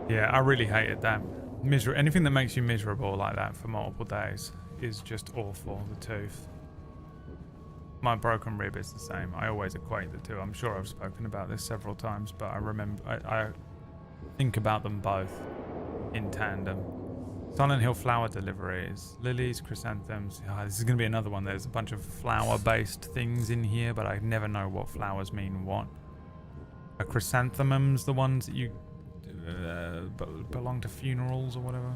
Yeah, I really hated that. Anything that makes you miserable like that for multiple days is just awful. The tooth. My broken rib is the same. I always equate the two. I'm sure I've spoken about this several times, but I remember I think about them both in tandem. Silent Hill flower deliveries, lilies, chrysanthemums. Oh, this is going to be another one. There's a bunch of flower-based things in here, but I never know what flowers mean what. Are chrysanthemums the ones that you belong to funerals or whatever?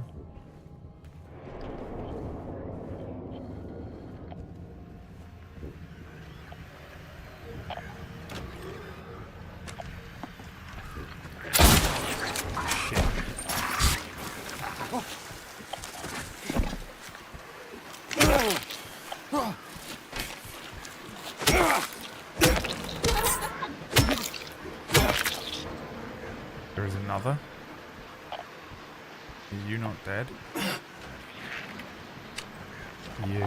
There is another. Are you not dead? You.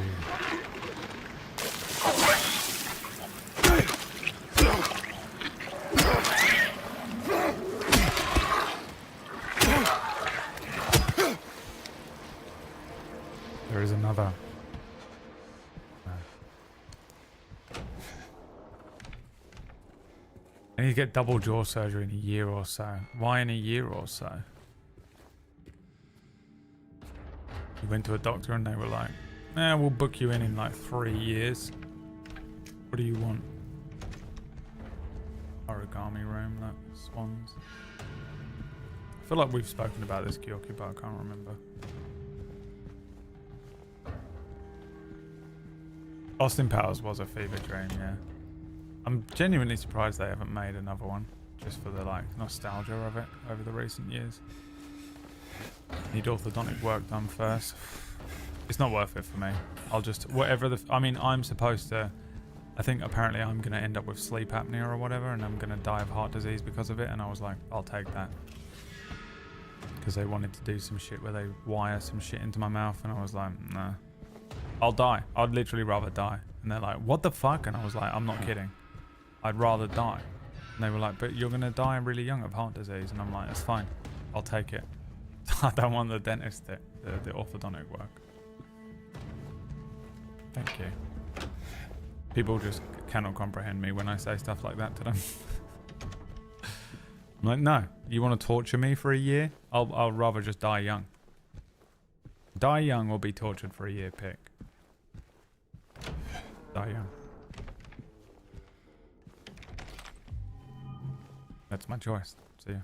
There is another. I need to get double jaw surgery in a year or so. Why in a year or so? You went to a doctor and they were like, we'll book you in like 3 years. What do you want? Origami room, that swans. I feel like we've spoken about this, Kyoki, but I can't remember. Austin Powers was a fever dream, yeah. I'm genuinely surprised they haven't made another one, just for the like nostalgia of it over the recent years. Need orthodontic work done first. It's not worth it for me. I'll just I mean, I'm supposed to. I think apparently I'm gonna end up with sleep apnea or whatever, and I'm gonna die of heart disease because of it. And I was like, I'll take that, because they wanted to do some shit where they wire some shit into my mouth, and I was like, nah, I'll die. I'd literally rather die. And they're like, what the fuck? And I was like, I'm not kidding. I'd rather die. And they were like, but you're gonna die really young of heart disease. And I'm like, that's fine. I'll take it. I don't want the dentist, the orthodontic work. Thank you. People just cannot comprehend me when I say stuff like that to them. I'm like, no, you want to torture me for a year? I'll rather just die young. Die young or be tortured for a year, pick. Die young. That's my choice. See ya.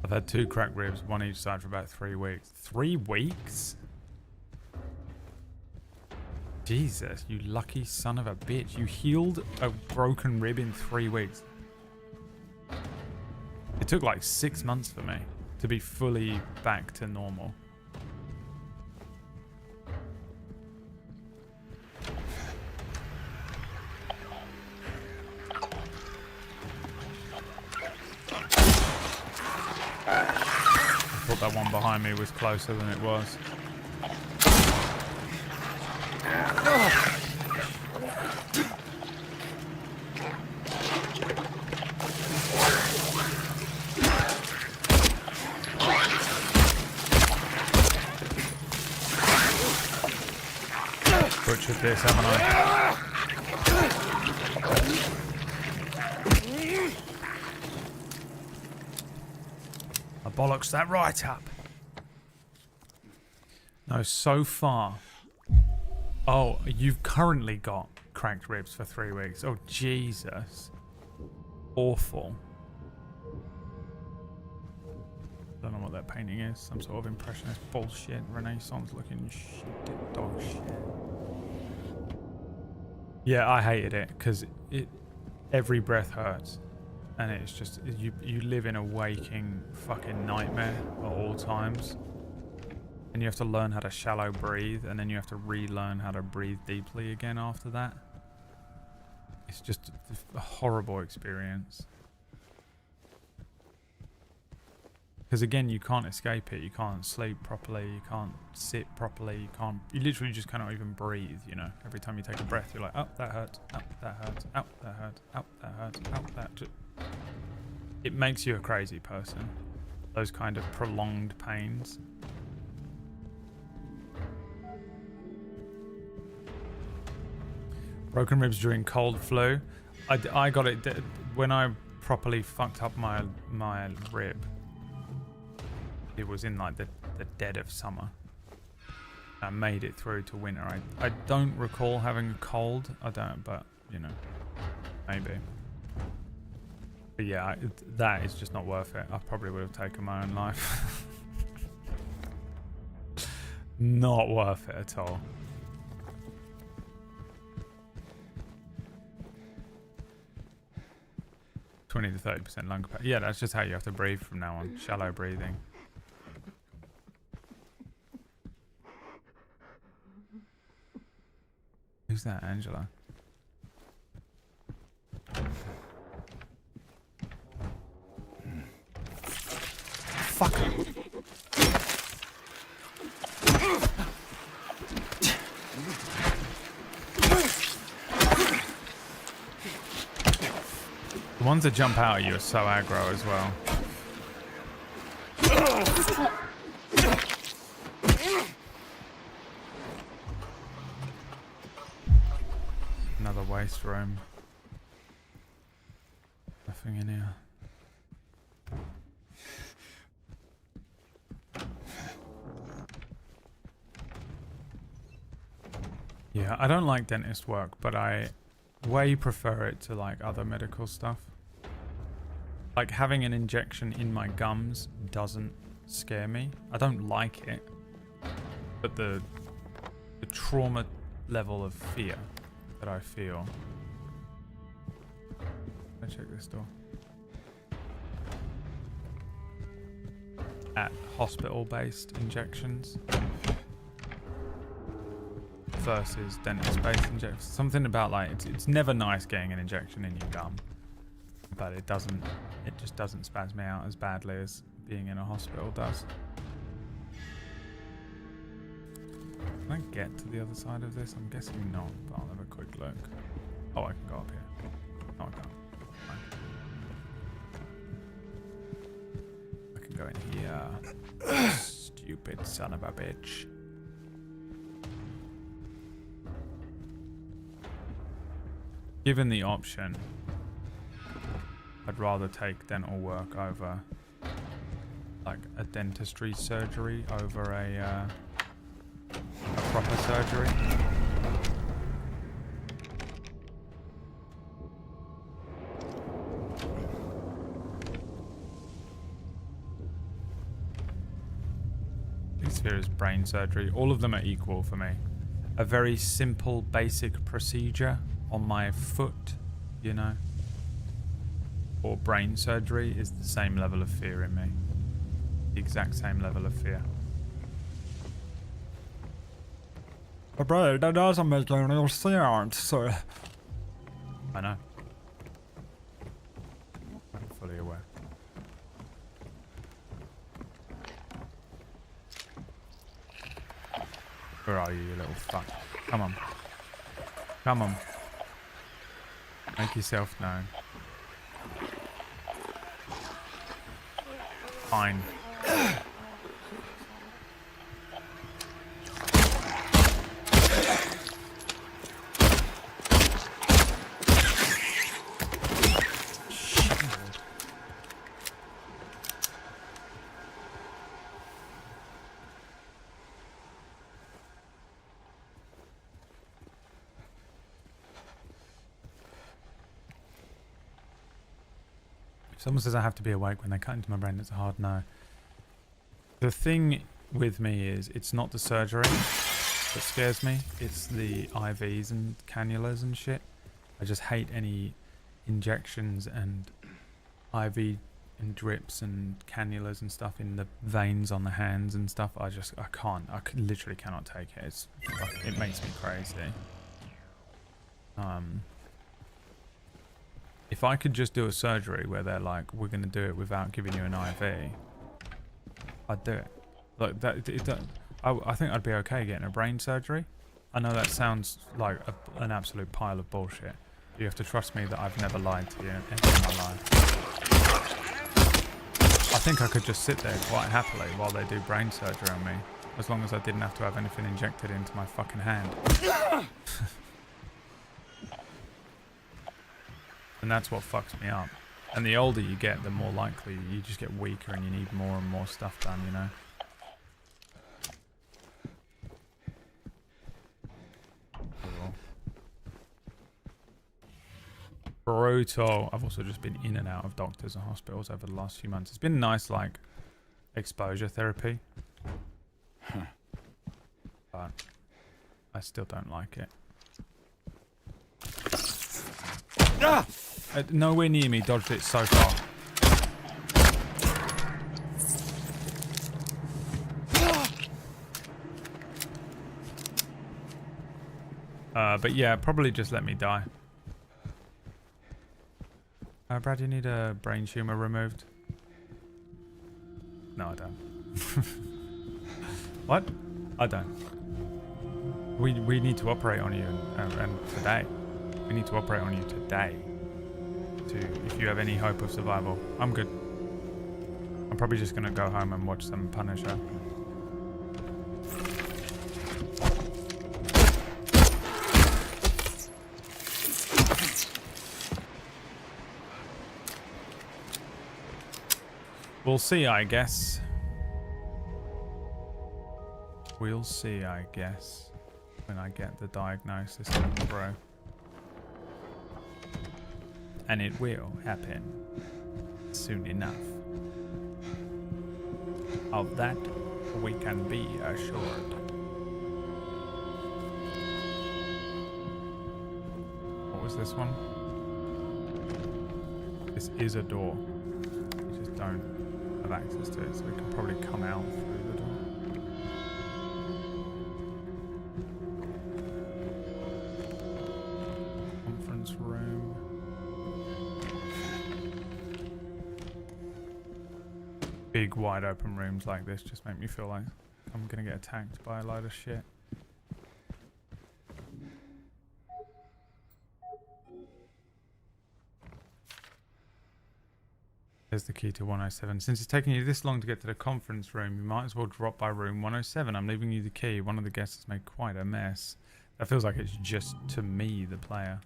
I've had 2 cracked ribs, one each side for about 3 weeks. 3 weeks? Jesus, you lucky son of a bitch. You healed a broken rib in 3 weeks. It took like 6 months for me to be fully back to normal. I thought that one behind me was closer than it was. Butchered this, haven't I? I bollocks that right up. No, so far. Oh, you've currently got cracked ribs for 3 weeks. Oh, Jesus. Awful. Don't know what that painting is. Some sort of impressionist bullshit. Renaissance looking shit. Dog shit. Yeah, I hated it because every breath hurts. And it's just, you live in a waking fucking nightmare at all times. And you have to learn how to shallow breathe, and then you have to relearn how to breathe deeply again after that. It's just a horrible experience. Because again, you can't escape it. You can't sleep properly. You can't sit properly. You literally just cannot even breathe, you know. Every time you take a breath, you're like, oh, that hurts. Oh, that hurts. Oh, that hurts. Oh, that hurts. Oh, that just... It makes you a crazy person. Those kind of prolonged pains. Broken ribs during cold flu. I got it when I properly fucked up my rib. It was in like the dead of summer. I made it through to winter. I don't recall having a cold. I don't, but you know, maybe. But yeah, that is just not worth it. I probably would have taken my own life. Not worth it at all. (20 to 30% lung capacity). Yeah, that's just how you have to breathe from now on. Shallow breathing. Who's that, Angela? Fuck. The ones that jump out at you are so aggro as well. Another waste room. Nothing in here. Yeah, I don't like dentist work, but I way prefer it to like other medical stuff. Like having an injection in my gums doesn't scare me. I don't like it, but the trauma level of fear that I feel. Let's check this door. At hospital-based injections versus dentist-based injections. Something about like it's never nice getting an injection in your gum, but it just doesn't spaz me out as badly as being in a hospital does. Can I get to the other side of this? I'm guessing not, but I'll have a quick look. Oh, I can go up here. No, I can't. I can go in here. Stupid son of a bitch. Given the option, I'd rather take dental work over like a dentistry surgery over a proper surgery. This here is brain surgery. All of them are equal for me. A very simple, basic procedure on my foot, you know, or brain surgery is the same level of fear in me. The exact same level of fear. But that doesn't make any sense, so... I know. I'm fully aware. Where are you, you little fuck? Come on. Come on. Make yourself known. Fine. Someone says I have to be awake when they cut into my brain. It's a hard no. The thing with me is it's not the surgery that scares me. It's the IVs and cannulas and shit. I just hate any injections and IV and drips and cannulas and stuff in the veins on the hands and stuff. I can't. I literally cannot take it. It makes me crazy. If I could just do a surgery where they're like, we're going to do it without giving you an IV, I'd do it. Like that. I think I'd be okay getting a brain surgery. I know that sounds like an absolute pile of bullshit. You have to trust me that I've never lied to you ever in my life. I think I could just sit there quite happily while they do brain surgery on me, as long as I didn't have to have anything injected into my fucking hand. And that's what fucks me up. And the older you get, the more likely you just get weaker and you need more and more stuff done, you know? Brutal. I've also just been in and out of doctors and hospitals over the last few months. It's been nice, like, exposure therapy. But I still don't like it. Ah! Nowhere near me, dodged it so far. But yeah, probably just let me die. Brad, you need a brain tumor removed? No, I don't. What? I don't. We need to operate on you and today. We need to operate on you today. If you have any hope of survival. I'm good. I'm probably just gonna go home and watch some Punisher. We'll see, I guess. We'll see, I guess, when I get the diagnosis through. And it will happen soon enough. Of that, we can be assured. What was this one? This is a door. We just don't have access to it, so we can probably come out through the door. Conference room. Big wide open rooms like this just make me feel like I'm gonna get attacked by a load of shit. There's the key to 107. Since it's taking you this long to get to the conference room, you might as well drop by room 107. I'm leaving you the key. One of the guests has made quite a mess. That feels like it's just to me, the player.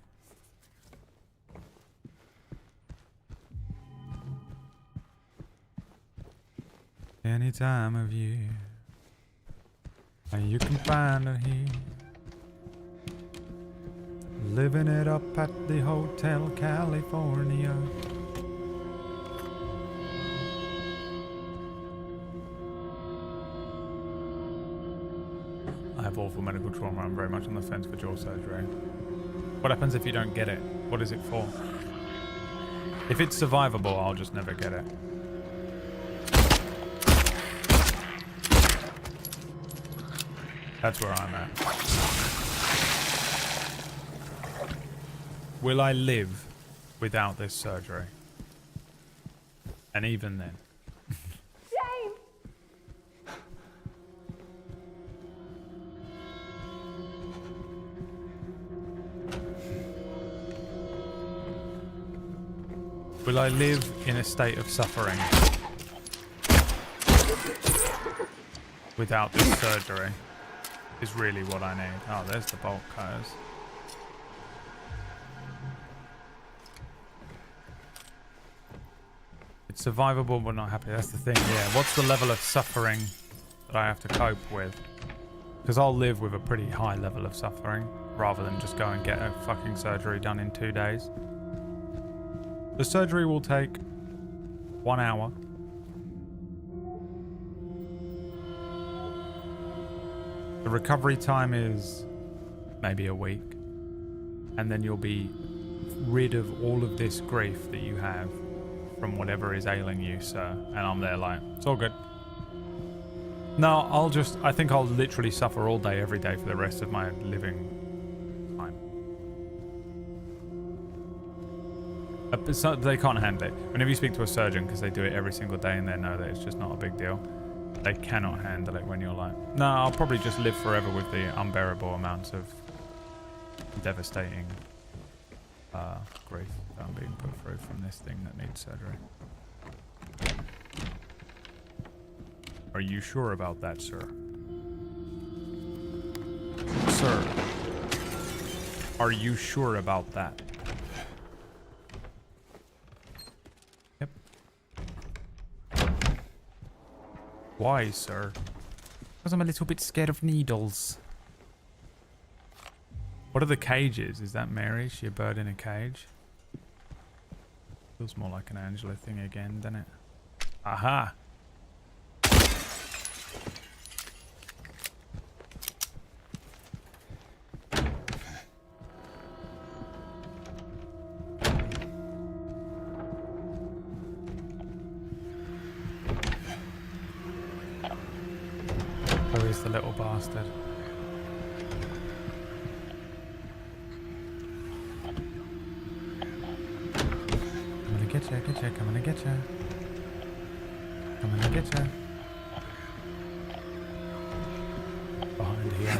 Any time of year, and you can find her here, living it up at the Hotel California. I have awful medical trauma. I'm very much on the fence for jaw surgery. What happens if you don't get it? What is it for? If it's survivable, I'll just never get it. That's where I'm at. Will I live without this surgery? And even then. James! Will I live in a state of suffering without this surgery? Is really what I need. Oh, there's the bolt cutters. It's survivable but not happy. That's the thing, yeah. What's the level of suffering that I have to cope with? Because I'll live with a pretty high level of suffering rather than just go and get a fucking surgery done in 2 days. The surgery will take 1 hour. The recovery time is maybe a week. And then you'll be rid of all of this grief that you have from whatever is ailing you, sir. And I'm there like, it's all good. No, I think I'll literally suffer all day, every day for the rest of my living time. So they can't handle it. Whenever you speak to a surgeon, because they do it every single day and they know that it's just not a big deal, They cannot handle it when you're like, no, I'll probably just live forever with the unbearable amounts of devastating grief that I'm being put through from this thing that needs surgery. Are you sure about that, sir? Sir, are you sure about that? Yep. Why, sir? Because I'm a little bit scared of needles. What are the cages? Is that Mary? Is she a bird in a cage? Feels more like an Angela thing again, doesn't it? Aha! Where is the little bastard? Get ya, coming to get ya. Coming to get ya. Behind here.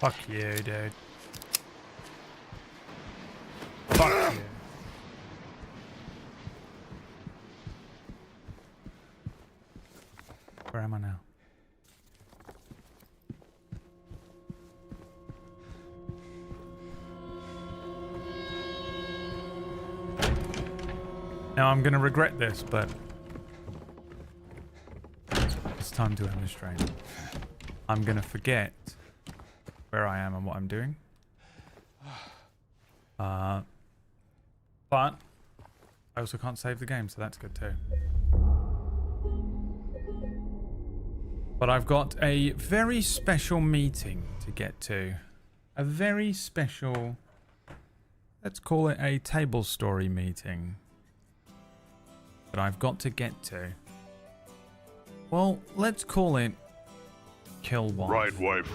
Fuck you, dude. Fuck you. Where am I now? Now I'm gonna regret this, but it's time to end the stream. I'm gonna forget where I am and what I'm doing. But I also can't save the game, so that's good too. But I've got a very special meeting to get to. A very special, let's call it a table story meeting, that I've got to get to. Well, let's call it Kill Wife. Right, wife.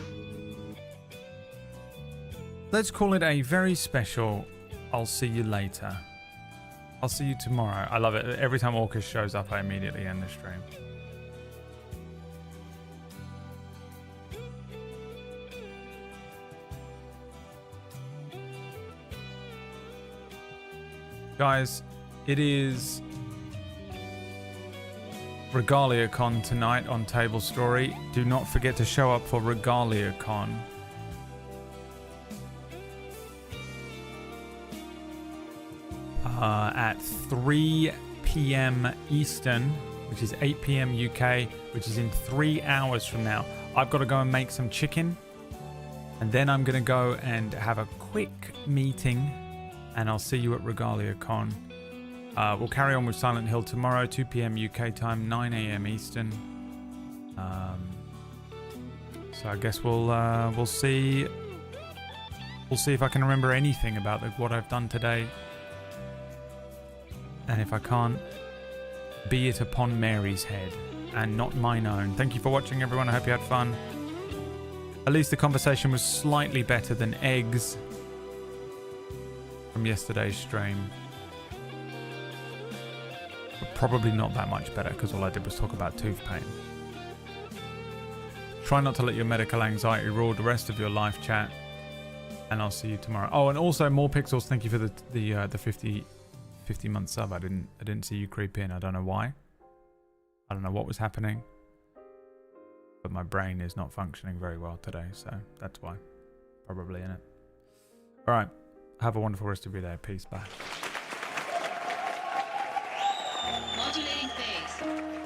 Let's call it a very special I'll see you later. I'll see you tomorrow. I love it. Every time Orcus shows up, I immediately end the stream. Guys, it is RegaliaCon tonight on Table Story. Do not forget to show up for RegaliaCon. At 3 p.m. Eastern, which is 8 p.m. UK, which is in 3 hours from now. I've got to go and make some chicken, and then I'm going to go and have a quick meeting, and I'll see you at RegaliaCon. We'll carry on with Silent Hill tomorrow, 2 p.m. UK time, 9 a.m. Eastern. So I guess we'll see. We'll see if I can remember anything about what I've done today. And if I can't, be it upon Mary's head and not mine own. Thank you for watching, everyone. I hope you had fun. At least the conversation was slightly better than eggs from yesterday's stream. But probably not that much better, because all I did was talk about tooth pain. Try not to let your medical anxiety rule the rest of your life, chat. And I'll see you tomorrow. Oh, and also more pixels. Thank you for the 50-month sub. I didn't see you creep in. I don't know why. I don't know what was happening. But my brain is not functioning very well today, so that's why. Probably in it. Alright. Have a wonderful rest of your day. Peace. Bye. Modulating phase.